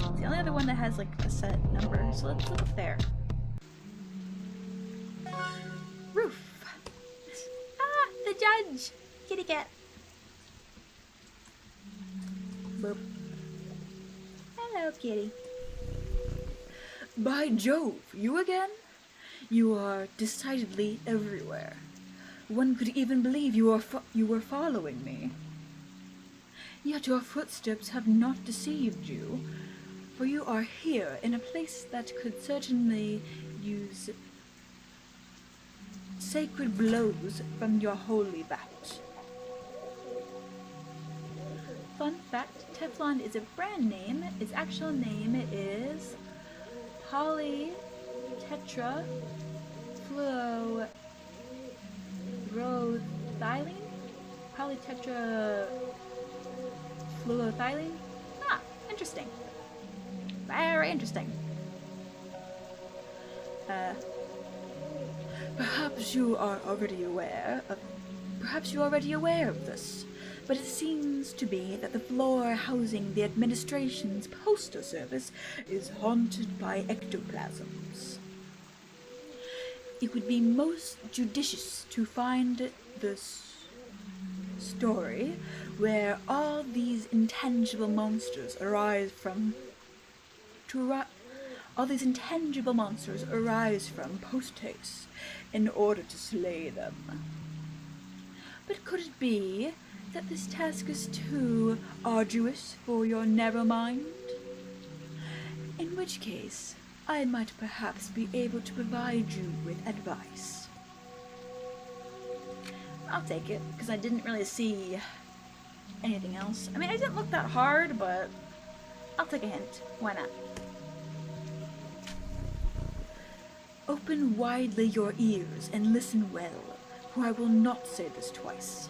It's the only other one that has like a set number, so let's look up there. Roof. Ah, the judge! Kitty cat. Boop. Hello, kitty. By Jove, you again? You are decidedly everywhere. One could even believe you were following me. Yet your footsteps have not deceived you, for you are here in a place that could certainly use sacred blows from your holy vat. Fun fact, Teflon is a brand name. Its actual name is polytetrafluoroethylene? Polytetrafluoroethylene? Ah, interesting. Very interesting. Perhaps you are already aware of this, but it seems to be that the floor housing the administration's postal service is haunted by ectoplasms. It would be most judicious to find this story where all these intangible monsters arise from post haste in order to slay them. But could it be that this task is too arduous for your narrow mind? In which case, I might perhaps be able to provide you with advice. I'll take it, because I didn't really see anything else. I mean, I didn't look that hard, but I'll take a hint. Why not? Open widely your ears and listen well, for I will not say this twice,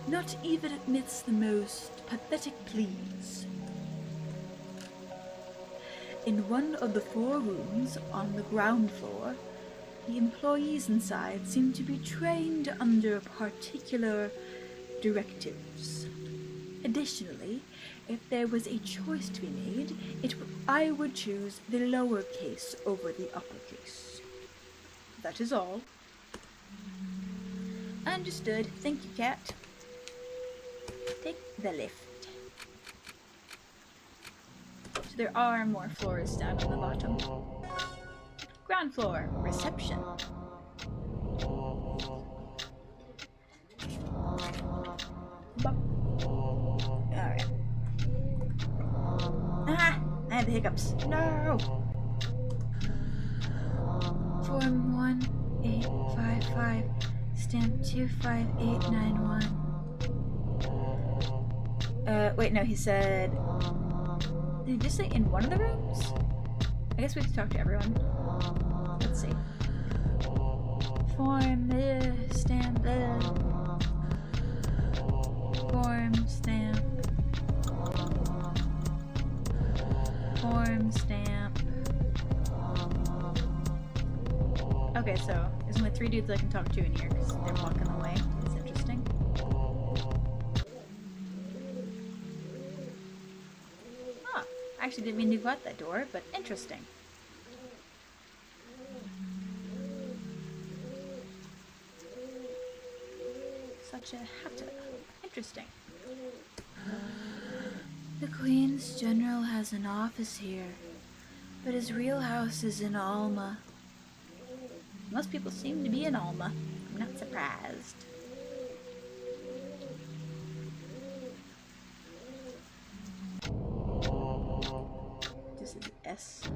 not even amidst the most pathetic pleas. In one of the 4 rooms on the ground floor, the employees inside seem to be trained under particular directives. Additionally, if there was a choice to be made, I would choose the lowercase over the uppercase. That is all. Understood. Thank you, cat. Take the lift. So there are more floors down on the bottom. Ground floor, reception. Alright. Ah! I had the hiccups. No! Form 1855, stamp 25891. Wait, no, he said... Did he just say in one of the rooms? I guess we have to talk to everyone. Let's see. Form, stamp, form, stamp. Form, stamp. Okay, so there's only 3 dudes I can talk to in here because they're blocking the way. It's interesting. Huh. I actually didn't mean to go out that door, but interesting. Such a hatter. Interesting. The Queen's General has an office here, but his real house is in Alma. Most people seem to be in Alma. I'm not surprised. This is S.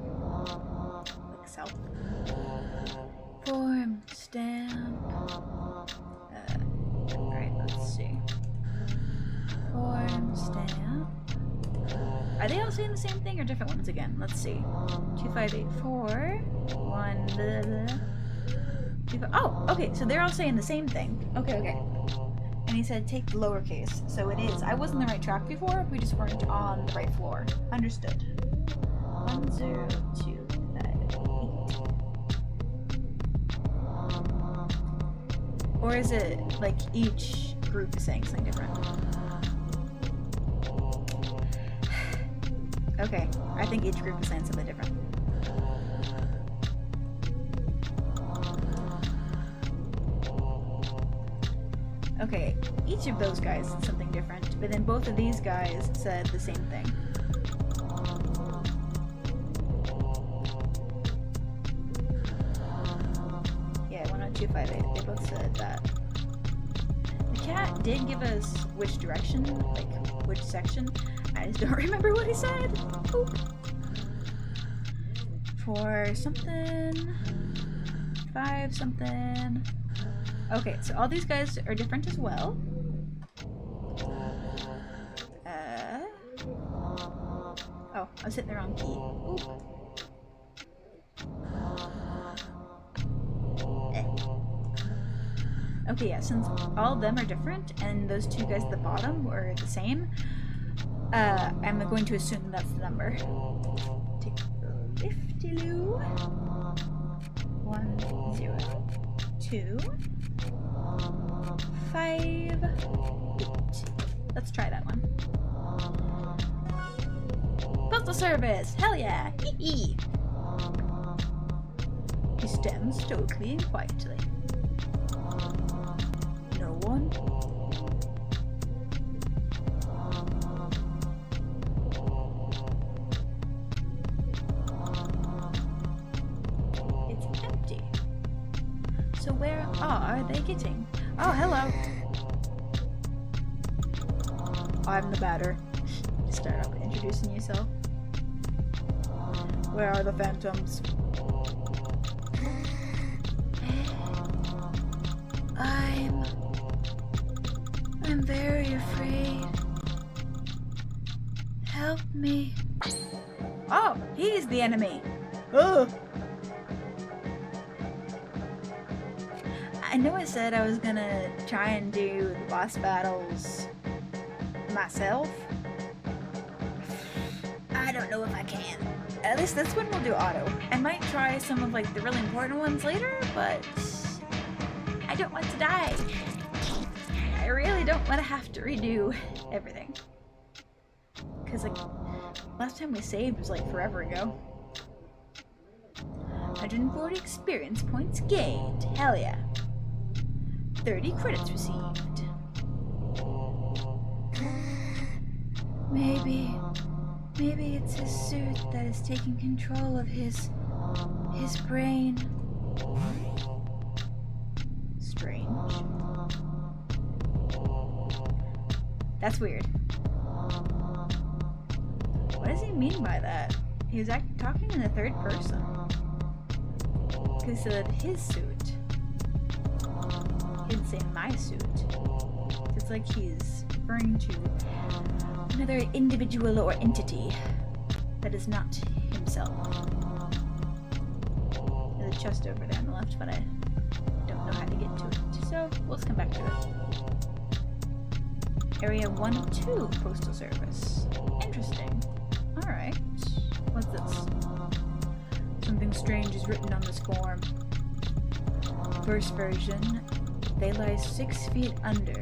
Like south. Form, stamp. Alright, let's see. Form, stamp. Are they all saying the same thing or different ones again? Let's see. 2584. 1. Blah, blah. Oh, okay, so they're all saying the same thing. Okay. And he said take the lowercase, so it is. I was on the right track before, we just weren't on the right floor. Understood. 10258. Or is it like each group is saying something different? Okay, I think each group is saying something different. Okay, each of those guys said something different, but then both of these guys said the same thing. Yeah, 10258, they both said that. The cat did give us which direction, like which section. I just don't remember what he said. Oop. For something, 5 something. Okay, so all these guys are different as well. Oh, I was hitting the wrong key. Oop. Okay, yeah, since all of them are different and those 2 guys at the bottom were the same, I'm going to assume that's the number. Take the lifty-loo. 1, 0, 2, 5, 8. Let's try that one. Postal service! Hell yeah! Hee-hee! He stands stoically and quietly. No one. So where are they getting? Oh, hello. I'm the batter. Start off introducing yourself. Where are the phantoms? I'm very afraid. Help me. Oh, he's the enemy. Ugh. I know I said I was gonna try and do the boss battles myself. I don't know if I can. At least this one will do auto. I might try some of like the really important ones later, but I don't want to die. I really don't want to have to redo everything. Because like last time we saved was like forever ago. 140 experience points gained. Hell yeah. 30 credits received. Maybe it's his suit that is taking control of his brain. Strange. That's weird. What does he mean by that? He was talking in the third person. Because he said his suit. He didn't say my suit. It's like he's referring to another individual or entity that is not himself. There's a chest over there on the left, but I don't know how to get to it. So let's come back to it. Area 1 of 2 Postal Service. Interesting. Alright. What's this? Something strange is written on this form. First version. They lie 6 feet under,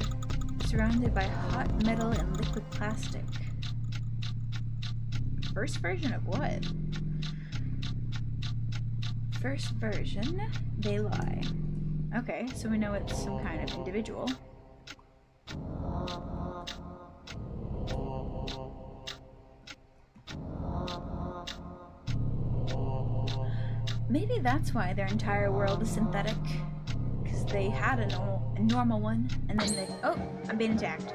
surrounded by hot metal and liquid plastic. First version of what? First version, they lie. Okay, so we know it's some kind of individual. Maybe that's why their entire world is synthetic. Because they had a normal one, and then they... Oh, I'm being attacked.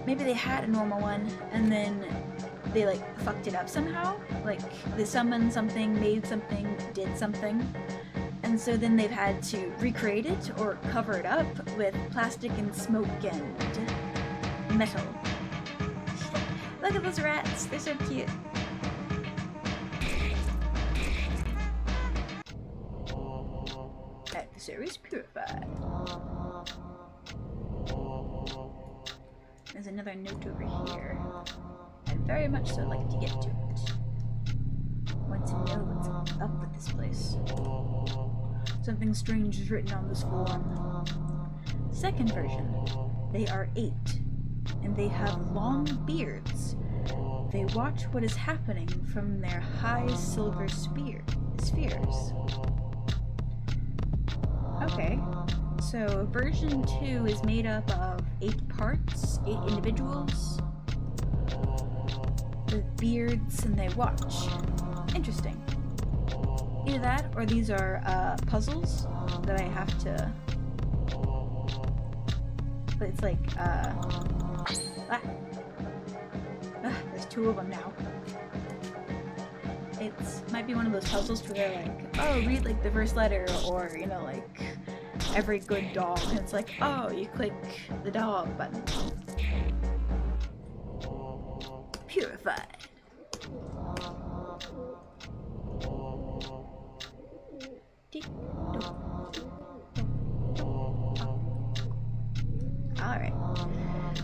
Maybe they had a normal one, and then they, like, fucked it up somehow. Like, they summoned something, made something, did something. And so then they've had to recreate it, or cover it up with plastic and smoke and metal. Look at those rats, they're so cute. Adversaries purified. There's another note over here. I'd very much so like to get to it. I want to know what's up with this place. Something strange is written on this form. Second version. They are 8, and they have long beards. They watch what is happening from their high silver spheres. Okay, so version 2 is made up of 8 parts, 8 individuals with beards, and they watch. Interesting. Either that, or these are puzzles that I have to... But it's like, there's 2 of them now. It might be one of those puzzles where they're like, oh, read like the first letter, or, you know, like every good dog, and it's like, oh, you click the dog button. Purified. Alright.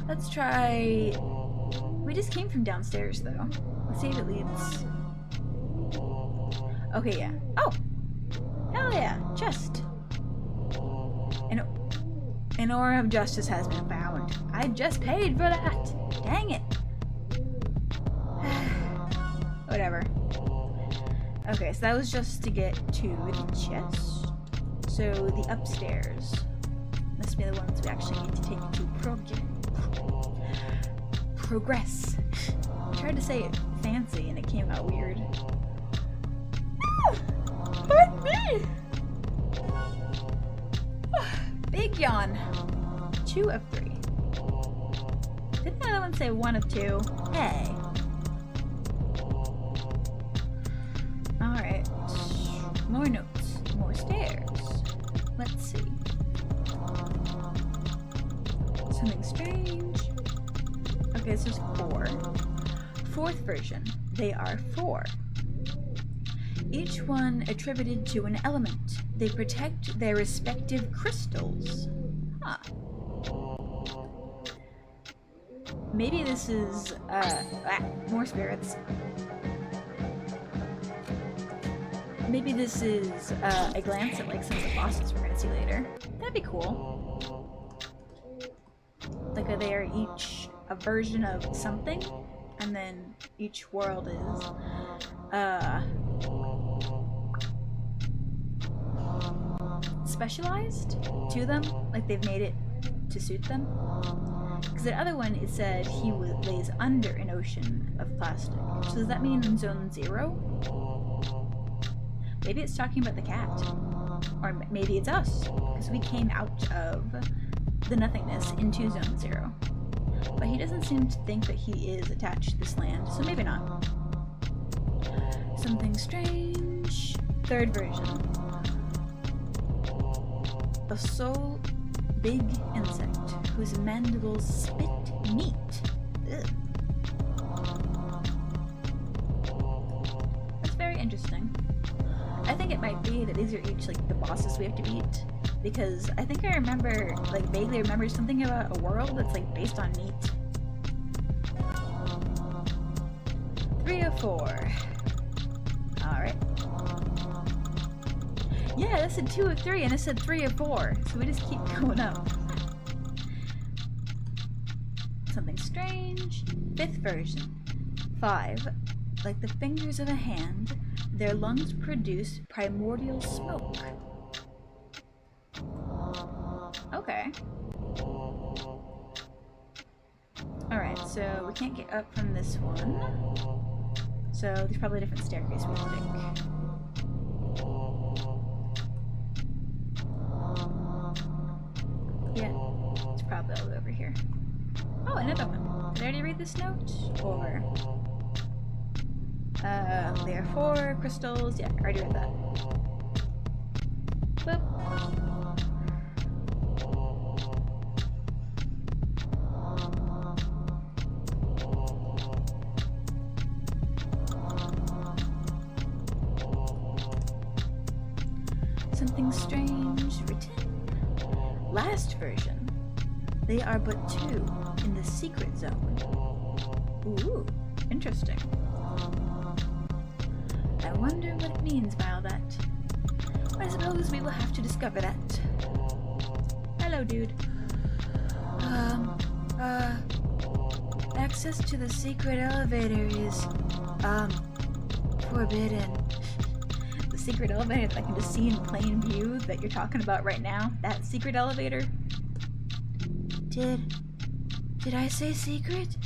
Let's try... We just came from downstairs, though. Let's see if it leads... Okay, yeah. Oh! Hell yeah! Chest! An aura of justice has been found. I just paid for that! Dang it! Whatever. Okay, so that was just to get to the chest. So the upstairs must be the ones we actually need to take to progress. I tried to say it fancy and it came out weird. Pardon me! yawn. 2 of 3. Didn't the other one say 1 of 2? Hey. Alright. More notes. More stairs. Let's see. Something strange. Okay, this is 4. 4th version. They are 4. Each one attributed to an element. They protect their respective crystals. Huh. Maybe this is, more spirits. Maybe this is, a glance at, like, some of the bosses we're gonna see later. That'd be cool. Like, they are each a version of something, and then each world is, specialized to them. Like, they've made it to suit them. Because the other one, it said he lays under an ocean of plastic. So does that mean in Zone 0? Maybe it's talking about the cat. Or maybe it's us. Because we came out of the nothingness into Zone 0. But he doesn't seem to think that he is attached to this land, so maybe not. Something strange. 3rd version. A soul big insect whose mandibles spit meat. Ugh. That's very interesting. I think it might be that these are each like the bosses we have to beat, because I think I remember, like vaguely remember something about a world that's like based on meat. 3 of 4. Alright. Yeah, this said 2 of 3 and it said 3 of 4, so we just keep going up. Something strange. 5th version. 5. Like the fingers of a hand, their lungs produce primordial smoke. Okay. Alright, so we can't get up from this one. So there's probably a different staircase we have to take. Yeah, it's probably all over here. Oh, another one. Did I already read this note? Or... there are 4 crystals. Yeah, I already read that. Boop. Something strange written. Last version. They are but 2 in the secret zone. Ooh, interesting. I wonder what it means by all that. I suppose we will have to discover that. Hello, dude. Access to the secret elevator is, forbidden. The secret elevator that I can just see in plain view that you're talking about right now? That secret elevator? Did I say secret?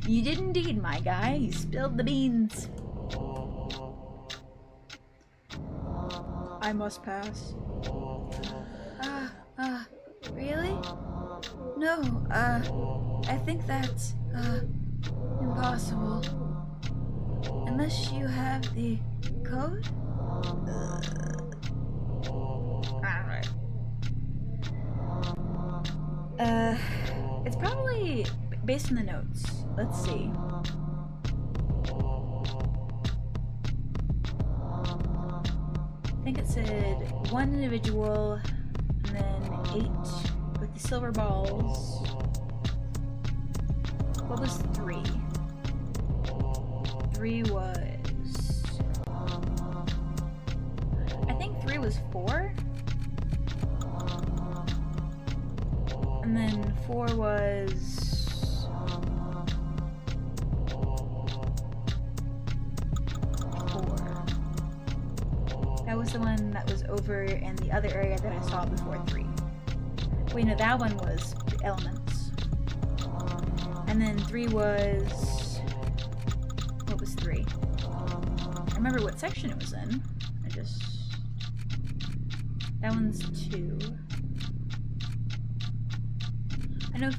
You did indeed, my guy. You spilled the beans. I must pass. Really? No, I think that's, impossible. Unless you have the code? Alright. It's probably based on the notes. Let's see. I think it said 1 individual, and then 8 with the silver balls. What was 3? 3 was... I think 3 was 4. And then 4 was... 4. That was the one that was over in the other area that I saw before 3. Wait, no, that one was the elements. And then 3 was... What was 3? I remember what section it was in. That one's 2. I know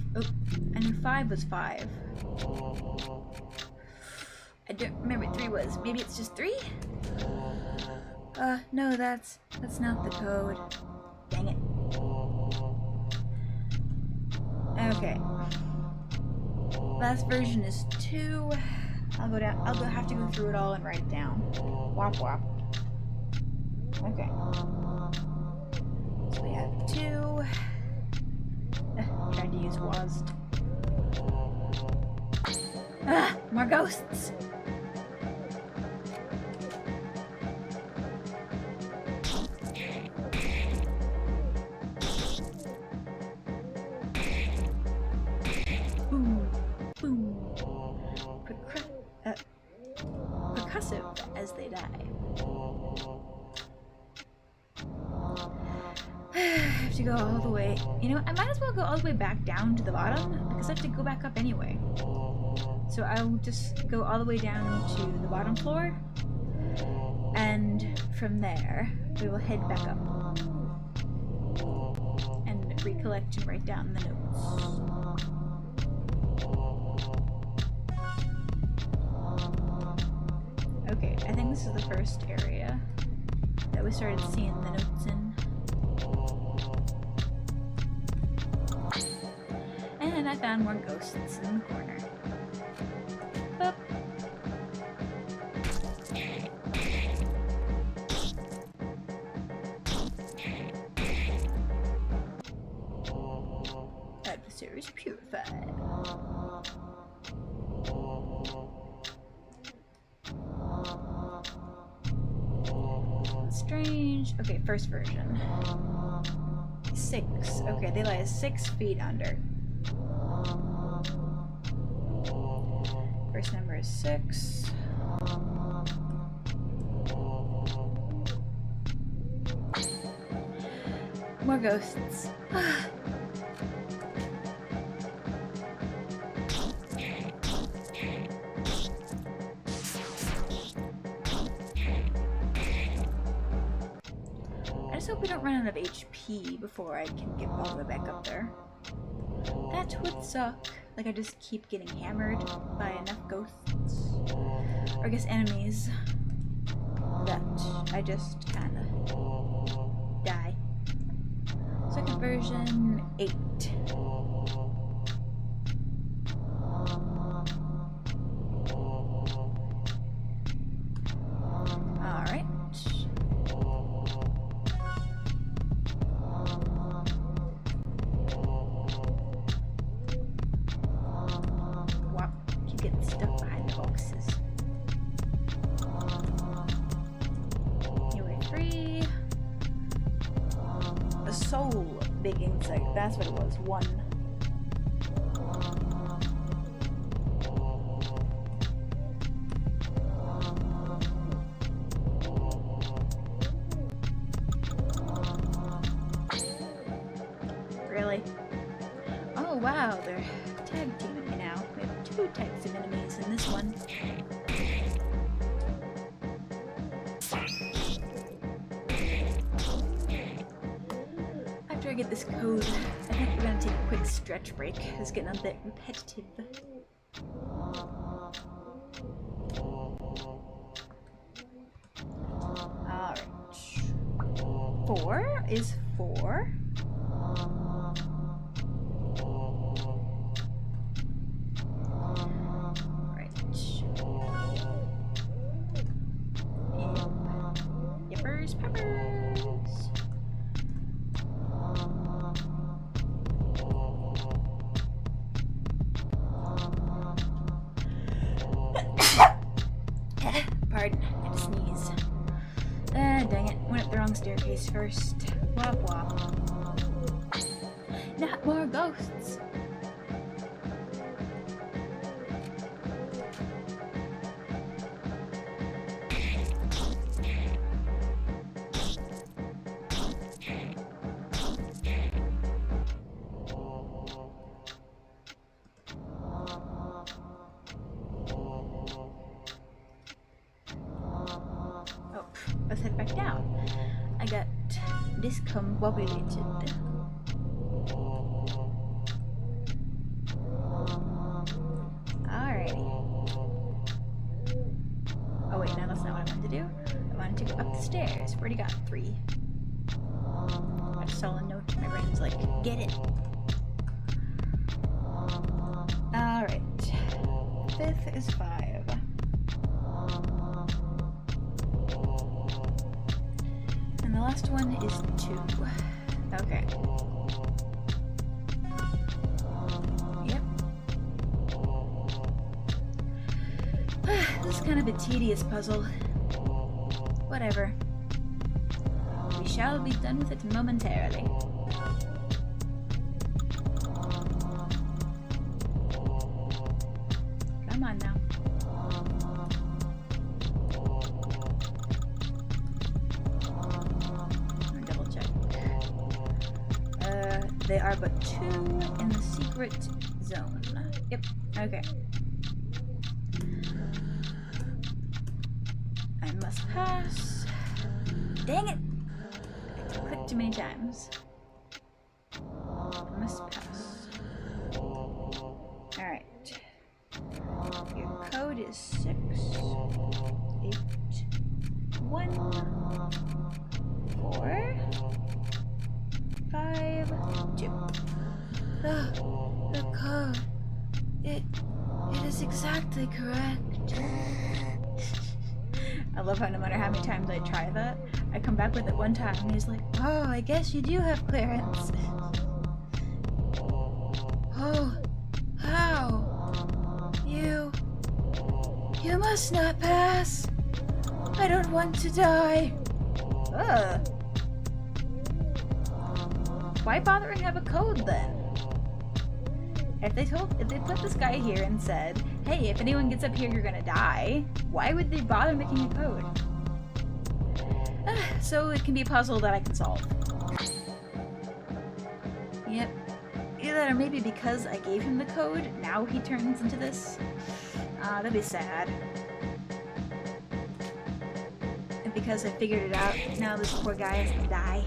5 was 5. I don't remember what 3 was. Maybe it's just 3? No, that's not the code. Dang it. Okay. Last version is 2. I'll have to go through it all and write it down. Wop wop. Okay. So we have 2. Tried to use WASD. More ghosts! Boom. Boom. Percussive as they die. I have to go all the way. You know, I might as well go all the way back down to the bottom because I have to go back up anyway. So I'll just go all the way down to the bottom floor, and from there we will head back up and recollect and write down the notes. Okay, I think this is the first area that we started seeing the notes in. And I found more ghosts in the corner. Boop. Adversaries purified. Strange. Okay, first version. 6. Okay, they lie 6 feet under. First number is 6. More ghosts. I just hope we don't run out of HP before I can get all the way back up there. That would suck. Like I just keep getting hammered by enough ghosts. Or I guess enemies. That I just kinda die. Second version 8. Alright. Stuck behind the boxes. Anyway, 3. A soul big insect. That's what it was. 1. Really? Oh wow, they're tag teaming me now. We have 2 types of enemies in this one. After I get this code, I think we're gonna take a quick stretch break. It's getting a bit repetitive. Alright. 4 is 4. Peppers. Pardon, I had to sneeze. Dang it, went up the wrong staircase first. Wop wop. Not more ghosts. Let's head back down. I got discombobulated. Okay, so we already got 3. I just saw a note. My brain's like, get it. Alright. 5th is 5. And the last one is 2. Okay. Yep. This is kind of a tedious puzzle. Whatever. We shall be done with it momentarily. Come on now. Double check. They are but 2 in the secret zone. Yep. Okay. I must pass. Dang it! I clicked too many times. I must pass. Alright. Your code is 6, 8, 1, 4, 5, 2. The code. It is exactly correct. I love how no matter how many times I try that, I come back with it one time and he's like, oh, I guess you do have clearance. Oh, how? You must not pass. I don't want to die. Ugh. Why bother and have a code then? If they put this guy here and said, hey, if anyone gets up here, you're gonna die, why would they bother making a code? So it can be a puzzle that I can solve. Yep. Either that or maybe because I gave him the code, now he turns into this. That'd be sad. And because I figured it out, now this poor guy is gonna die.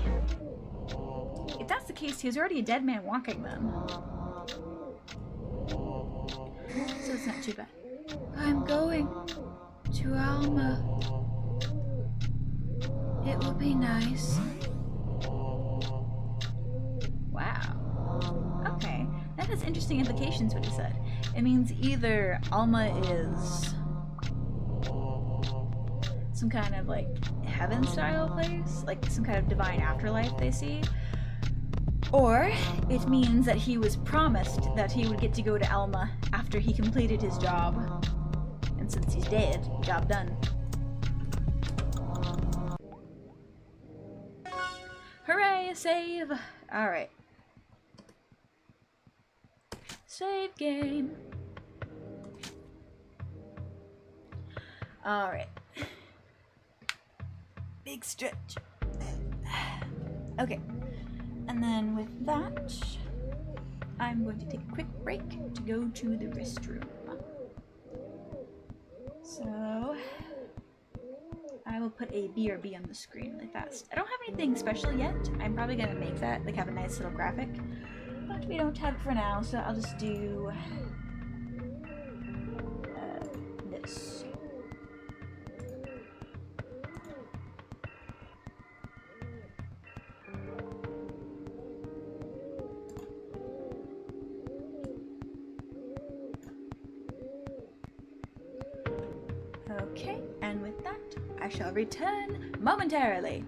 If that's the case, he was already a dead man walking then. So it's not too bad. I'm going to Alma. It will be nice. Wow. Okay. That has interesting implications what he said. It means either Alma is some kind of like heaven style place, like some kind of divine afterlife they see. Or it means that he was promised that he would get to go to Alma after he completed his job. And since he's dead, job done. Hooray, a save! Alright. Save game. Alright. Big stretch. Okay. And then with that, I'm going to take a quick break to go to the restroom. So, I will put a BRB on the screen really fast. I don't have anything special yet. I'm probably going to make that, like have a nice little graphic. But we don't have it for now, so I'll just do this. Okay, and with that, I shall return momentarily.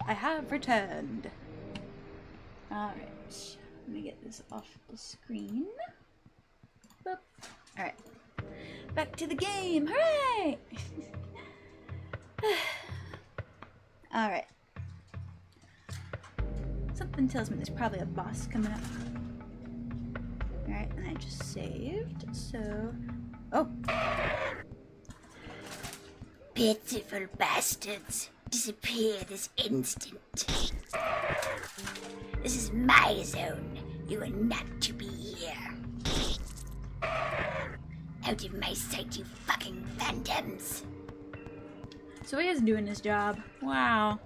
I have returned. Alright. Let me get this off the screen. Boop. Alright. Back to the game. Hooray! Alright. Something tells me there's probably a boss coming up. Alright, and I just saved, so... Oh! Pitiful bastards. Disappear this instant. This is my zone. You are not to be here. Out of my sight, you fucking phantoms. So he is doing his job. Wow.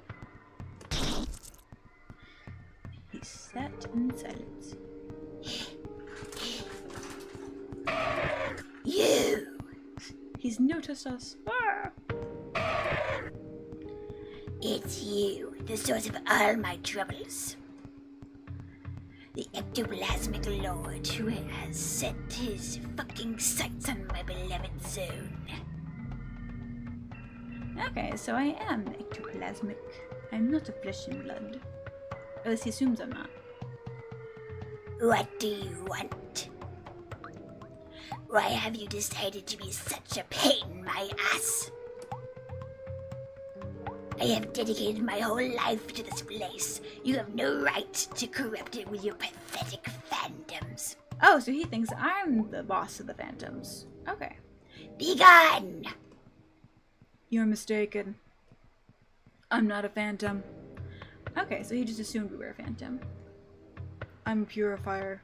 He sat in silence. You! He's noticed us. Ah! It's you, the source of all my troubles. The ectoplasmic lord who has set his fucking sights on my beloved zone. Okay, so I am ectoplasmic. I'm not a flesh and blood. At least he assumes I'm not. What do you want? Why have you decided to be such a pain in my ass? I have dedicated my whole life to this place. You have no right to corrupt it with your pathetic phantoms. Oh, so he thinks I'm the boss of the phantoms. Okay. Be gone! You're mistaken. I'm not a phantom. Okay, so he just assumed we were a phantom. I'm a purifier.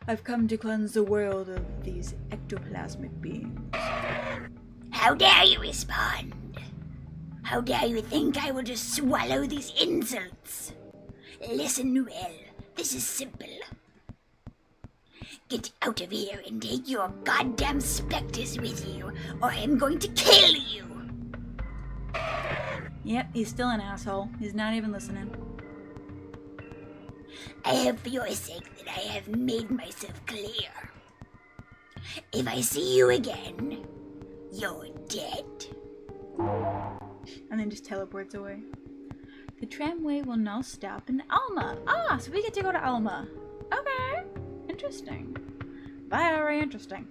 I've come to cleanse the world of these ectoplasmic beings. How dare you respond? How dare you think I will just swallow these insults? Listen well, this is simple. Get out of here and take your goddamn specters with you, or I'm going to kill you! Yep, he's still an asshole. He's not even listening. I have for your sake that I have made myself clear. If I see you again, you're dead. And then just teleports away. The tramway will now stop in Alma. Ah, so we get to go to Alma. Okay, interesting. Very interesting.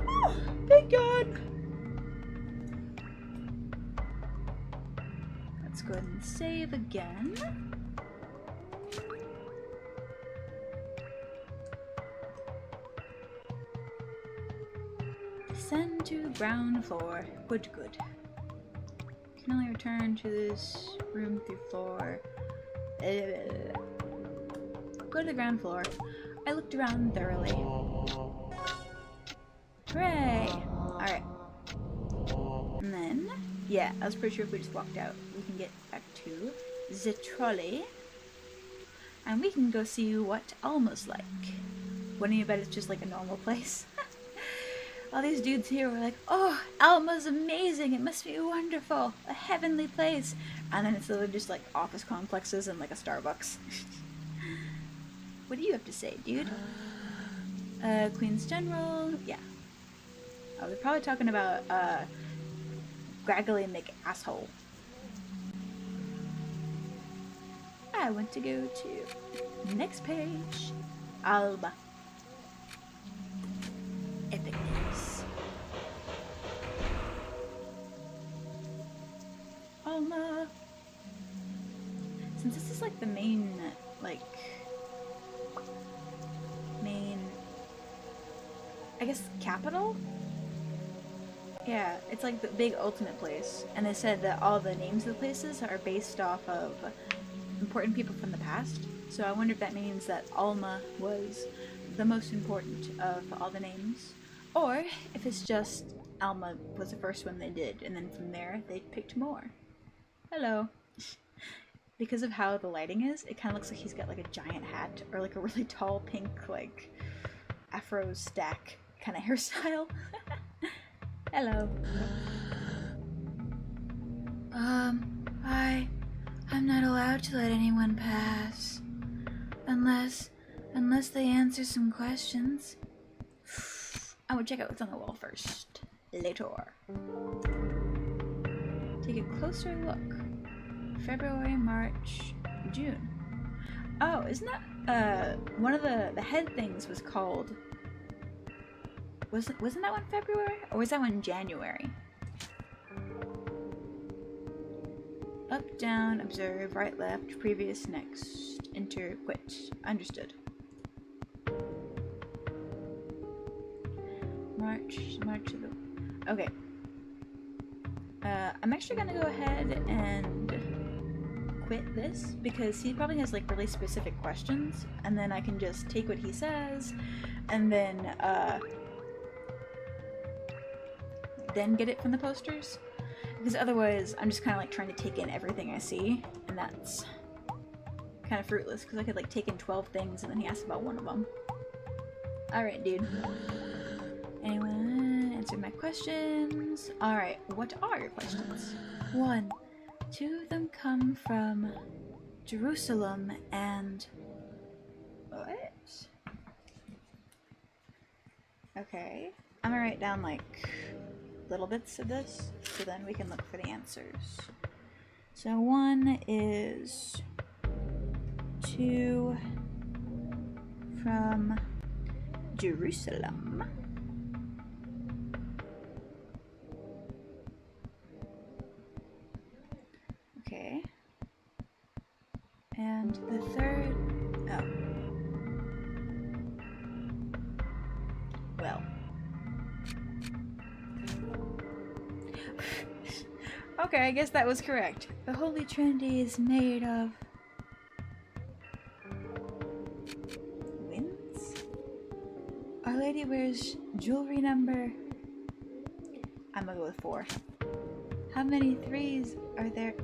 Oh, thank God. Let's go ahead and save again. Descend to the ground floor. Good, good. Can only return to this room through floor. Go to the ground floor. I looked around thoroughly. Hooray! Alright. And then, yeah, I was pretty sure if we just walked out, we can get back to the trolley. And we can go see what Alma's like. Wouldn't you bet it's just like a normal place? All these dudes here were like, oh, Alma's amazing, it must be wonderful, a heavenly place. And then it's literally just like office complexes and like a Starbucks. What do you have to say, dude? Queen's General, yeah. Oh, they're probably talking about, Graggly McAsshole. I want to go to next page. Alma. Epic news. Alma. Since this is like the main, I guess, capital? Yeah, it's like the big ultimate place. And they said that all the names of the places are based off of important people from the past. So I wonder if that means that Alma was the most important of all the names. Or if it's just Alma was the first one they did, and then from there they picked more. Hello. Because of how the lighting is, it kind of looks like he's got like a giant hat or like a really tall pink like afro stack kind of hairstyle. Hello. I'm not allowed to let anyone pass. Unless they answer some questions. I would check out what's on the wall first. Later. Take a closer look. February, March, June. Oh, isn't that one of the head things was called? Wasn't that one February, or was that one January? Up, down, observe, right, left, previous, next, enter, quit. Understood. March of the... Okay. I'm actually gonna go ahead and quit this, because he probably has like really specific questions, and then I can just take what he says, and then get it from the posters. Because otherwise, I'm just kind of like trying to take in everything I see, and that's kind of fruitless, because I could like take in 12 things, and then he asks about one of them. Alright, dude. Anyone answer my questions? Alright, what are your questions? 1. 2 of them come from Jerusalem and... What? Okay. I'm gonna write down like little bits of this, so then we can look for the answers. So 1 is 2 from Jerusalem. Okay. And the third... Oh. Well. Okay, I guess that was correct. the Holy Trinity is made of... Winds? Our Lady wears jewelry number... I'm gonna go with 4. How many 3s are there?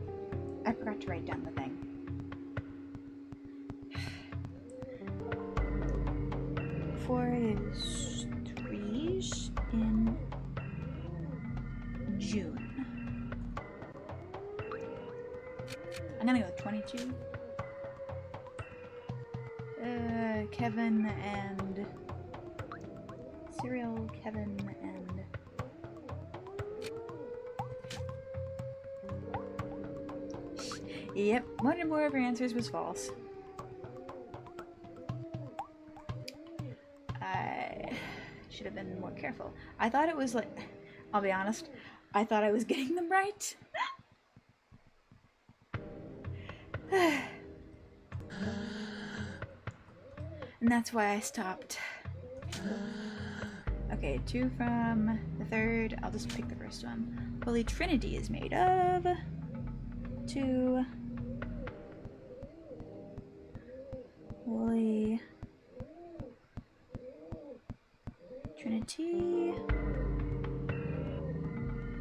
I forgot to write down the thing. 4 is 3s in June. I'm gonna go with 22. Kevin and... Cyril, Kevin, and... Yep, one or more of your answers was false. I should have been more careful. I thought it was like... I'll be honest. I thought I was getting them right. And that's why I stopped. Okay, 2 from the third. I'll just pick the first one. Holy Trinity is made of... 2... Holy Trinity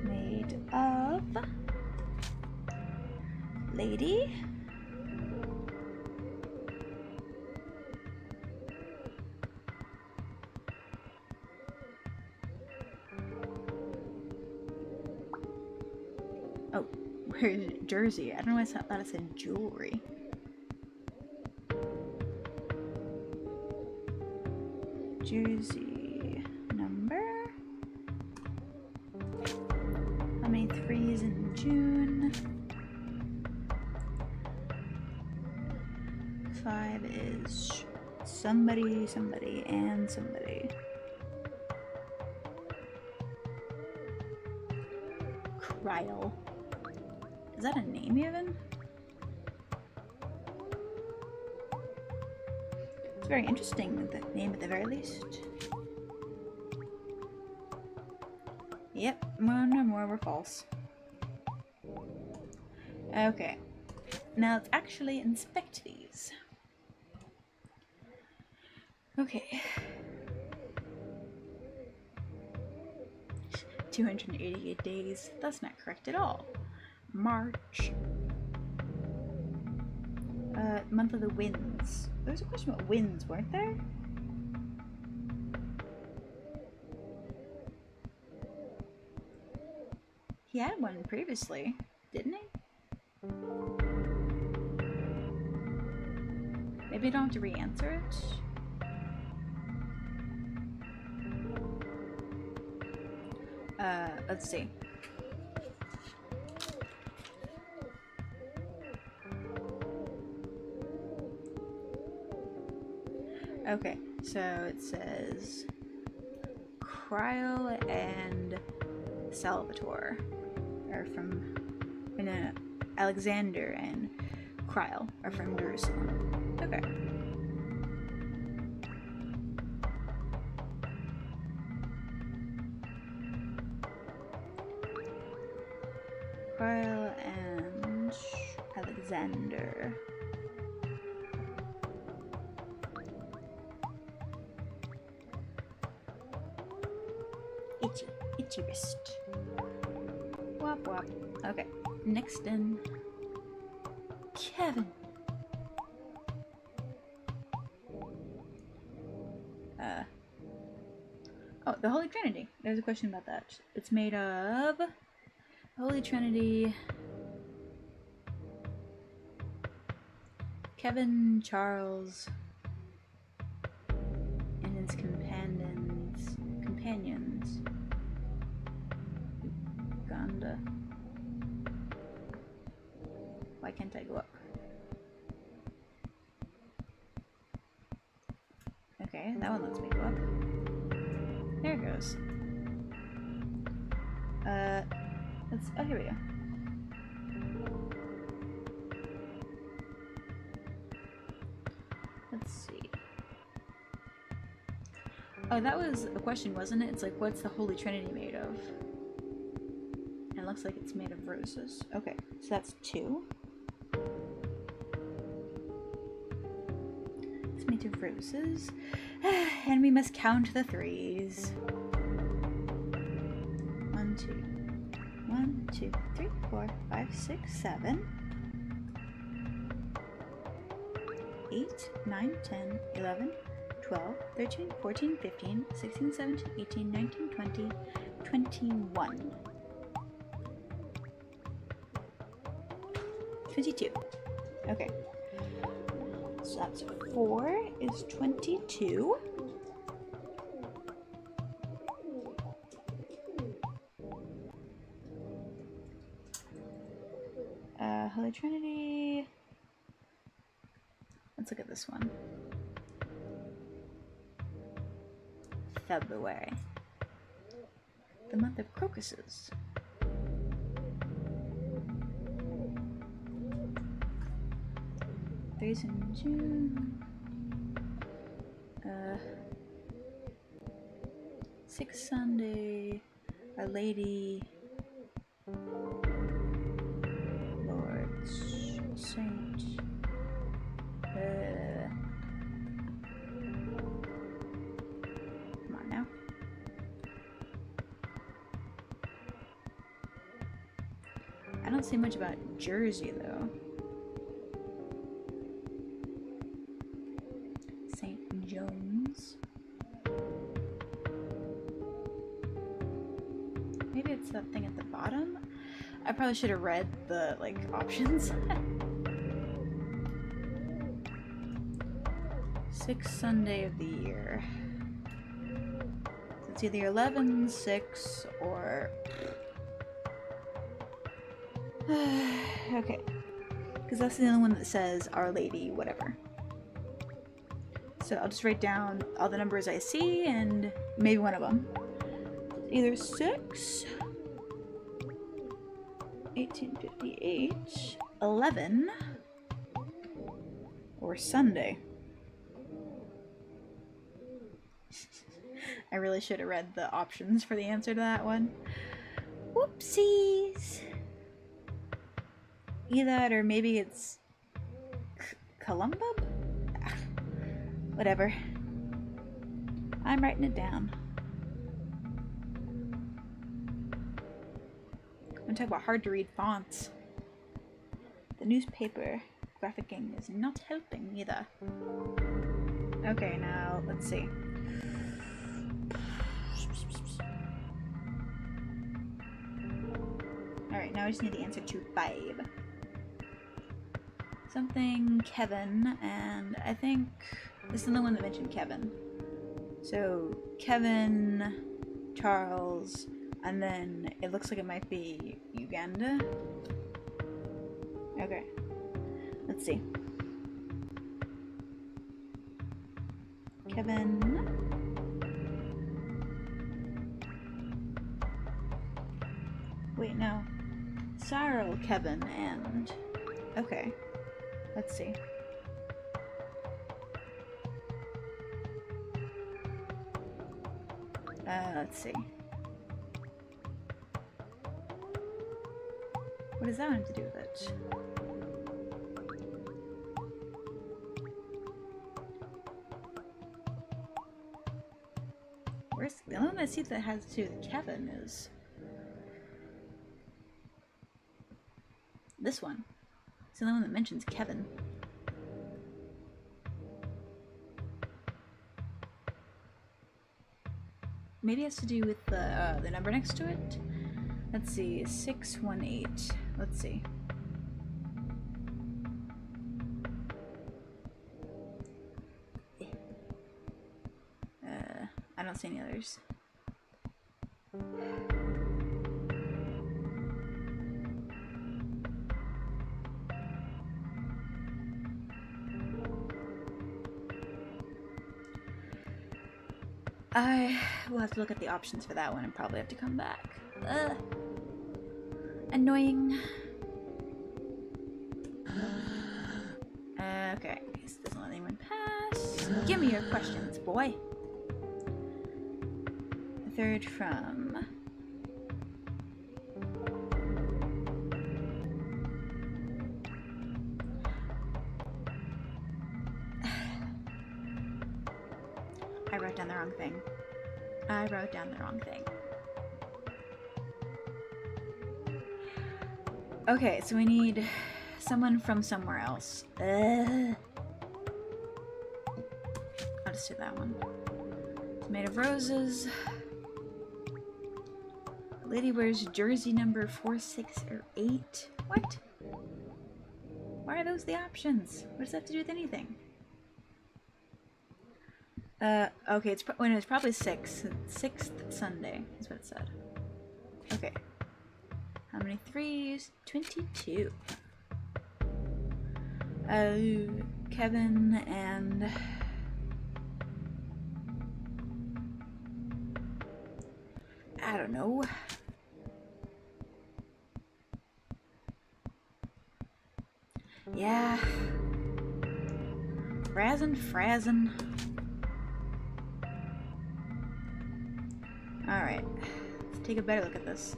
made of Lady oh, where's Jersey? I don't know why I thought it said jewelry. Jersey number. How many 3s in June? 5 is somebody, somebody, and somebody. Kryl. Is that a name even? It's very interesting, the name at the very least. Yep, one or more were false. Okay, now let's actually inspect these. Okay. 288 days, that's not correct at all. March. Month of the winds. There was a question about winds, weren't there? He had one previously, didn't he? Maybe I don't have to re-answer it. Let's see. Okay, so it says Cryle and Salvatore are from, Alexander and Cryle are from Jerusalem. Okay. Cryle and Alexander. Itchy wrist. Wop wop. Okay, next in Kevin. Oh, the Holy Trinity. There's a question about that. It's made of Holy Trinity, Kevin, Charles, and his companions. Uganda. Why can't I go up? Okay, that one lets me go up. There it goes. Oh, here we go. Let's see. Oh, that was a question, wasn't it? It's like, what's the Holy Trinity made of? And it looks like it's made of roses. Okay, so that's 2. It's made of roses. And we must count the 3s. 1, 2. 1, 2, 3, 4, 5, 6, 7. 8, 9, 10, 11, 12, 13, 14, 15, 16, 17, 18, 19, 20, 21. 22. Okay. So that's 4 is 22. Holy Trinity. Let's look at this one. February. The month of crocuses. Days in June. 6th Sunday. Our Lady. Lord Saint. Come on now. I don't see much about Jersey though. St. John's. Maybe it's that thing at the bottom. I probably should have read the options. 6th Sunday of the year. So it's either 11, 6, or okay, because that's the only one that says Our Lady, whatever. So I'll just write down all the numbers I see and maybe one of them. Either 6, 1858, 11, or Sunday. I really should have read the options for the answer to that one. Whoopsies! Either that or maybe it's Columba? Whatever. I'm writing it down. I'm gonna talk about hard to read fonts. The newspaper graphicing is not helping either. Okay, now let's see. Alright, now I just need the answer to 5. Something Kevin, and I think this is the one that mentioned Kevin. So Kevin, Charles, and then it looks like it might be Uganda. Okay, let's see. Kevin. Wait, no. Sorrow, Kevin, and... Okay. Let's see. Let's see. What does that have to do with it? Where's the only one I see that has to do with Kevin is this one. It's the only one that mentions Kevin. Maybe it has to do with the number next to it. Let's see, 618. Let's see. I don't see any others. I will have to look at the options for that one and probably have to come back. Annoying. Okay, this doesn't let anyone pass. Give me your questions, boy. The third from... I wrote down the wrong thing. I wrote down the wrong thing. Okay, so we need someone from somewhere else. I'll just do that one. It's made of roses. The lady wears jersey number 4, 6, or 8. What? Why are those the options? What does that have to do with anything? Okay, it's probably 6. 6th Sunday is what it said. Okay. How many 3s? 22. Kevin and... I don't know. Yeah. Frazzin'. Alright. Let's take a better look at this.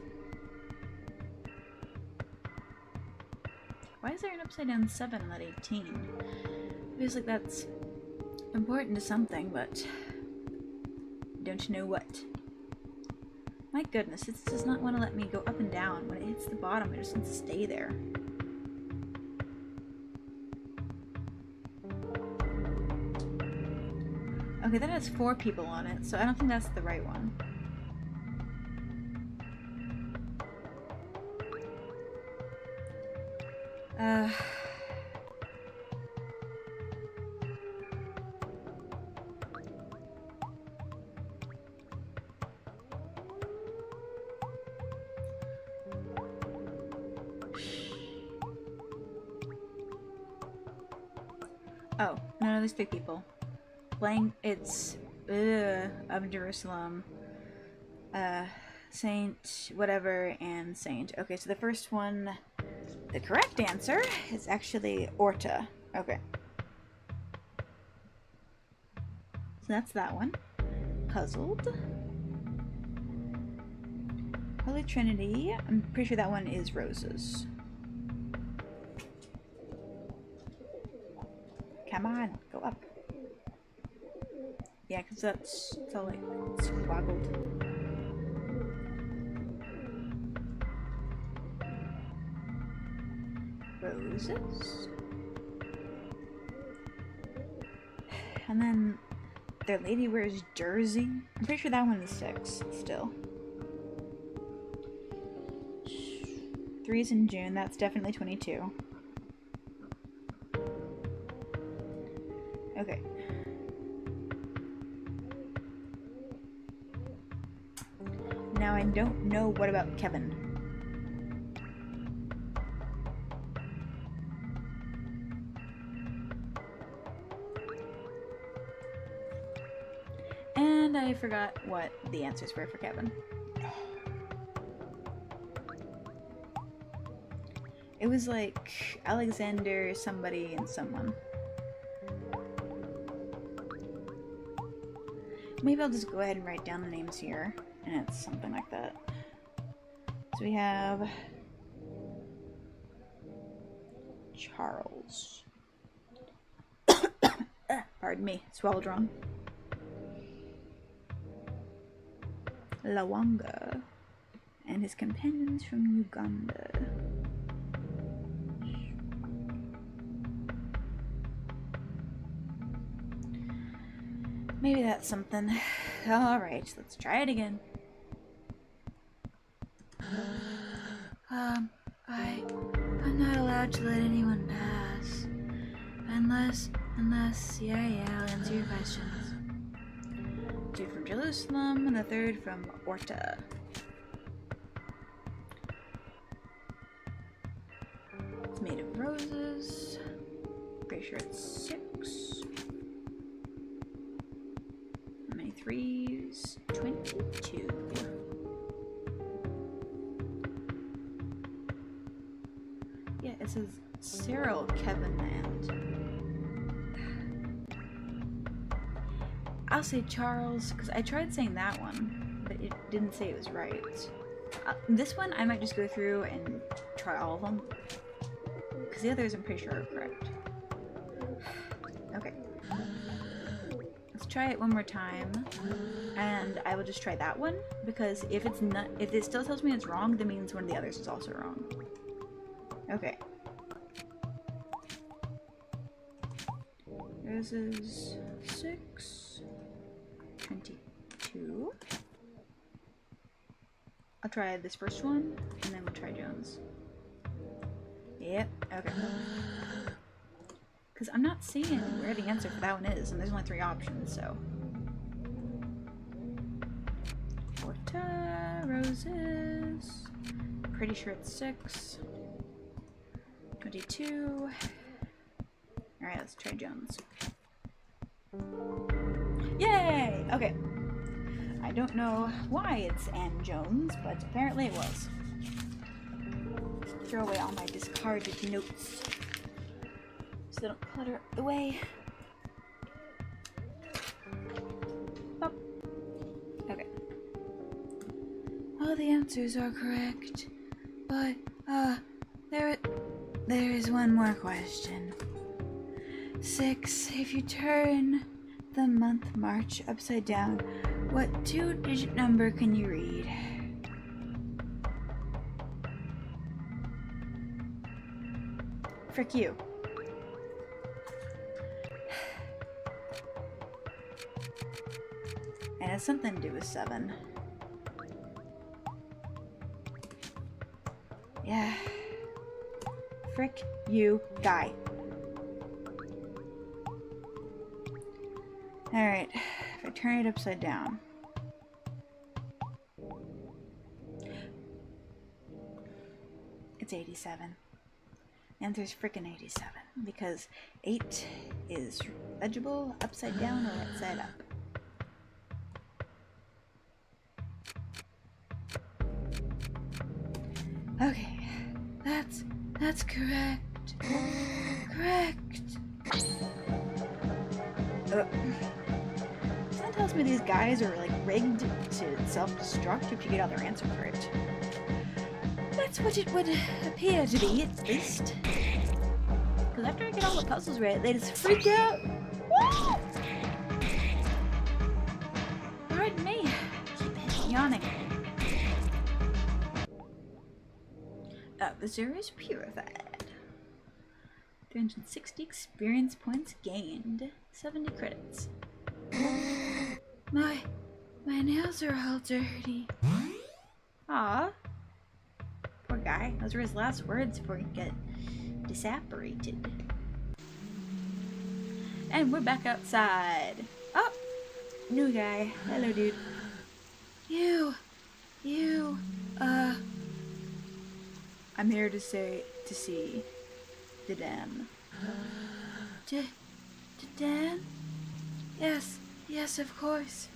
Why is there an upside down 7 and not 18? Feels like that's important to something, but don't know what. My goodness, it does not want to let me go up and down. When it hits the bottom, it just wants to stay there. Okay, that has 4 people on it, so I don't think that's the right one. Oh, no, there's 3 people. Playing, it's of Jerusalem, Saint, whatever, and Saint. Okay, so the first one, the correct answer is actually Orta. Okay. So that's that one. Puzzled. Holy Trinity. I'm pretty sure that one is roses. Come on, go up. Yeah, because that's all like squaggled. Roses. And then their lady wears jersey. I'm pretty sure that one is 6 still. 3's in June, that's definitely 22. Okay. Now I don't know what about Kevin. And I forgot what the answers were for Kevin. It was like Alexander, somebody, and someone. Maybe I'll just go ahead and write down the names here, and it's something like that. So we have Charles. Pardon me, swallowed wrong. Lawanga and his companions from Uganda. Maybe that's something. Alright, let's try it again. I'm not allowed to let anyone pass. Unless, yeah, I'll answer your questions. 2 from Jerusalem, and the 3rd from Orta. It's made of roses. Pretty sure it's 6. How many 3s? 22. Yeah, it says Cyril, Kevin, and... I'll say Charles, because I tried saying that one, but it didn't say it was right. This one, I might just go through and try all of them, because the others I'm pretty sure are correct. Okay. Let's try it one more time, and I will just try that one, because if it's not, if it still tells me it's wrong, that means one of the others is also wrong. Okay. This is 6. 22. I'll try this first one, and then we'll try Jones. Yep, okay. Because I'm not seeing where the answer for that one is, and there's only 3 options, so. Orta, roses. Pretty sure it's 6. 22. Alright, let's try Jones. Yay! Okay. I don't know why it's Ann Jones, but apparently it was. Throw away all my discarded notes so they don't clutter up the way. Oh. Okay. All the answers are correct, but there is one more question. 6. If you turn the month March upside down, what 2-digit number can you read? Frick you. And it's something to do with 7. Yeah. Frick you, guy. Alright, if I turn it upside down. It's 87. The answer is frickin' 87, because 8 is legible upside down or right side up. Okay, that's correct. Correct. That tells me these guys are like rigged to self-destruct if you get out their answer for it. That's what it would appear to be, at least. Because after I get all the puzzles right, they just freak out. Woo! Pardon me. Keep yawning. The zero is purified. 360 experience points gained. 70 credits. My nails are all dirty. Aw. Poor guy. Those were his last words before he got disapparated. And we're back outside. Oh! New guy. Hello, dude. You, I'm here to see the dam. Dan? Yes, of course.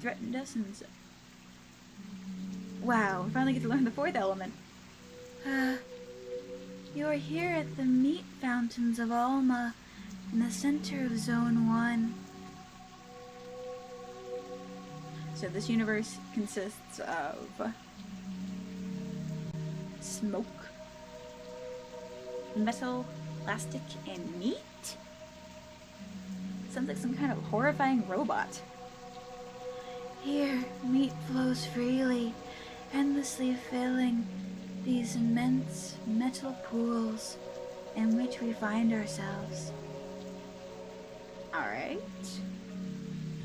threatened us, and so... Wow, we finally get to learn the fourth element. You're here at the meat fountains of Alma, in the center of Zone 1. So this universe consists of smoke, metal, plastic, and meat? Sounds like some kind of horrifying robot. Here, meat flows freely, endlessly filling these immense metal pools in which we find ourselves. Alright.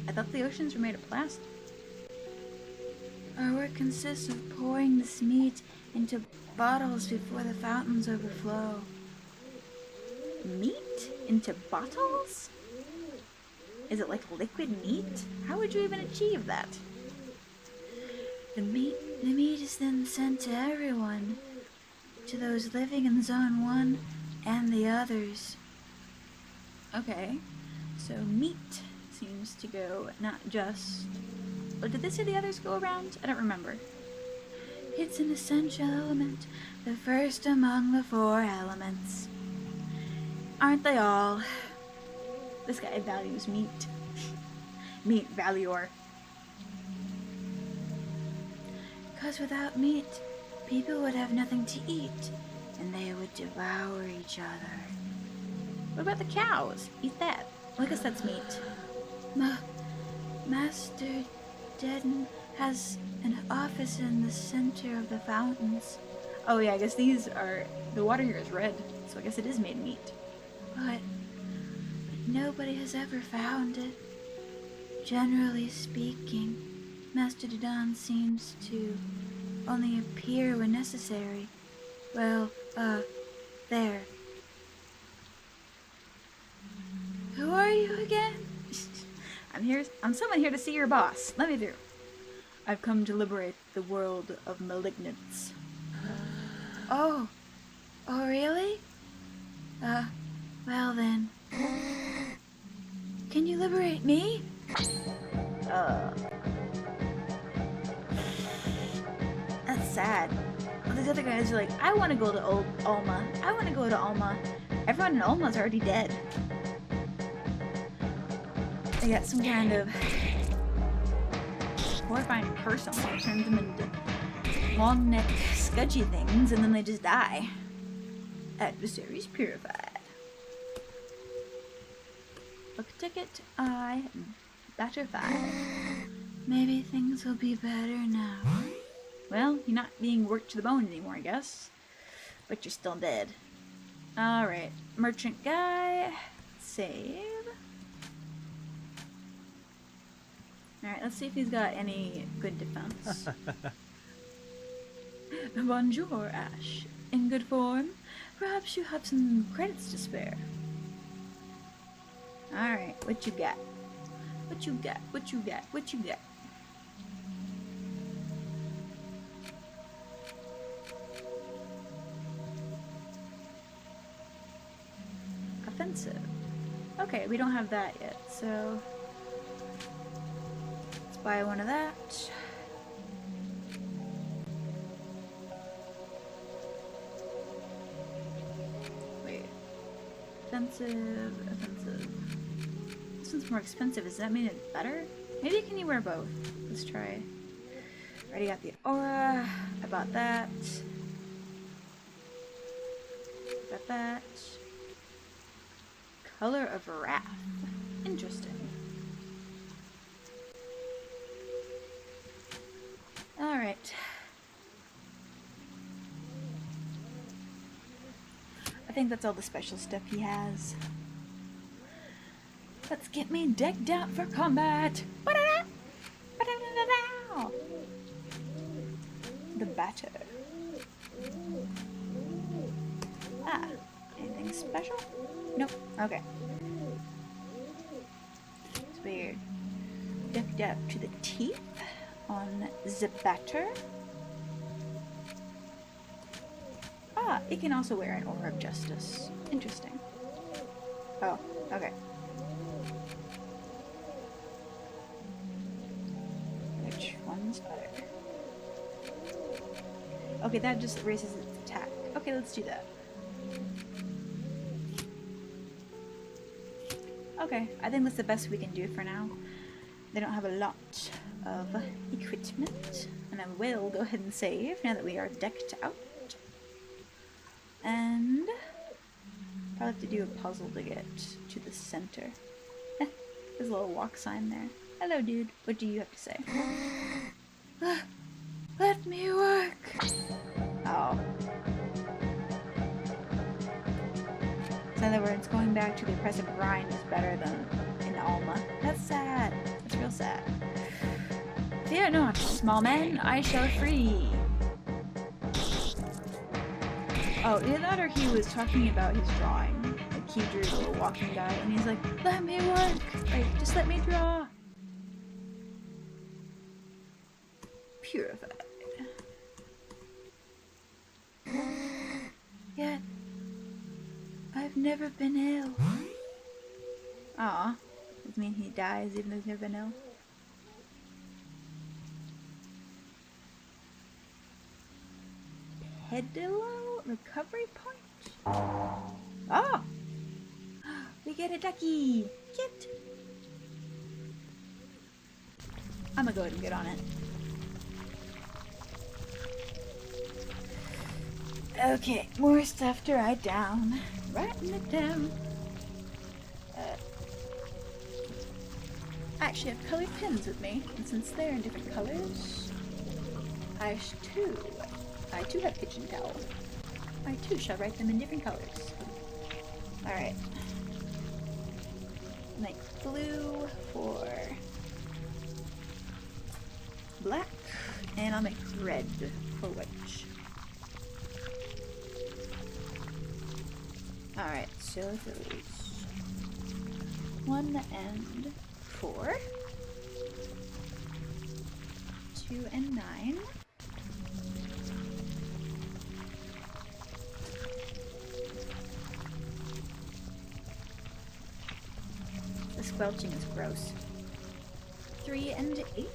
I thought the oceans were made of plastic. Our work consists of pouring this meat into bottles before the fountains overflow. Meat into bottles? Is it like liquid meat? How would you even achieve that? The meat is then sent to everyone, to those living in Zone 1 and the others. Okay, so meat seems to go not just... Oh, did they say the others go around? I don't remember. It's an essential element, the first among the 4 elements. Aren't they all? This guy values meat. Meat valuer. 'Cause without meat, people would have nothing to eat, and they would devour each other. What about the cows? Eat that. Well, I guess that's meat. Master Dedden has an office in the center of the fountains. Oh yeah, I guess these are... The water here is red, so I guess it is made of meat. But nobody has ever found it. Generally speaking, Master Dedden seems to only appear when necessary. Well, there. Who are you again? I'm someone here to see your boss. Let me through. I've come to liberate the world of malignants. Oh, really? Well then. Can you liberate me? That's sad. Well, these other guys are like, I want to go to Alma. I want to go to Alma. Everyone in Alma's already dead. They got some kind of horrifying curse on them. It turns them into long neck scudgy things, and then they just die. Adversaries purified. Book ticket, I batterfied. Maybe things will be better now. Well, you're not being worked to the bone anymore, I guess. But you're still dead. Alright. Merchant guy. Save. Alright, let's see if he's got any good defense. Bonjour, Ash. In good form? Perhaps you have some credits to spare. Alright, what you got? What you got? What you got? What you got? Offensive. Okay, we don't have that yet, so let's buy one of that. Wait. Offensive, offensive. This one's more expensive. Does that mean it's better? Maybe can you wear both? Let's try. Already got the aura. I bought that. Got that. Color of Wrath. Interesting. Alright. I think that's all the special stuff he has. Let's get me decked out for combat. Ba-da-da! Ba-da-da-da-da! The batter. Ah, anything special? Nope. Okay. It's weird. Decked out to the teeth on the batter. Ah, it can also wear an Aura of Justice. Interesting. Oh, okay. Okay, that just raises its attack. Okay, let's do that. Okay, I think that's the best we can do for now. They don't have a lot of equipment, and I will go ahead and save now that we are decked out. And probably have to do a puzzle to get to the center. There's a little walk sign there. Hello, dude. What do you have to say? Let me work. Oh. So in other words, going back to the oppressive grind is better than in Alma. That's sad. That's real sad. Fear not, small men, I shall free. Oh, either that or he was talking about his drawing. Like he drew a little walking guy and he's like, let me work! Like, just let me draw. Purified. Yet, I've never been ill. Aw. Does it mean he dies even though he's never been ill? Pedalo recovery point? Oh! We get a ducky! Get! I'm gonna go ahead and get on it. Okay, more stuff to write down. Writing it down. I actually have colored pens with me, and since they're in different colors, I too have kitchen towel. I too shall write them in different colors. Alright. Make blue for black, and I'll make red for white. Alright, so those 1 and 4, 2 and 9, the squelching is gross, 3 and 8,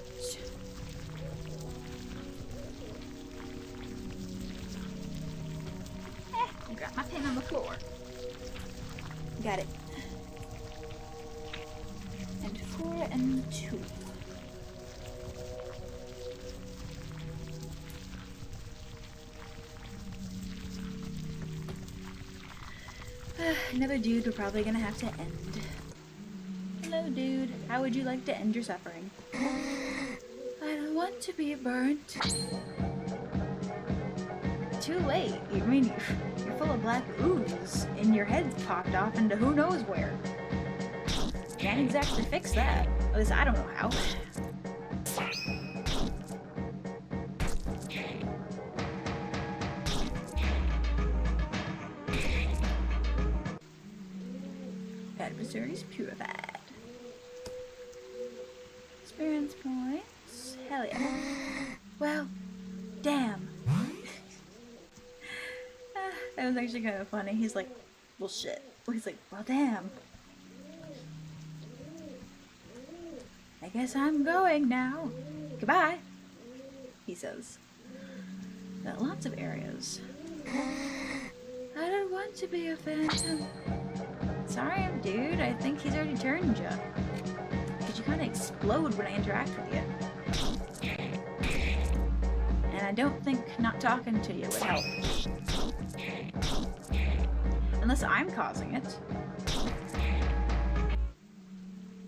I got my pen on the floor. Got it. And 4 and 2. Another dude we're probably gonna have to end. Hello, dude. How would you like to end your suffering? I don't want to be burnt. Too late. I mean, you're full of black ooze, and your head's popped off into who knows where. Can't exactly fix that. At least I don't know how. Adversaries purified. Experience points. Hell yeah. Well, damn. That was actually kind of funny. He's like, well, shit. Well, he's like, well, damn. I guess I'm going now. Goodbye, he says. Got lots of areas. I don't want to be a phantom. Sorry, dude. I think he's already turned you. Because you kind of explode when I interact with you. And I don't think not talking to you would help. Unless I'm causing it.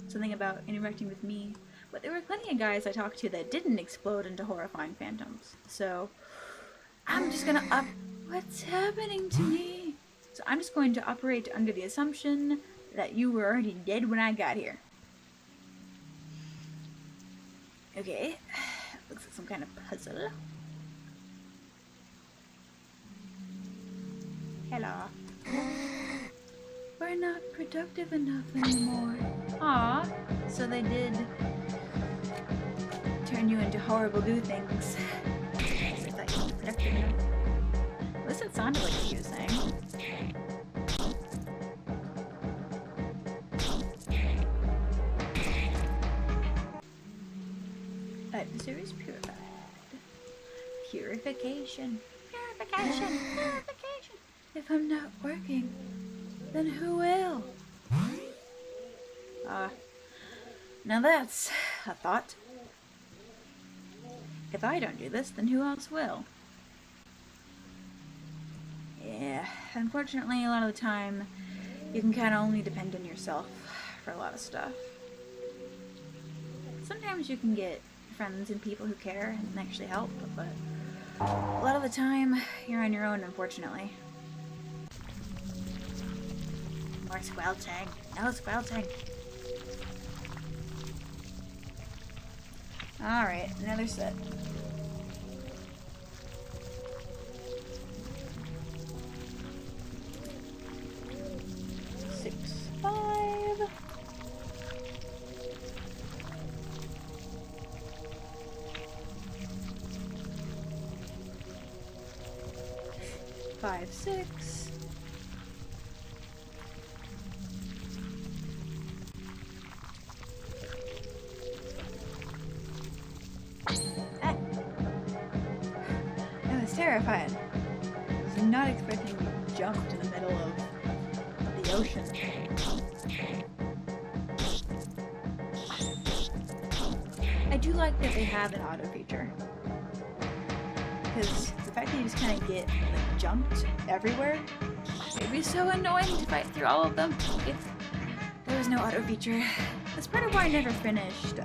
Something about interacting with me. But there were plenty of guys I talked to that didn't explode into horrifying phantoms. So, I'm just gonna What's happening to me? So I'm just going to operate under the assumption that you were already dead when I got here. Okay. Looks like some kind of puzzle. Hello. We're not productive enough anymore. Aw, so they did turn you into horrible goo things. I thought you were productive enough. At least it sounded like what you were saying. Adversaries purified. Pure Purification. Purification. Purification. If I'm not working, then who will? Now that's a thought. If I don't do this, then who else will? Yeah, unfortunately, a lot of the time, you can kind of only depend on yourself for a lot of stuff. Sometimes you can get friends and people who care and actually help, but a lot of the time, you're on your own, unfortunately. More squelching. No squelching. Alright, another set. Six, 5. Five, 6. Ah. That was terrifying. I was not expecting to jump to the middle of the ocean. I do like that they have an auto feature. Because the fact that you just kind of get like, jumped everywhere, it'd be so annoying to fight through all of them if there was no auto feature. That's part of why I never finished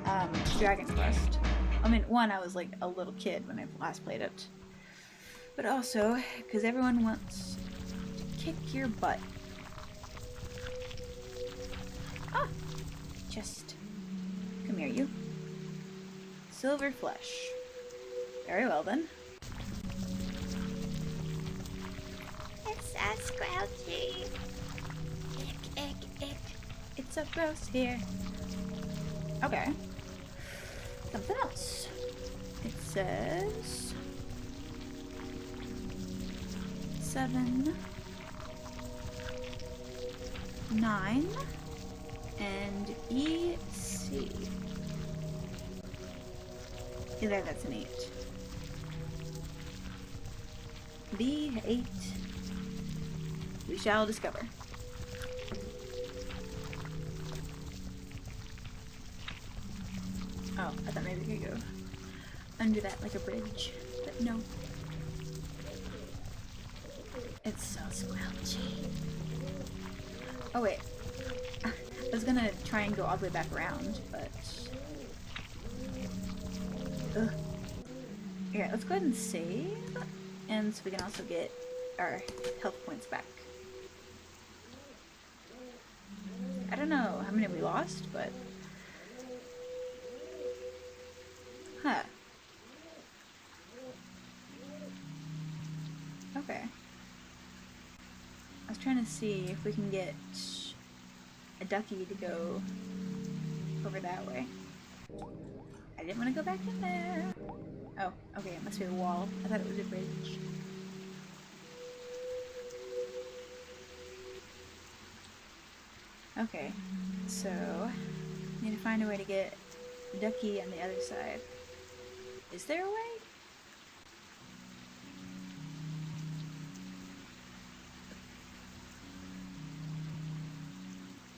Dragon Quest. I mean, one, I was like a little kid when I last played it. But also, because everyone wants to kick your butt. Ah! Just come here, you. Silver flesh. Very well then. It's so squelchy. Ick, ick, ick. It's so gross here. Okay. Something else. It says 7, 9, and EC. Either that's an 8. B8. We shall discover. Oh, I thought maybe we could go under that like a bridge, but no. It's so squelchy. Oh wait, I was gonna try and go all the way back around, but... Ugh. Okay, let's go ahead and save, and so we can also get our health points back. I don't know how many we lost, but... Huh. Okay. I was trying to see if we can get a ducky to go over that way. I didn't want to go back in there. Oh, okay, it must be a wall. I thought it was a bridge. Okay, so need to find a way to get ducky on the other side. Is there a way?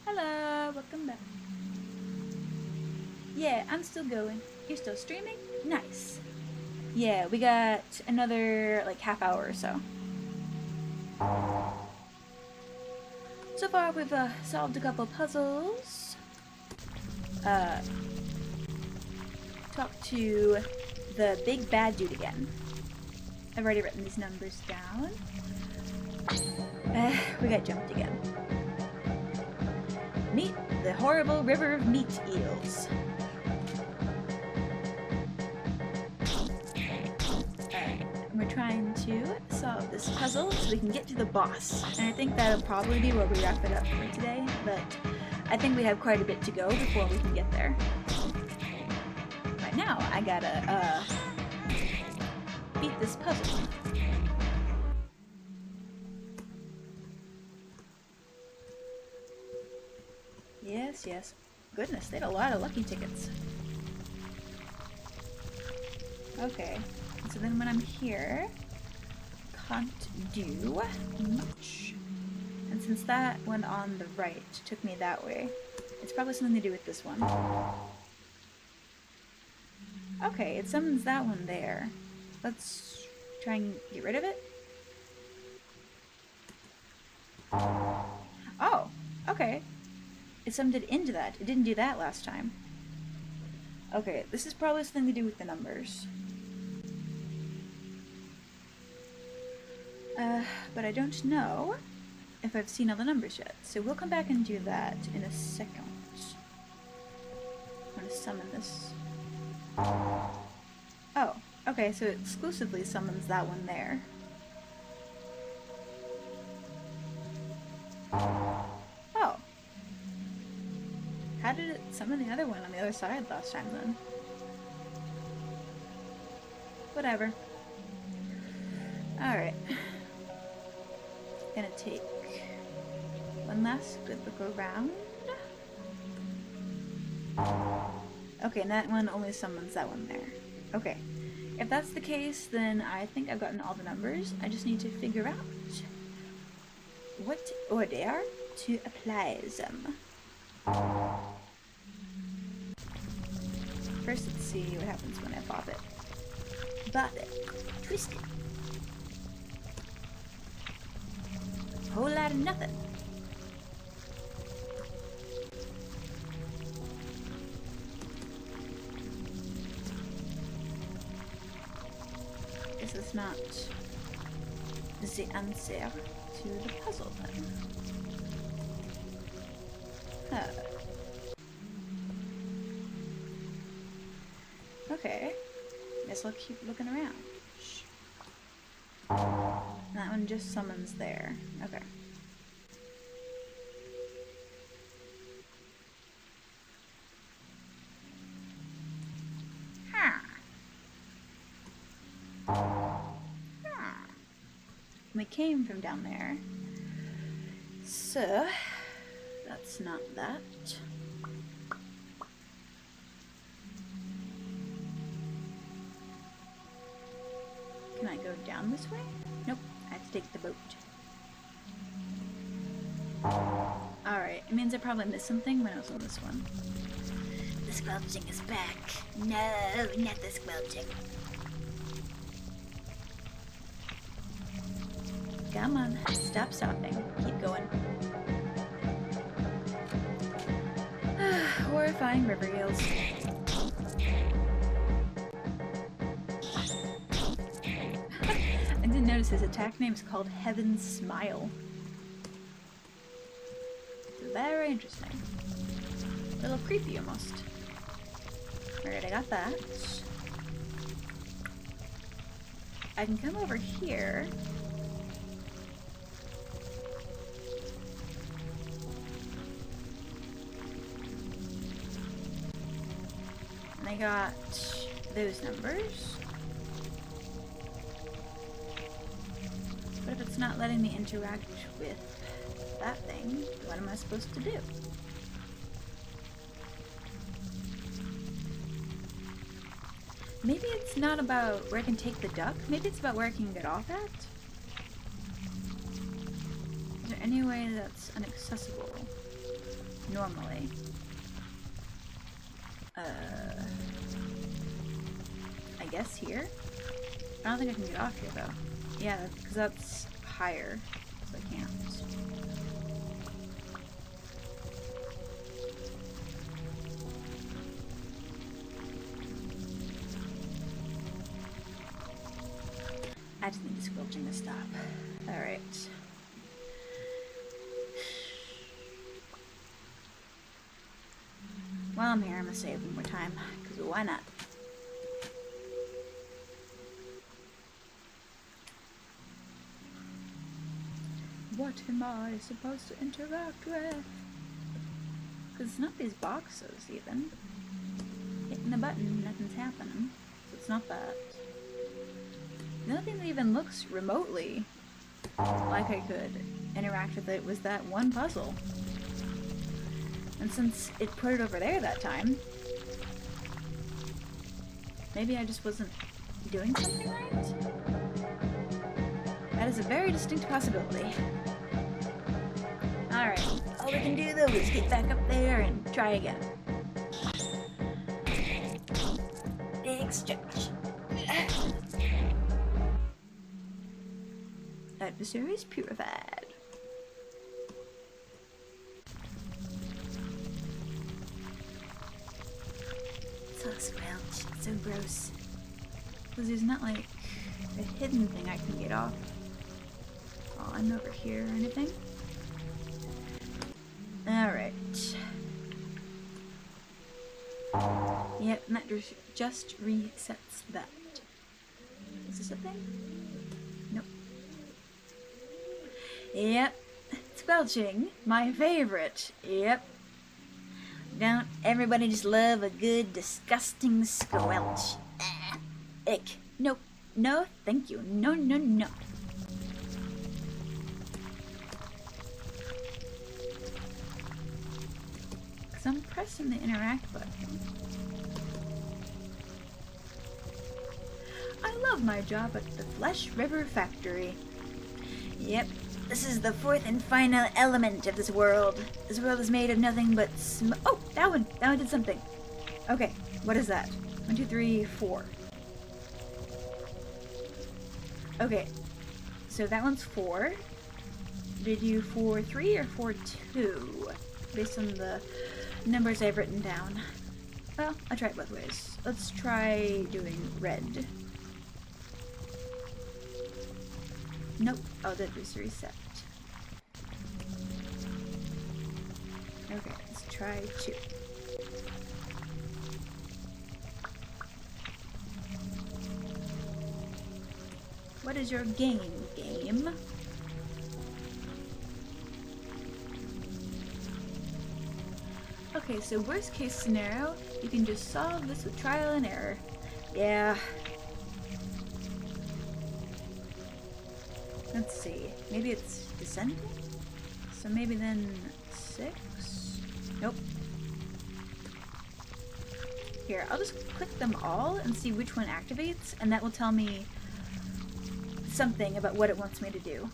Hello, welcome back. Yeah, I'm still going. You're still streaming? Nice. Yeah, we got another like half hour or so. So far we've solved a couple puzzles. Talked to the big bad dude again. I've already written these numbers down. We got jumped again. Meet the horrible river of meat eels. We're trying to solve this puzzle so we can get to the boss. And I think that'll probably be where we wrap it up for today, but I think we have quite a bit to go before we can get there. Right now, I gotta, beat this puzzle. Yes, yes. Goodness, they had a lot of lucky tickets. Okay. So then when I'm here, can't do much. And since that one on the right took me that way, it's probably something to do with this one. Okay, it summons that one there. Let's try and get rid of it. Oh, okay. It summoned it into that. It didn't do that last time. Okay, this is probably something to do with the numbers. But I don't know if I've seen all the numbers yet. So we'll come back and do that in a second. I'm gonna summon this. Oh, okay, so it exclusively summons that one there. Oh. How did it summon the other one on the other side last time then? Whatever. Alright. Gonna take one last good look around. Okay, and that one only summons that one there. Okay. If that's the case, then I think I've gotten all the numbers. I just need to figure out what order to apply them. First, let's see what happens when I bop it. Bop it. Twist it. Whole lot of nothing. This is not the answer to the puzzle then. Okay. Guess I'll keep looking around. That one just summons there. Okay. We came from down there. So, that's not that. Can I go down this way? Nope, I have to take the boat. Alright, it means I probably missed something when I was on this one. The squelching is back. No, not the squelching. Come on, stop stopping. Keep going. Horrifying river eels. I didn't notice his attack name is called Heaven's Smile. Very interesting. A little creepy almost. Alright, I got that. I can come over here. And I got those numbers. But if it's not letting me interact with that thing, what am I supposed to do? Maybe it's not about where I can take the duck. Maybe it's about where I can get off at. Is there any way that's inaccessible normally? I guess here? I don't think I can get off here though. Yeah, because that's higher, so I can't. I just need the squelching to stop. Alright. While I'm here, I'm gonna save one more time, because why not? What am I supposed to interact with? Because it's not these boxes, even. Hitting the button, nothing's happening. So it's not that. Nothing that even looks remotely like I could interact with it was that one puzzle. And since it put it over there that time, maybe I just wasn't doing something right? That is a very distinct possibility. Alright, all we can do though is get back up there and try again. Big stretch. Adversaries purified. So squelch. So gross. Because there's not like a hidden thing I can get off on over here or anything. Alright. Yep, and that just resets that. Is this a thing? Nope. Yep. Squelching. My favorite. Yep. Don't everybody just love a good, disgusting squelch? Ick. Nope. No, thank you. No, no, no. Because I'm pressing the interact button. I love my job at the Flesh River Factory. Yep. This is the fourth and final element of this world. This world is made of nothing but Oh, that one did something. Okay, what is that? 1, 2, 3, 4. Okay, so that one's 4. Did you 4, 3 or 4, 2? Based on the numbers I've written down. Well, I'll try it both ways. Let's try doing red. Nope. Oh, that was reset. Okay, let's try 2. What is your game? Okay, so worst case scenario, you can just solve this with trial and error. Yeah. Let's see. Maybe it's descending? So maybe then 6? Nope. Here, I'll just click them all and see which one activates, and that will tell me something about what it wants me to do.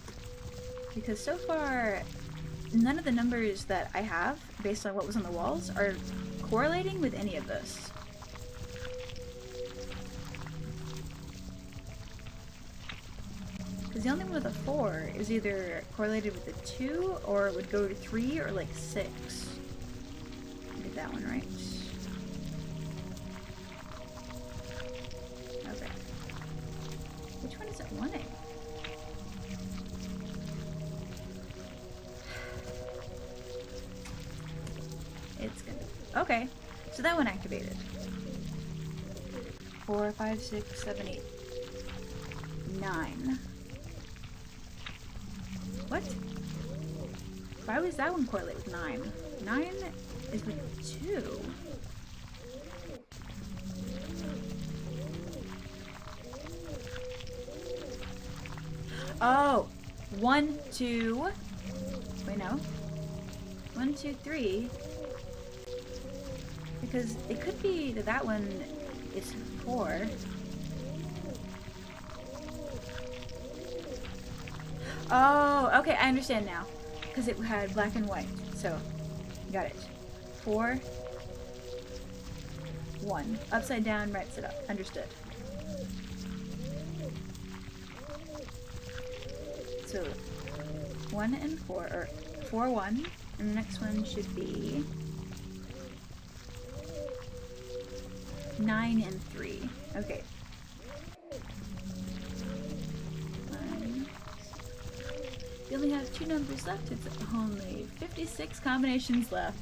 Because so far, none of the numbers that I have, based on what was on the walls, are correlating with any of this. Because the only one with a 4 is either correlated with a 2, or it would go to 3, or like 6. Get that one right. Okay. Which one is it wanting? It's gonna... Okay. So that one activated. 4, 5, 6, 7, 8, 9. What? Why was that one correlate with 9? 9 is with 2. Oh! 1, 2... Wait, no. 1, 2, 3... Because it could be that that one is 4. Oh, okay, I understand now. Because it had black and white. So, got it. 4, 1. Upside down, right side up. Understood. So, 1 and 4, or 4, 1. And the next one should be 9 and 3. Okay. You only have 2 numbers left. It's only 56 combinations left.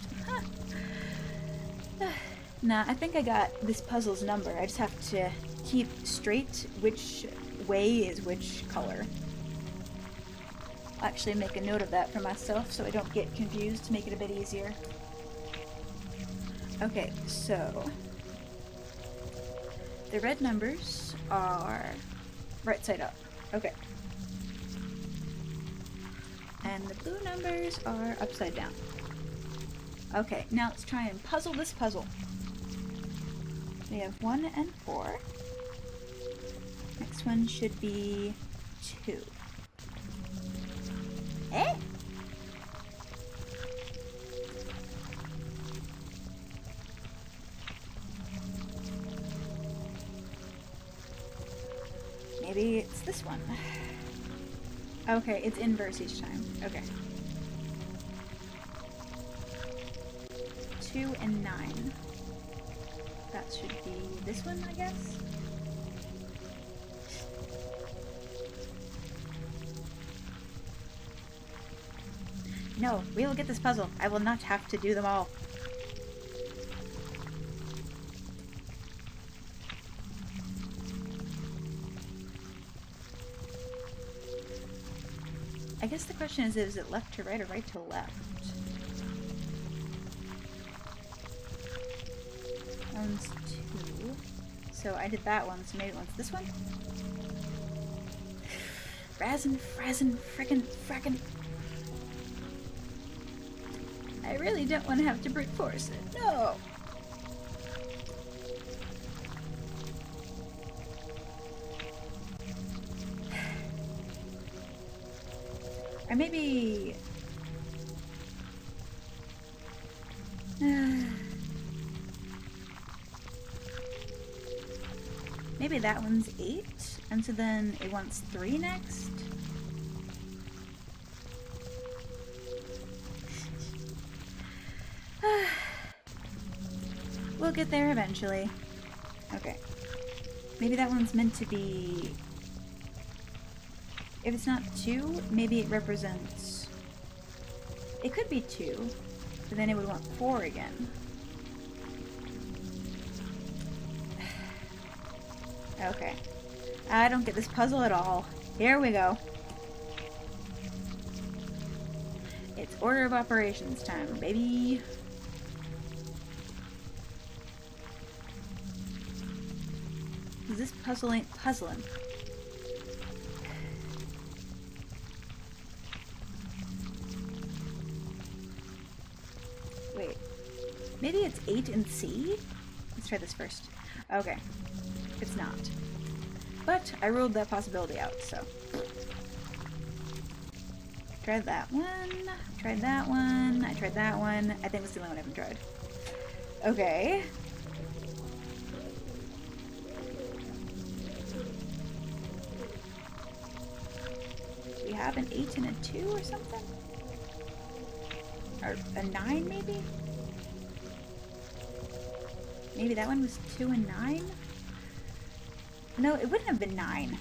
Nah, I think I got this puzzle's number. I just have to keep straight which way is which color. I'll actually make a note of that for myself so I don't get confused to make it a bit easier. Okay, so the red numbers are right side up. Okay. And the blue numbers are upside down. Okay, now let's try and puzzle this puzzle. We have 1 and 4. Next one should be 2. Eh? Maybe it's this one. Okay, it's inverse each time. Okay. 2 and 9. That should be this one, I guess? No, we will get this puzzle. I will not have to do them all. I guess the question is it left to right or right to left? That one's 2. So I did that one, so maybe one's this one? Frickin'. I really don't want to have to brute force it. No! Or maybe... maybe that one's 8, and so then it wants 3 next? We'll get there eventually. Okay. Maybe that one's meant to be... if it's not 2, maybe it represents... it could be 2, but then it would want 4 again. Okay. I don't get this puzzle at all. Here we go. It's order of operations time, baby. This puzzle ain't puzzling. Wait. Maybe it's 8 and C? Let's try this first. Okay. It's not. But I ruled that possibility out, so. Tried that one. Tried that one. I tried that one. I think it's the only one I haven't tried. Okay. We have an 8 and a 2 or something? Or a 9 maybe? Maybe that one was 2 and 9? No, it wouldn't have been 9.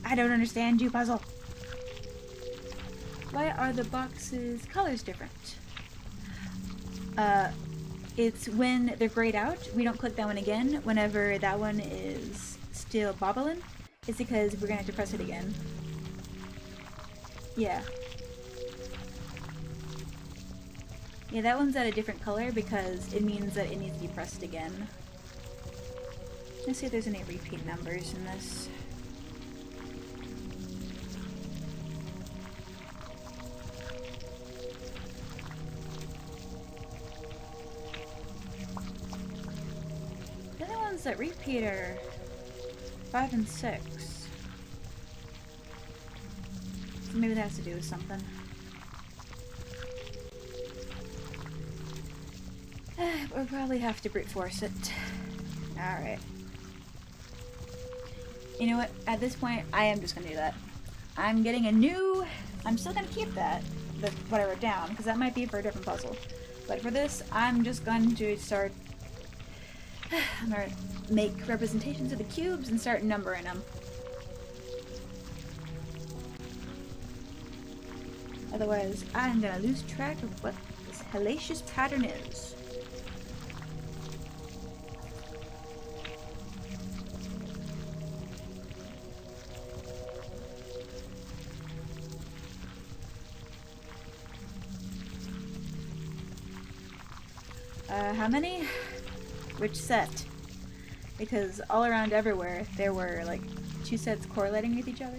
I don't understand you, puzzle. Why are the boxes' colors different? It's when they're grayed out. We don't click that one again. Whenever that one is still bobbling, it's because we're gonna have to press it again. Yeah. Yeah, that one's at a different color because it means that it needs to be pressed again. Let's see if there's any repeat numbers in this. The other ones that repeat are 5 and 6. So maybe that has to do with something. We'll probably have to brute force it. Alright. You know what? At this point, I am just gonna do that. I'm getting a new... I'm still gonna keep that, what I wrote down, because that might be for a different puzzle. But for this, I'm just going to start... I'm gonna make representations of the cubes and start numbering them. Otherwise, I'm gonna lose track of what this hellacious pattern is. How many? Which set? Because all around everywhere, there were like 2 sets correlating with each other.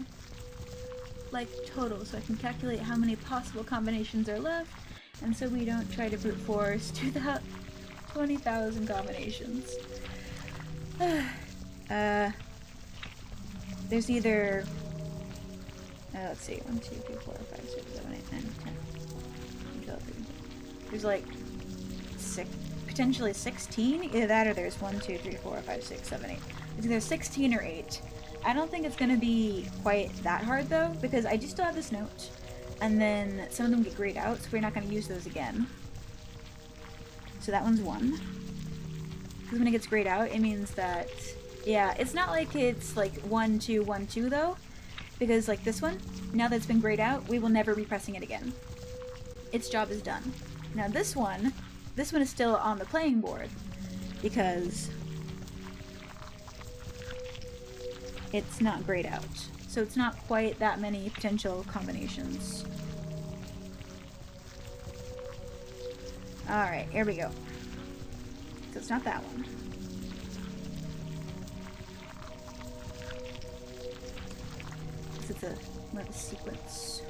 Like total, so I can calculate how many possible combinations are left, and so we don't try to brute force 20,000 combinations. there's either let's see, 1, 2, 3, 4, 5, 6, 7, 8, 9, 10, 12, 13. There's like potentially 16. Either that or there's 1, 2, 3, 4, 5, 6, 7, 8. It's either 16 or 8. I don't think it's gonna be quite that hard though, because I do still have this note, and then some of them get grayed out, so we're not gonna use those again. So that one's 1. Because when it gets grayed out, it means that, yeah, it's not like it's like 1, 2, 1, 2 though, because like this one, now that it's been grayed out, we will never be pressing it again. Its job is done. Now this one is still on the playing board, because it's not grayed out. So it's not quite that many potential combinations. Alright, here we go. So it's not that one. It's more of a sequence.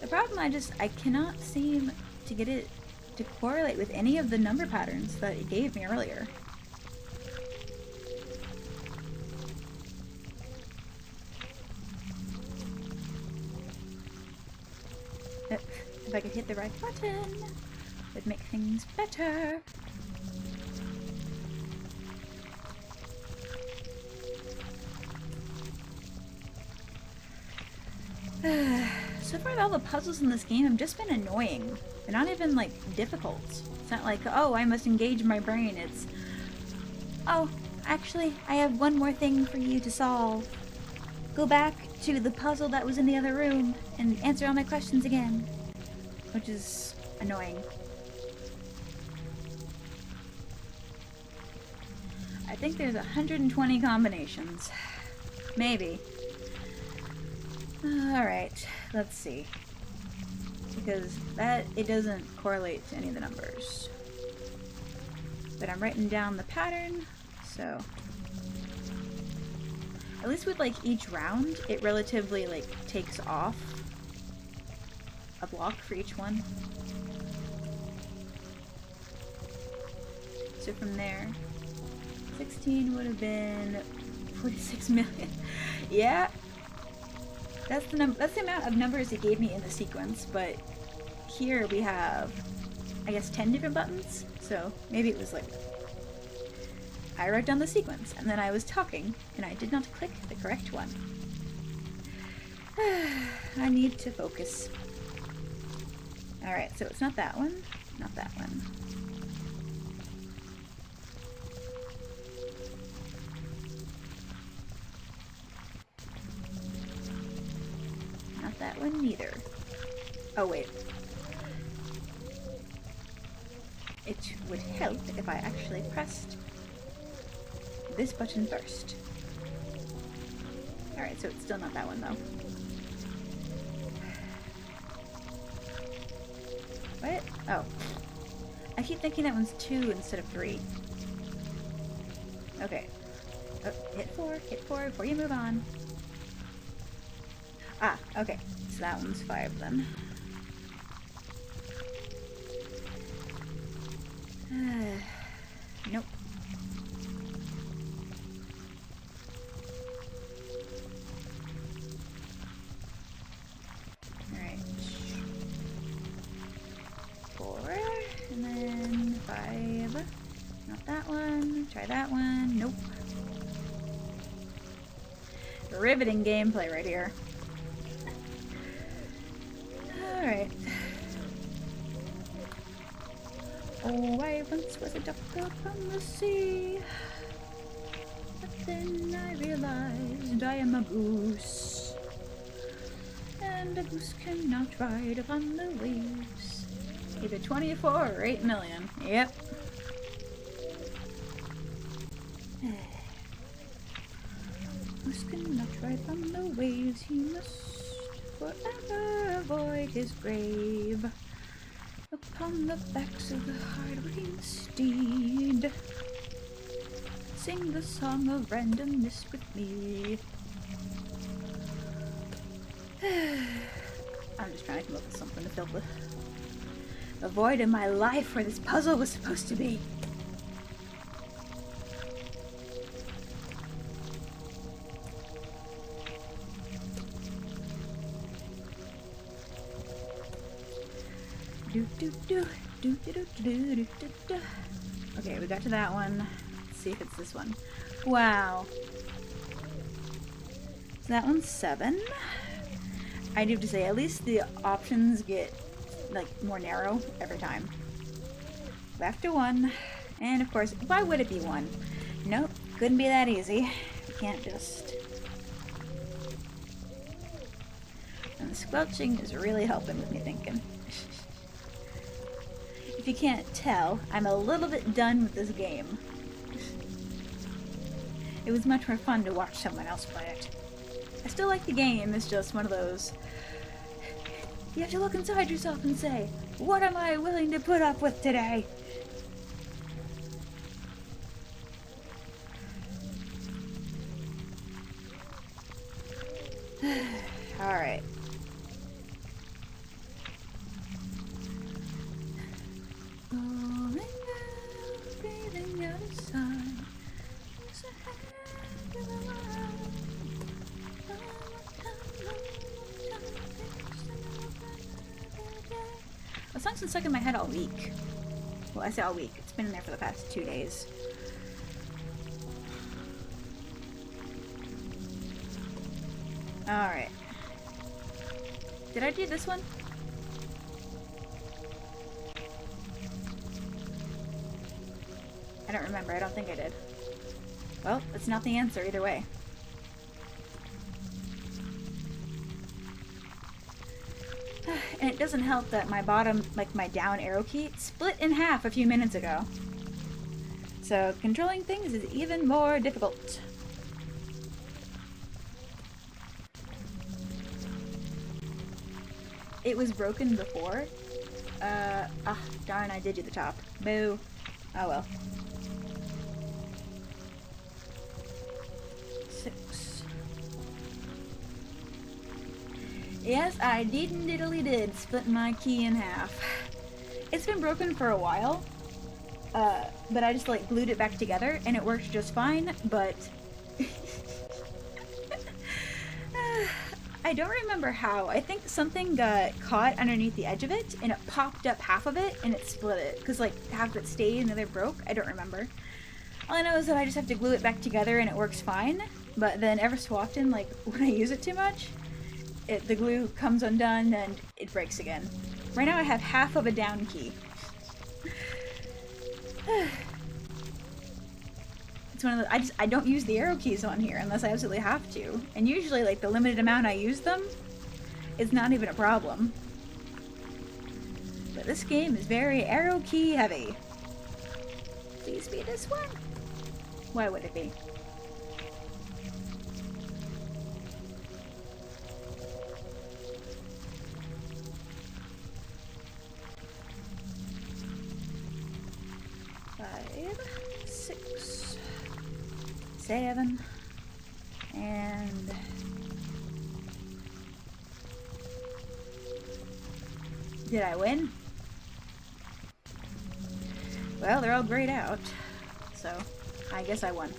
The problem I cannot seem to get it to correlate with any of the number patterns that it gave me earlier. If I could hit the right button, it would make things better. So far, all the puzzles in this game have just been annoying. They're not even, like, difficult. It's not like, oh, I must engage my brain. It's, oh, actually, I have one more thing for you to solve. Go back to the puzzle that was in the other room and answer all my questions again. Which is annoying. I think there's 120 combinations. Maybe. Alright, let's see. Because it doesn't correlate to any of the numbers. But I'm writing down the pattern, so... At least with, like, each round, it relatively, like, takes off a block for each one. So from there, 16 would have been 46 million. Yeah, that's the amount of numbers it gave me in the sequence. But here we have, I guess, 10 different buttons. So maybe it was like I wrote down the sequence and then I was talking and I did not click the correct one. I need to focus. Alright, so it's not that one, not that one. Not that one neither. Oh wait. It would help if I actually pressed this button first. Alright, so it's still not that one though. What? Oh. I keep thinking that one's 2 instead of 3. Okay. Oh, hit 4 before you move on. Ah, okay. So that one's 5 then. Nope. Alright. 4, and then 5. Not that one. Try that one. Nope. Riveting gameplay right here. Alright. Oh, I once was a duck upon the sea, but then I realized I am a goose, and a goose cannot ride upon the waves. Either 24 or 8 million. Yep. Goose cannot ride upon the waves, he must forever avoid his grave. Upon the backs of the hard-working steed, sing the song of randomness with me. I'm just trying to come up with something to fill the void in my life where this puzzle was supposed to be. Okay, we got to that one. Let's see if it's this one. Wow. So that one's 7. I do have to say, at least the options get, like, more narrow every time. Left to 1. And, of course, why would it be 1? Nope, couldn't be that easy. You can't just... And the squelching is really helping with me thinking. If you can't tell, I'm a little bit done with this game. It was much more fun to watch someone else play it. I still like the game, it's just one of those... You have to look inside yourself and say, what am I willing to put up with today? Alright. Breathing out the sun. The song's been stuck in my head all week. Well, I say all week. It's been in there for the past 2 days. Alright. Did I do this one? I don't remember. I don't think I did. Well, it's not the answer either way. And it doesn't help that my bottom, like my down arrow key, split in half a few minutes ago. So controlling things is even more difficult. It was broken before. Darn, I did do the top. Boo. Oh well. 6. Yes, I did split my key in half. It's been broken for a while, but I just like glued it back together and it works just fine, but I don't remember how. I think something got caught underneath the edge of it and it popped up half of it and it split it, because like half of it stayed and the other broke. I don't remember. All I know is that I just have to glue it back together and it works fine, but then every so often, like when I use it too much, the glue comes undone and it breaks again. Right now I have half of a down key. It's one of the, I don't use the arrow keys on here unless I absolutely have to. And usually like the limited amount I use them, it's not even a problem. But this game is very arrow key heavy. Please be this one. Why would it be? Five, 6, 7, and did I win? Well, they're all grayed out, so I guess I won.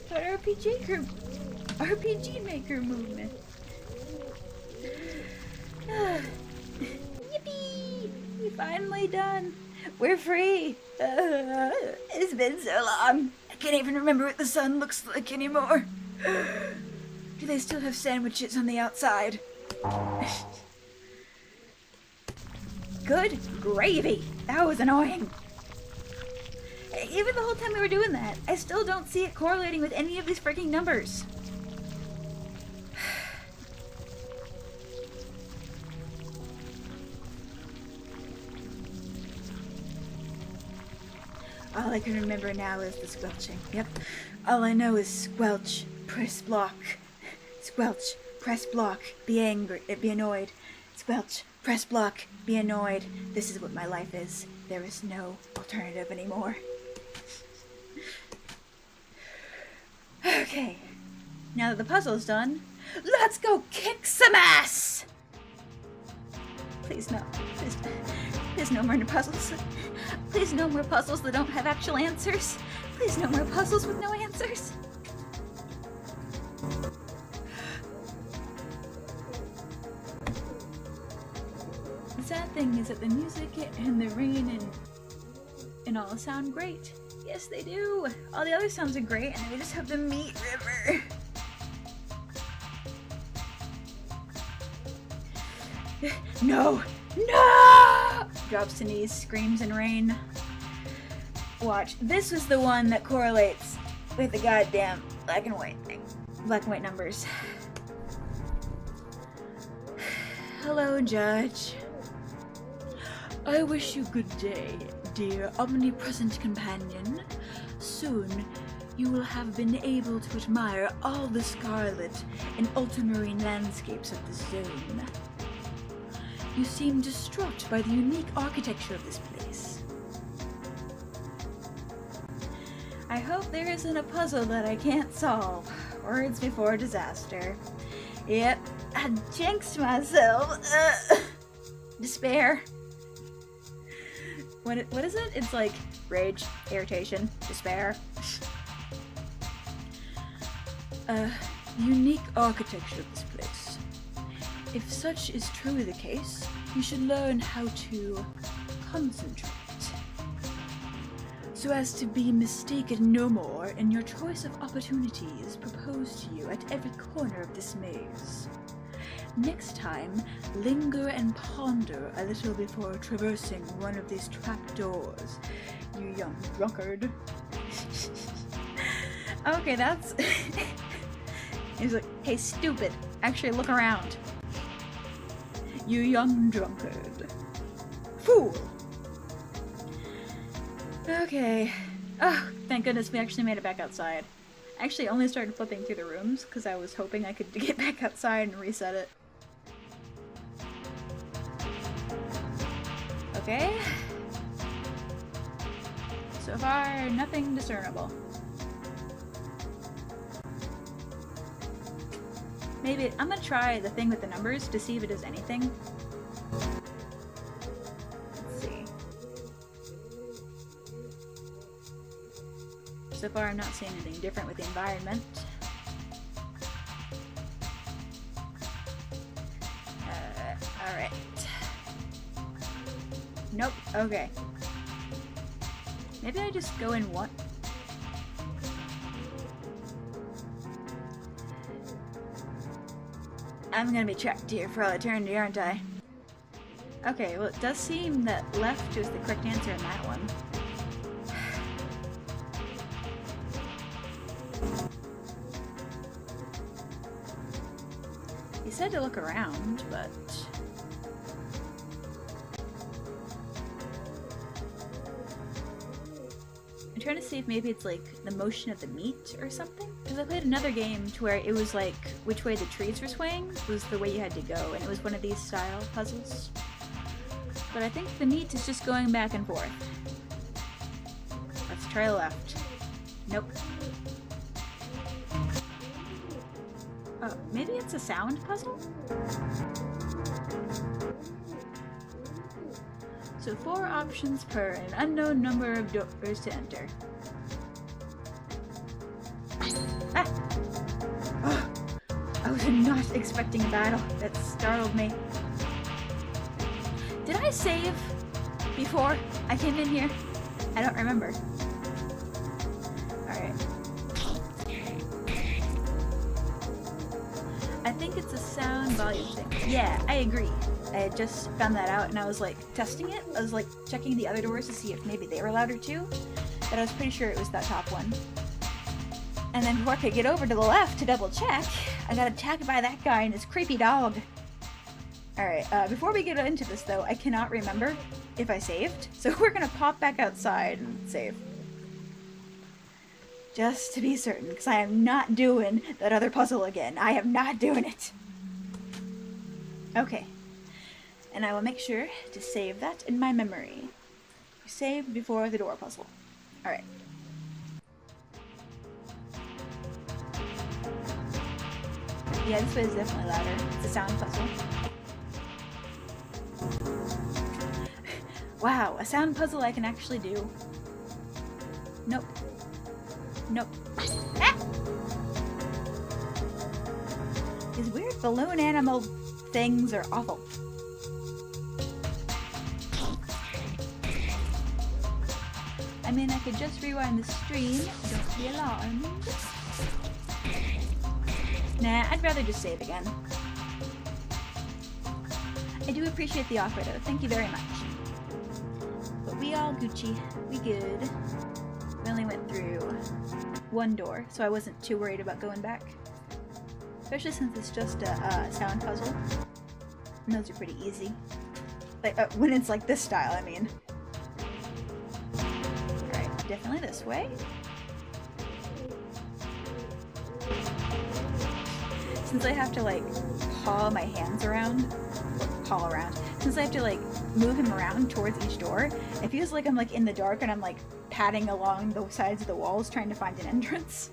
But RPG Maker movement. Yippee! We finally done. We're free. It's been so long. I can't even remember what the sun looks like anymore. Do they still have sandwiches on the outside? Good gravy. That was annoying. Even the whole time we were doing that, I still don't see it correlating with any of these freaking numbers. All I can remember now is the squelching. Yep. All I know is squelch, press block. Squelch, press block, be angry, be annoyed. Squelch, press block, be annoyed. This is what my life is. There is no alternative anymore. Okay. Now that the puzzle's done, let's go kick some ass! Please no. Please no more puzzles. Please no more puzzles that don't have actual answers. Please no more puzzles with no answers. sad thing is that the music and the rain and all sound great. Yes, they do. All the other sounds are great, and we just have the meat river. No! No! Drops to knees, screams in rain. Watch. This was the one that correlates with the goddamn black and white thing. Black and white numbers. Hello, Judge. I wish you good day, dear omnipresent companion. Soon, you will have been able to admire all the scarlet and ultramarine landscapes of this zone. You seem distraught by the unique architecture of this place. I hope there isn't a puzzle that I can't solve. Words before disaster. Yep, I jinxed myself. Despair. What is it? It's like rage, irritation, despair. Unique architecture of this place. If such is truly the case, you should learn how to concentrate, so as to be mistaken no more in your choice of opportunities proposed to you at every corner of this maze. Next time, linger and ponder a little before traversing one of these trapdoors, you young drunkard. Okay, that's... He's like, hey, stupid, actually look around. You young drunkard. Fool! Okay. Oh, thank goodness we actually made it back outside. I actually only started flipping through the rooms because I was hoping I could get back outside and reset it. Okay. So far, nothing discernible. Maybe I'm gonna try the thing with the numbers to see if it does anything. Let's see. So far, I'm not seeing anything different with the environment. Alright. Nope. Okay. Maybe I just go in one. I'm gonna be trapped here for all eternity, aren't I? Okay, well it does seem that left is the correct answer in that one. He said to look around, but... I'm trying to see if maybe it's like the motion of the meat or something. Because I played another game to where it was like which way the trees were swaying was the way you had to go, and it was one of these style puzzles. But I think the meat is just going back and forth. Let's try left. Nope. Oh, maybe it's a sound puzzle? So 4 options per an unknown number of doors to enter. Ah! Oh, I was not expecting a battle. That startled me. Did I save before I came in here? I don't remember. Alright. I think it's a sound volume thing. Yeah, I agree. I had just found that out and I was like testing it. I was like checking the other doors to see if maybe they were louder too. But I was pretty sure it was that top one. And then before I could get over to the left to double check, I got attacked by that guy and his creepy dog. Alright, before we get into this though, I cannot remember if I saved. So we're gonna pop back outside and save. Just to be certain, because I am not doing that other puzzle again. I am not doing it. Okay. And I will make sure to save that in my memory. Save before the door puzzle. Alright. Yeah, this way is definitely louder. It's a sound puzzle. Wow, a sound puzzle I can actually do. Nope. Nope. Ah! These weird balloon animal things are awful. I mean, I could just rewind the stream. Don't be alarmed. Nah, I'd rather just save again. I do appreciate the offer though, thank you very much. But we all Gucci, we good. We only went through one door, so I wasn't too worried about going back. Especially since it's just a sound puzzle. And those are pretty easy. Like, when it's like this style, I mean. Alright, definitely this way. Since I have to like paw my hands around, since I have to like move him around towards each door, it feels like I'm like in the dark and I'm like padding along the sides of the walls trying to find an entrance.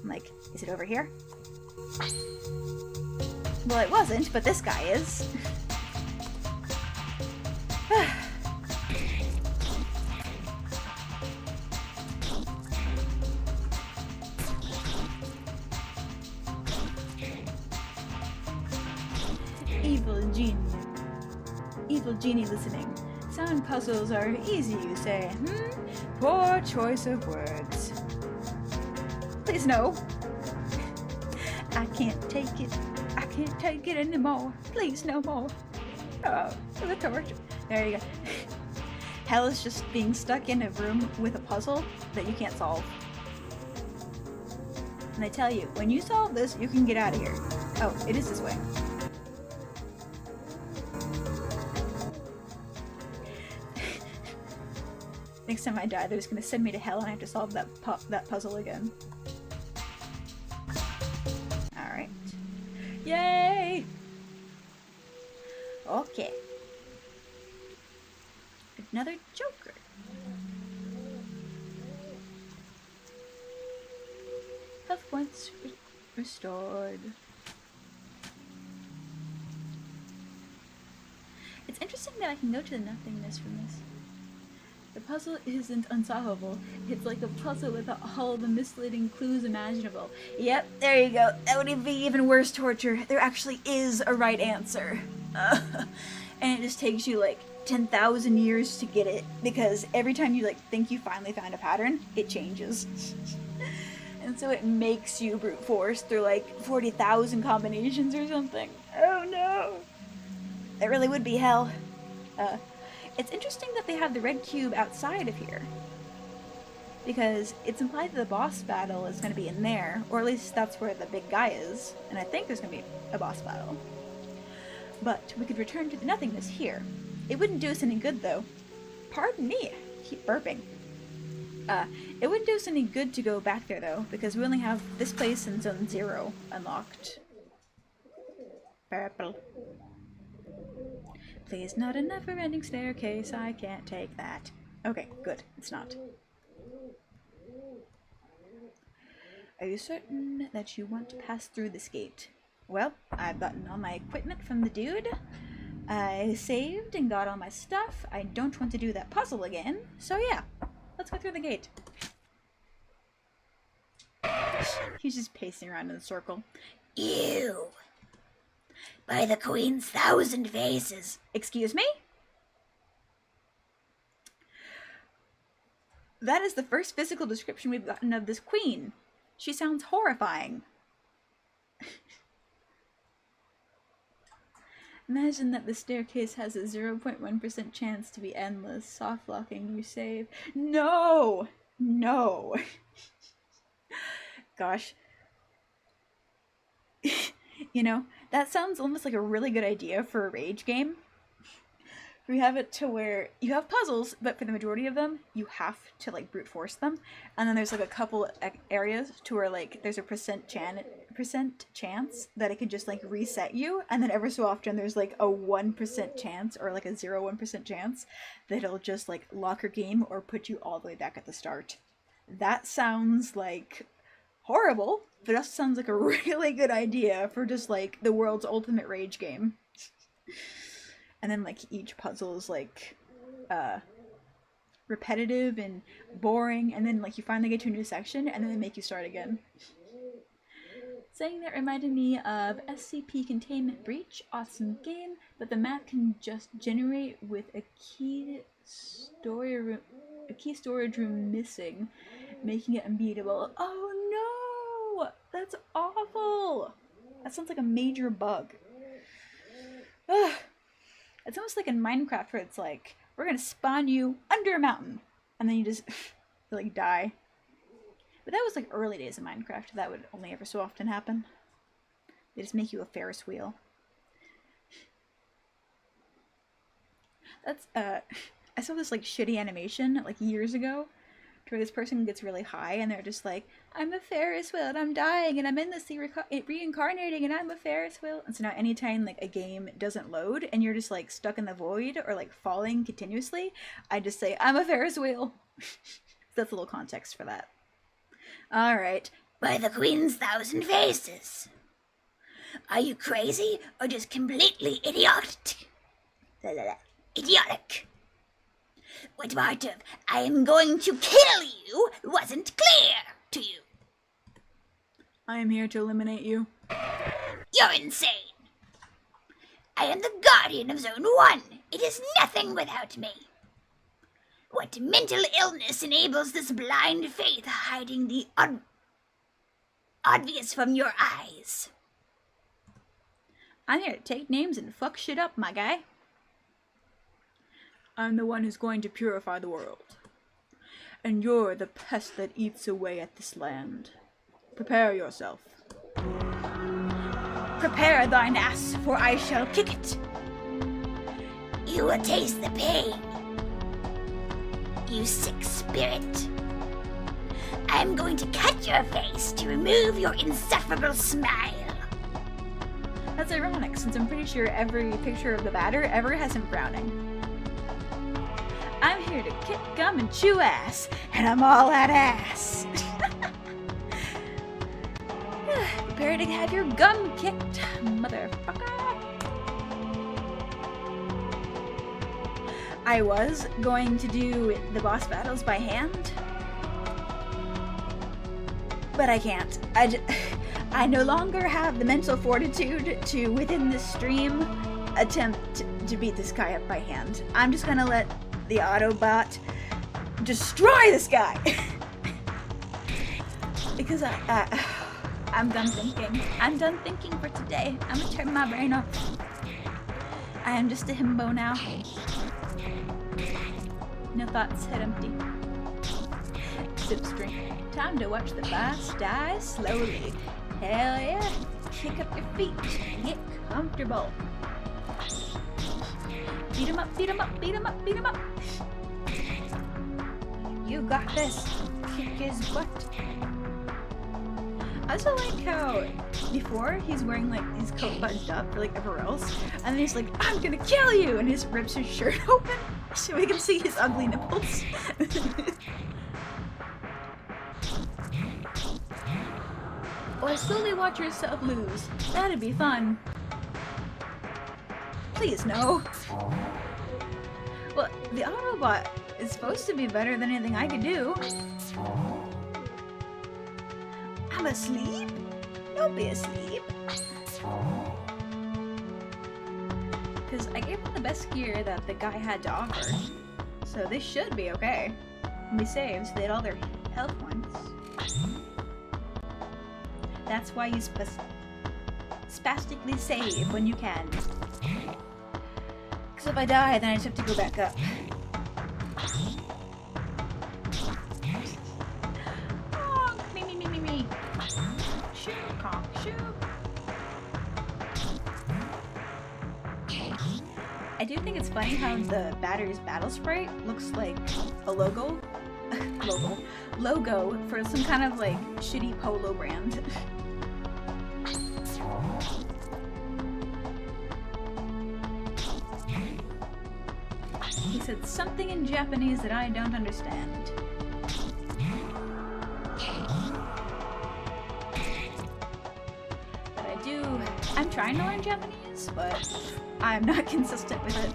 I'm like, is it over here? Well, it wasn't, but this guy is. Evil genie listening. Sound puzzles are easy, you say. Poor choice of words. Please no. I can't take it. I can't take it anymore. Please no more. Oh, the torture. There you go. Hell is just being stuck in a room with a puzzle that you can't solve. And I tell you, when you solve this, you can get out of here. Oh, it is this way. Next time I die, they're just gonna send me to hell and I have to solve that puzzle again. Alright. Yay! Okay. Another Joker. Health points restored. It's interesting that I can go to the nothingness from this. The puzzle isn't unsolvable. It's like a puzzle with all the misleading clues imaginable. Yep, there you go. That would be even worse torture. There actually is a right answer. And it just takes you like 10,000 years to get it, because every time you like think you finally found a pattern, it changes. And so it makes you brute force through like 40,000 combinations or something. Oh no! That really would be hell. It's interesting that they have the red cube outside of here, because it's implied that the boss battle is going to be in there, or at least that's where the big guy is, and I think there's going to be a boss battle. But we could return to the nothingness here. It wouldn't do us any good though. Pardon me, I keep burping. It wouldn't do us any good to go back there though, because we only have this place in Zone 0 unlocked. Purple. Please, not a never-ending staircase. I can't take that. Okay, good. It's not. Are you certain that you want to pass through this gate? Well, I've gotten all my equipment from the dude. I saved and got all my stuff. I don't want to do that puzzle again. So yeah, let's go through the gate. He's just pacing around in a circle. Ew. By the Queen's 1,000 faces. Excuse me? That is the first physical description we've gotten of this queen. She sounds horrifying. Imagine that the staircase has a 0.1% chance to be endless, soft-locking your save. No! No! Gosh. You know, that sounds almost like a really good idea for a rage game. We have it to where you have puzzles, but for the majority of them, you have to like brute force them. And then there's like a couple areas to where like there's a percent chance that it could just like reset you. And then every so often there's like a 1% chance or like a 0.1% chance that it'll just like lock your game or put you all the way back at the start. That sounds like horrible, but that sounds like a really good idea for just like the world's ultimate rage game. And then like each puzzle is like repetitive and boring, and then like you finally get to a new section and then they make you start again. Saying that reminded me of SCP Containment Breach. Awesome game, but the map can just generate with a key story room. A key storage room missing, making it unbeatable. Oh no! That's awful! That sounds like a major bug. Ugh. It's almost like in Minecraft where it's like, we're gonna spawn you under a mountain. And then you just, like, die. But that was like early days of Minecraft. That would only ever so often happen. They just make you a Ferris wheel. That's, I saw this, like, shitty animation, like, years ago, where this person gets really high, and they're just like, I'm a Ferris wheel, and I'm dying, and I'm endlessly reincarnating, and I'm a Ferris wheel. And so now anytime, like, a game doesn't load, and you're just, like, stuck in the void, or, like, falling continuously, I just say, I'm a Ferris wheel. That's a little context for that. Alright. By the Queen's 1,000 faces. Are you crazy, or just completely idiotic? Idiotic. What part of I am going to kill you wasn't clear to you? I am here to eliminate you. You're insane. I am the guardian of Zone 1. It is nothing without me. What mental illness enables this blind faith hiding the obvious from your eyes? I'm here to take names and fuck shit up, my guy. I'm the one who's going to purify the world. And you're the pest that eats away at this land. Prepare yourself. Prepare thine ass, for I shall kick it. You will taste the pain, you sick spirit. I am going to cut your face to remove your insufferable smile. That's ironic, since I'm pretty sure every picture of the batter ever has him frowning. I'm here to kick gum and chew ass, and I'm all that ass. Prepare to have your gum kicked, motherfucker. I was going to do the boss battles by hand, but I can't. I no longer have the mental fortitude to, within this stream, attempt to beat this guy up by hand. I'm just gonna let the Autobot destroy this guy. Because I'm done thinking. I'm done thinking for today. I'm gonna turn my brain off. I am just a himbo now. No thoughts, head empty. Sip string. Time to watch the boss die slowly. Hell yeah. Kick up your feet. Get comfortable. Beat him up, beat him up, beat him up, beat him up. You got this. Kick his butt. I also like how before he's wearing like his coat buttoned up for like everywhere else, and then he's like, I'm gonna kill you, and he just rips his shirt open so we can see his ugly nipples. Or slowly watch yourself lose. That'd be fun. Please no. Well, the Autobot is supposed to be better than anything I could do. I'm asleep? Don't be asleep. Because I gave them the best gear that the guy had to offer. So they should be okay. And we saved, so they had all their health points. That's why you spastically save when you can. Because if I die, then I just have to go back up. Honk! Me. Shoo, conk, shoo. I do think it's funny how the batter's battle sprite looks like a logo for some kind of like shitty polo brand. He said something in Japanese that I don't understand. But I'm trying to learn Japanese, but I'm not consistent with it.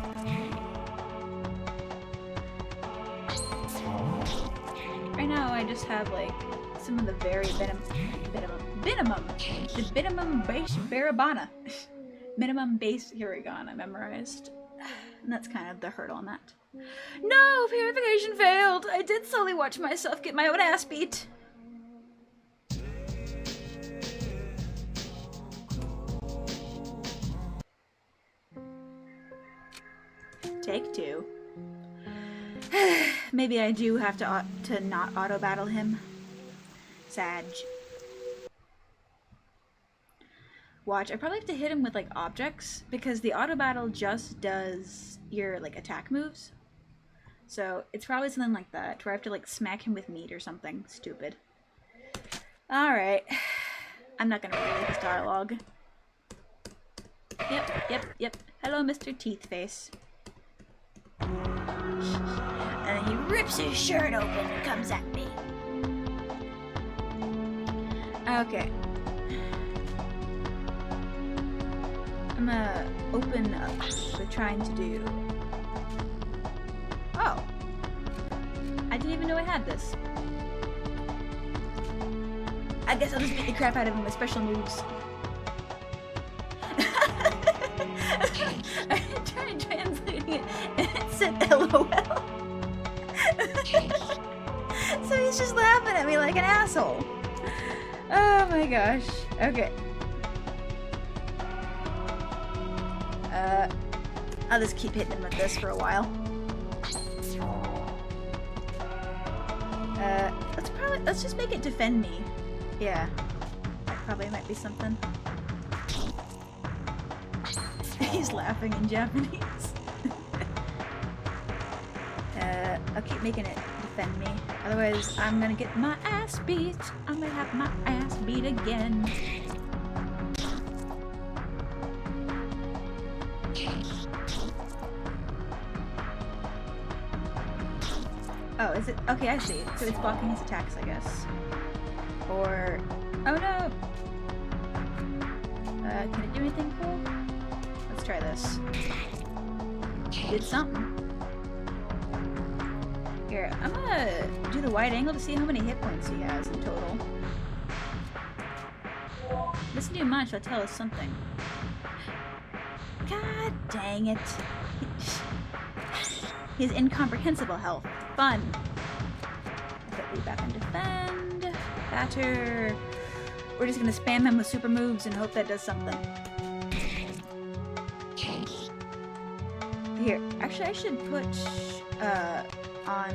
Right now I just have like some of the very minimum base Barabana. Minimum base hiragana memorized. And that's kind of the hurdle on that. No, purification failed. I did slowly watch myself get my own ass beat. Take 2. Maybe I do have to not auto battle him. Sag. Watch, I probably have to hit him with like objects because the auto battle just does your like attack moves. So it's probably something like that, where I have to like smack him with meat or something stupid. Alright. I'm not gonna read this dialogue. Yep. Hello, Mr. Teethface. And then he rips his shirt open and comes at me. Okay. I'm gonna open up what we're trying to do. Oh. I didn't even know I had this. I guess I'll just beat the crap out of him with special moves. I tried translating it and it said LOL. So he's just laughing at me like an asshole. Oh my gosh. Okay. I'll just keep hitting him with this for a while. Let's just make it defend me. Yeah. That probably might be something. He's laughing in Japanese. I'll keep making it defend me. Otherwise, I'm gonna get my ass beat. I'm gonna have my ass beat again. Oh, is it? Okay, I see. So it's blocking his attacks, I guess. Or... Oh no! Can it do anything cool? Let's try this. Did something. Here, I'm gonna do the wide angle to see how many hit points he has in total. Doesn't do much, but tell us something. God dang it. His incomprehensible health. Fun. Put me back and defend. Batter. We're just gonna spam him with super moves and hope that does something. Here, actually I should put on...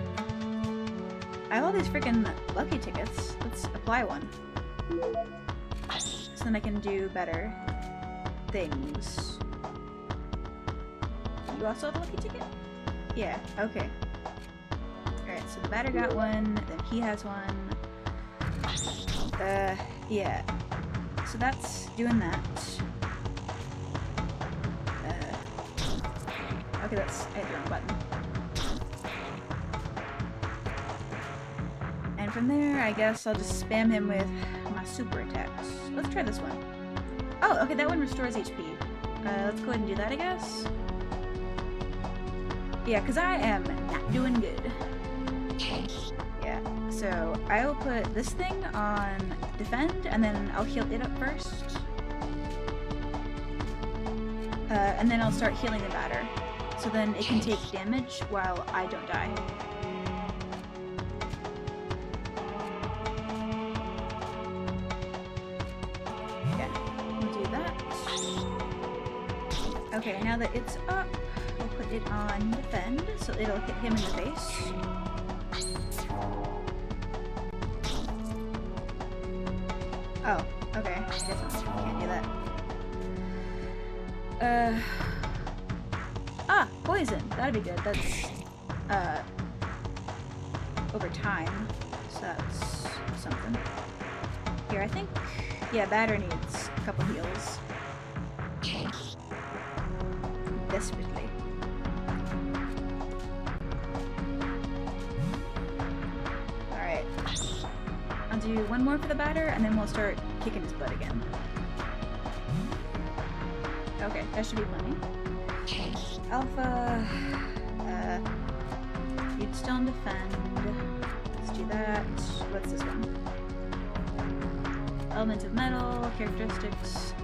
I have all these freaking lucky tickets. Let's apply one. So then I can do better things. You also have a lucky ticket? Yeah, okay. Alright, so the batter got one, then he has one. Yeah. So that's doing that. Okay, that's... I hit the wrong button. And from there, I guess I'll just spam him with my super attacks. Let's try this one. Oh, okay, that one restores HP. Let's go ahead and do that, I guess. Yeah, because I am not doing good. Yeah, so I will put this thing on defend, and then I'll heal it up first. And then I'll start healing the batter. So then it can take damage while I don't die. Yeah, we'll do that. Okay, now that it's up, we'll put it on defend, so it'll hit him in the face. Oh, okay. I guess I can't do that. Poison. That'd be good. That's, over time. So that's something. Here, I think, yeah, batter needs a couple heals. Desperately. Alright. I'll do one more for the batter, and then we'll start kicking his butt again. Okay, that should be plenty. Alpha, you'd still on defend. Let's do that. What's this one? Element of metal, characteristics.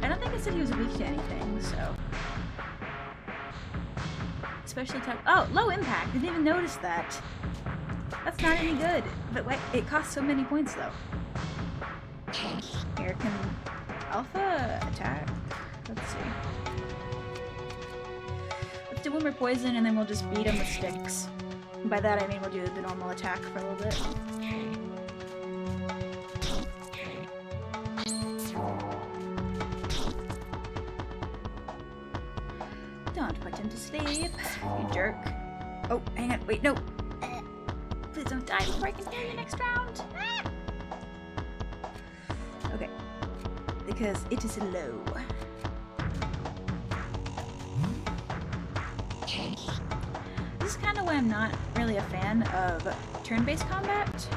I don't think it said he was weak to anything, so. special attack. Oh, low impact. Didn't even notice that. That's not any good. But wait, it costs so many points though. Here, can Alpha attack? Let's see. Let's do one more poison and then we'll just beat him with sticks. And by that I mean we'll do the normal attack for a little bit. Don't put him to sleep, you jerk. Oh, hang on, wait, no. Please don't die before I can hear you next round. Okay, because it is low. This is kind of why I'm not really a fan of turn-based combat.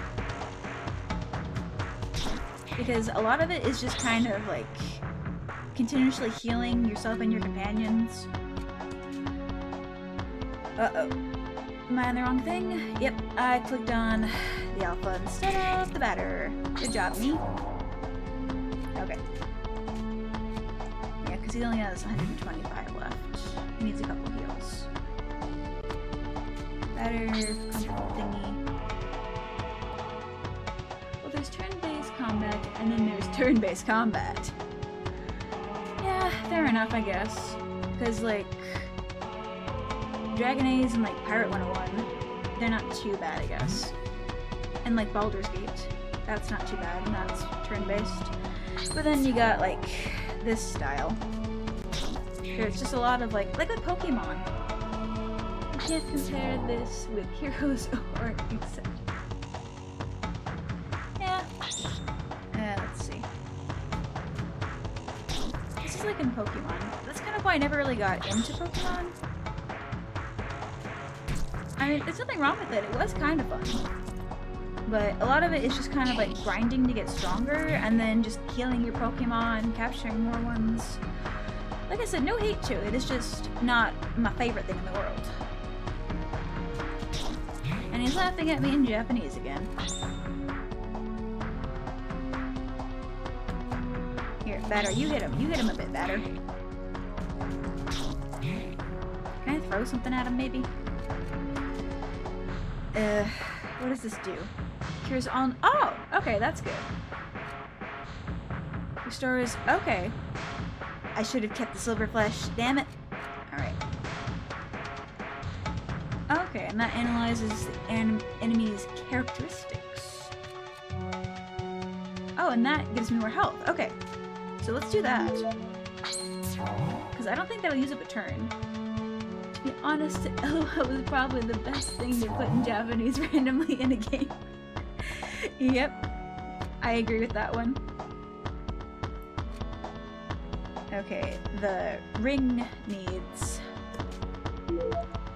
Because a lot of it is just kind of like continuously healing yourself and your companions. Uh-oh. Am I on the wrong thing? Yep, I clicked on the alpha instead of the batter. Good job, me. Okay. Yeah, because he only has 125 left. He needs a couple heals. Batter, comfortable thingy. Well, there's turn-based combat, and then there's turn-based combat. Yeah, fair enough, I guess. Because, like, Dragon Age and, like, Pirate 101, they're not too bad, I guess. And, like, Baldur's Gate, that's not too bad, and that's turn-based. But then you got, like, this style. Here, it's just a lot of, like with Pokemon. You can't compare this with Heroes or etc. Yeah. Let's see. This is like in Pokemon. That's kind of why I never really got into Pokemon. I mean, there's nothing wrong with it. It was kind of fun. But a lot of it is just kind of like grinding to get stronger and then just healing your Pokemon, capturing more ones. Like I said, no hate to it. It's just not my favorite thing in the world. And he's laughing at me in Japanese again. Here, Batter, you hit him. You hit him a bit, Batter. Can I throw something at him, maybe? What does this do? Cures on. Oh! Okay, that's good. Restores. Okay. I should have kept the silver flesh. Damn it. Alright. Okay, and that analyzes the enemy's characteristics. Oh, and that gives me more health. Okay. So let's do that. Because I don't think that'll use up a turn. To be honest, LOL was probably the best thing to put in Japanese randomly in a game. Yep. I agree with that one. Okay, the ring needs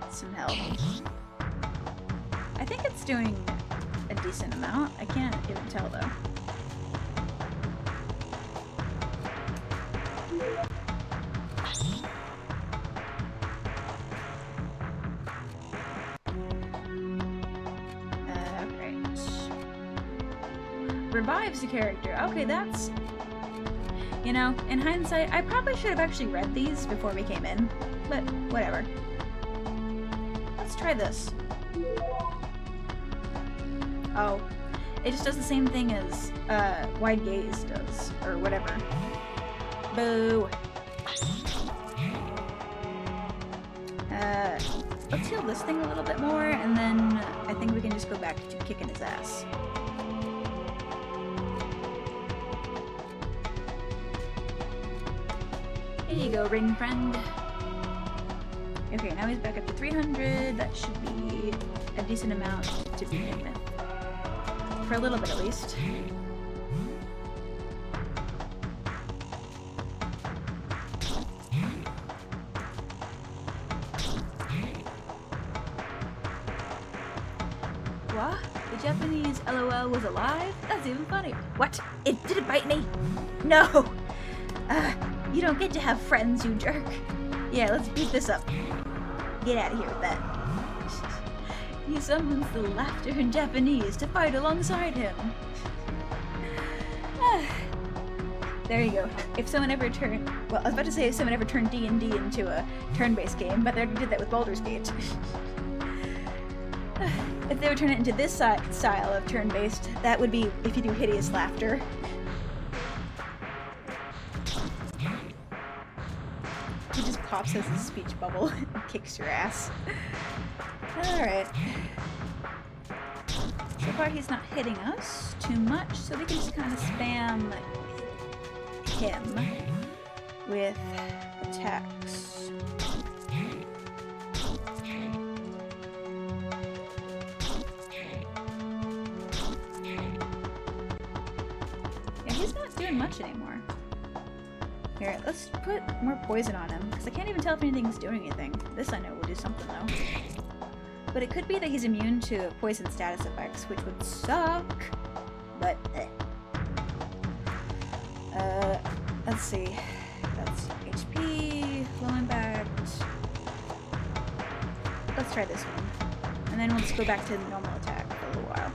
some help. I think it's doing a decent amount. I can't even tell though. Revives the character. Okay, that's... You know, in hindsight, I probably should have actually read these before we came in, but whatever. Let's try this. Oh, it just does the same thing as Wide Gaze does, or whatever. Boo. Let's heal this thing a little bit more, and then I think we can just go back to kicking his ass. Here you go, ring friend. Okay, now he's back up to 300. That should be a decent amount to beat him with. For a little bit at least. What? The Japanese LOL was alive? That's even funnier. What? It didn't bite me? No! You don't get to have friends, you jerk. Yeah, let's beat this up. Get out of here with that. He summons the laughter in Japanese to fight alongside him. There you go. If someone ever turned, well, I was about to say if someone ever turned D&D into a turn-based game, but they already did that with Baldur's Gate. If they would turn it into this style of turn-based, that would be if you do hideous laughter. He just pops as a speech bubble and kicks your ass. Alright. So far he's not hitting us too much, so we can just kind of spam him with attacks. Yeah, he's not doing much anymore. Here, let's put more poison on him, because I can't even tell if anything's doing anything. This I know will do something though. But it could be that he's immune to poison status effects, which would suck. But, let's see. That's HP, low impact. Let's try this one. And then we'll just go back to the normal attack for a little while.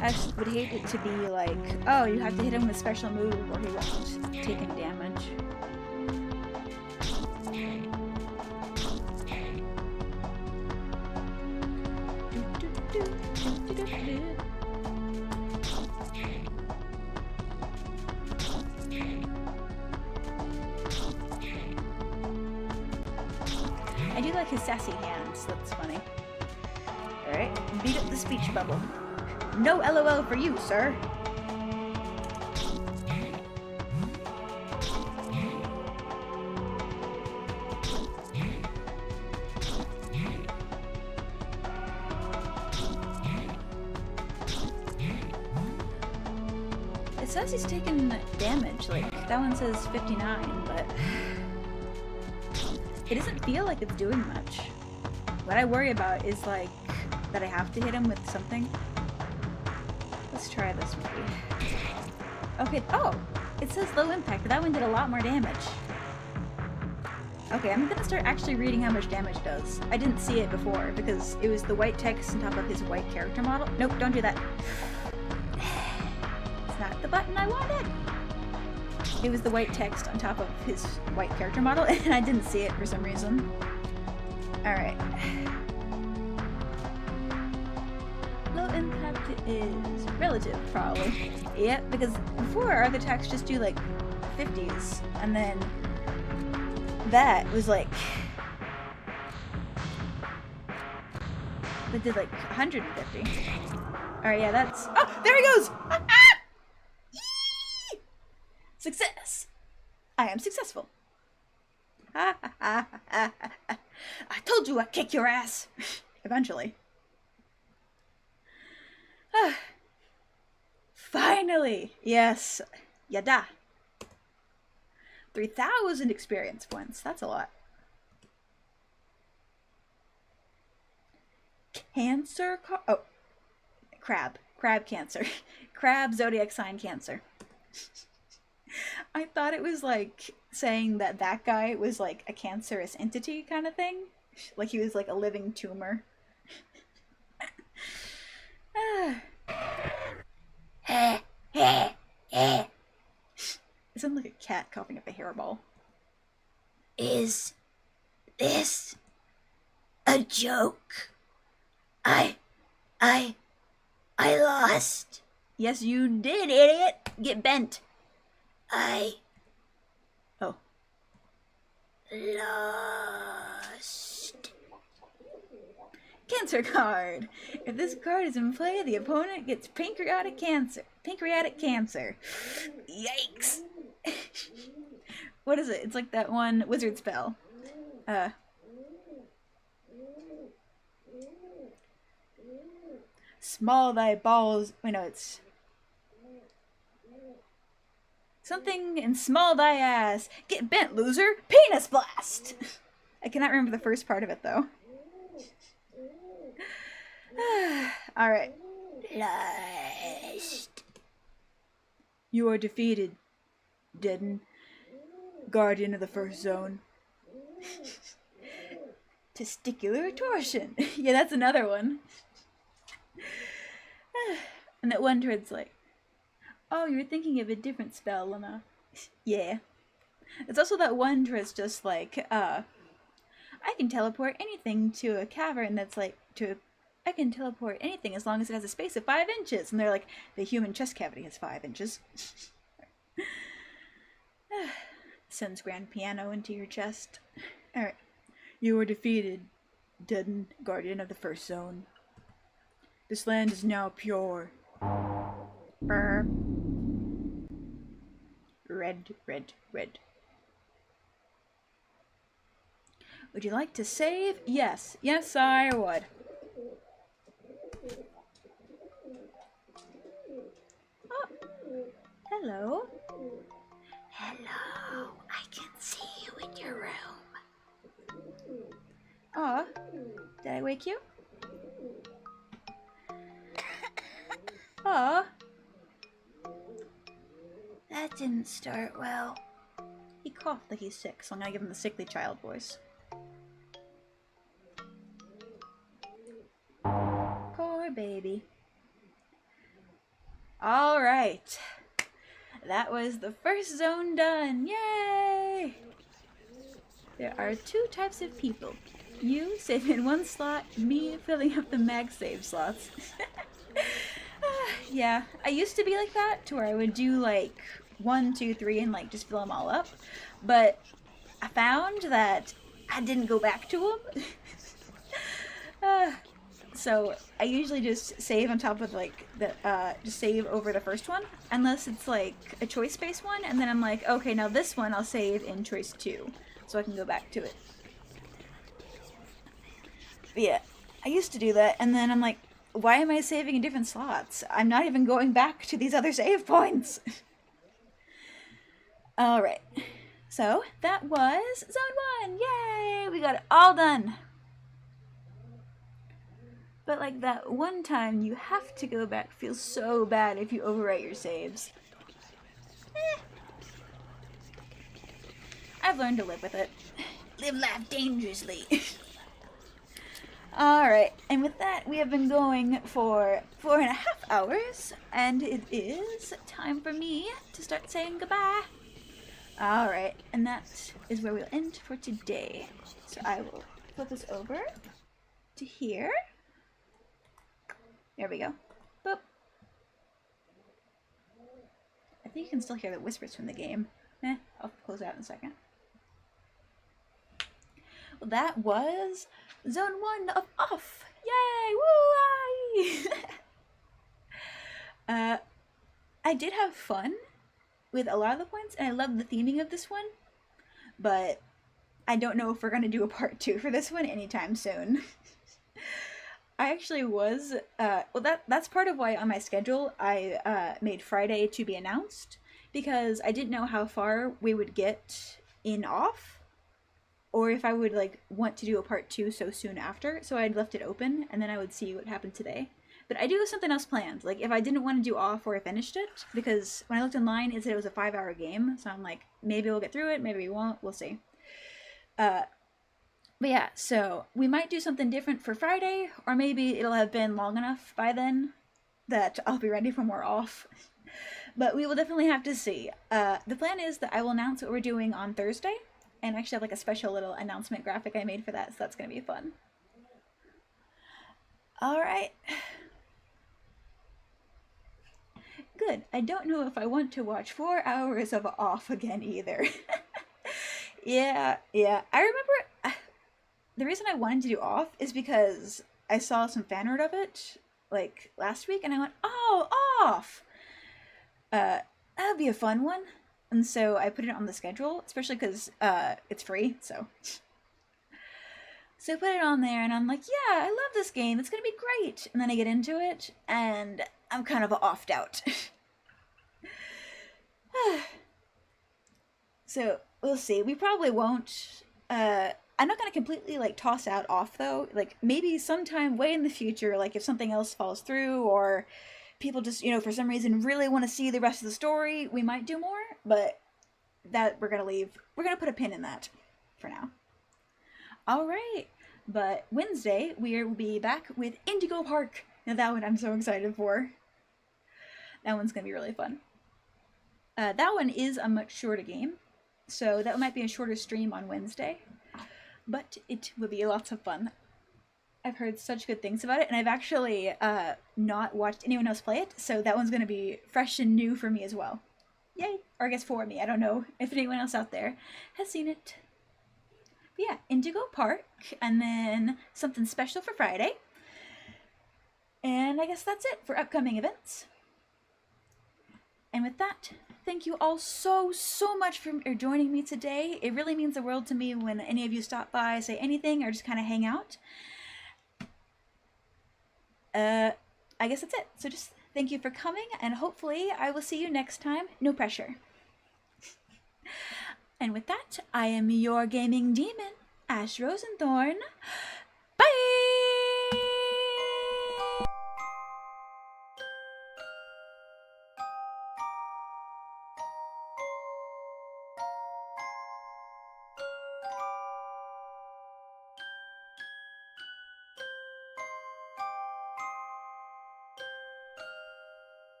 I just would hate it to be like, oh, you have to hit him with a special move or he won't take any damage. I do like his sassy hands, that's funny. Alright, beat up the speech bubble. No LOL for you, sir! It says he's taken damage, like, that one says 59, but it doesn't feel like it's doing much. What I worry about is, like, that I have to hit him with something. Let's try this maybe. Okay, oh! It says low impact, but that one did a lot more damage. Okay, I'm gonna start actually reading how much damage it does. I didn't see it before, because it was the white text on top of his white character model. Nope, don't do that. It's not the button I wanted! It was the white text on top of his white character model, and I didn't see it for some reason. Alright. Low impact is relative, probably. Yep, because before our other attacks just do like 50s, and then that was like... that did like 150. Alright, yeah, that's... Oh! There he goes! Ah! Success! I am successful. I told you I'd kick your ass. Eventually. Finally! Yes. Yada. 3,000 experience points. That's a lot. Cancer? Oh. Crab. Crab cancer. Crab zodiac sign cancer. I thought it was like saying that that guy was like a cancerous entity kind of thing. Like he was like a living tumor. It sounded like a cat coughing up a hairball. Is this a joke? I lost. Yes, you did, idiot. Get bent. Oh. Lost. Cancer card. If this card is in play, the opponent gets pancreatic cancer. Pancreatic cancer. Yikes. What is it? It's like that one wizard spell. Small thy balls. Wait, no, it's... something in small thy ass. Get bent, loser. Penis blast. I cannot remember the first part of it, though. Alright. Lost. You are defeated, Deaden. Guardian of the first zone. Testicular torsion. Yeah, that's another one. And that one towards like, Oh, you're thinking of a different spell, Lana. Yeah. It's also that one where it's just like, I can teleport anything to a cavern that's like, I can teleport anything as long as it has a space of 5 inches. And they're like, the human chest cavity has 5 inches. Sends grand piano into your chest. Alright. You were defeated, Dudden, guardian of the first zone. This land is now pure. Brr. Red, red, red. Would you like to save? Yes. Yes, I would. Oh. Hello. Hello, I can see you in your room. Aw. Did I wake you? Aw. That didn't start well. He coughed like he's sick, so I'm gonna give him the sickly child voice. Poor baby. Alright. That was the first zone done. Yay! There are 2 types of people. You saving 1 slot, me filling up the mag save slots. Yeah, I used to be like that, to where I would do like 1, 2, 3 and like just fill them all up. But I found that I didn't go back to them. So I usually just save on top of like the just save over the first one, unless it's like a choice based one, and then I'm like, okay, now this one I'll save in choice 2, so I can go back to it. But yeah, I used to do that, and then I'm like, why am I saving in different slots? I'm not even going back to these other save points. Alright, so that was zone 1. Yay! We got it all done. But like that one time you have to go back feels so bad if you overwrite your saves. I've learned to live with it. Live life dangerously. Alright, and with that we have been going for 4.5 hours, and it is time for me to start saying goodbye. Alright, and that is where we'll end for today. So I will put this over to here. There we go. Boop. I think you can still hear the whispers from the game. I'll close out in a second. Well, that was Zone 1 of Off! Yay! Woo! I did have fun with a lot of the points, and I love the theming of this one, but I don't know if we're going to do a part 2 for this one anytime soon. I actually was, well that's part of why on my schedule I made Friday to be announced, because I didn't know how far we would get in Off, or if I would like want to do a part 2 so soon after, so I'd left it open, and then I would see what happened today. But I do have something else planned, like if I didn't want to do Off or I finished it, because when I looked online it said it was a 5-hour game, so I'm like, maybe we'll get through it, maybe we won't, we'll see. But yeah, so we might do something different for Friday, or maybe it'll have been long enough by then that I'll be ready for more Off. But we will definitely have to see. The plan is that I will announce what we're doing on Thursday, and actually have like a special little announcement graphic I made for that, so that's going to be fun. Alright. Good. I don't know if I want to watch 4 hours of Off again either. Yeah. I remember... The reason I wanted to do Off is because I saw some fan art of it, like, last week, and I went, oh, Off! That would be a fun one. And so I put it on the schedule, especially because it's free, so. So I put it on there, and I'm like, yeah, I love this game, it's gonna be great! And then I get into it, and I'm kind of offed out. So, we'll see. We probably won't, I'm not gonna completely, like, toss out Off, though. Like, maybe sometime way in the future, like, if something else falls through, or people just, you know, for some reason really want to see the rest of the story, we might do more, but that we're gonna leave. We're gonna put a pin in that for now. Alright, but Wednesday, we will be back with Indigo Park. Now that one I'm so excited for. That one's gonna be really fun. That one is a much shorter game, so that might be a shorter stream on Wednesday, but it will be lots of fun. I've heard such good things about it, and I've actually not watched anyone else play it, so that one's going to be fresh and new for me as well. Yay! Or I guess for me. I don't know if anyone else out there has seen it. But yeah, Indigo Park, and then something special for Friday. And I guess that's it for upcoming events. And with that, thank you all so much for joining me today. It really means the world to me when any of you stop by, say anything, or just kind of hang out. I guess that's it. So just thank you for coming, and hopefully I will see you next time. No pressure. And with that, I am your gaming demon, Ash Rosenthorn.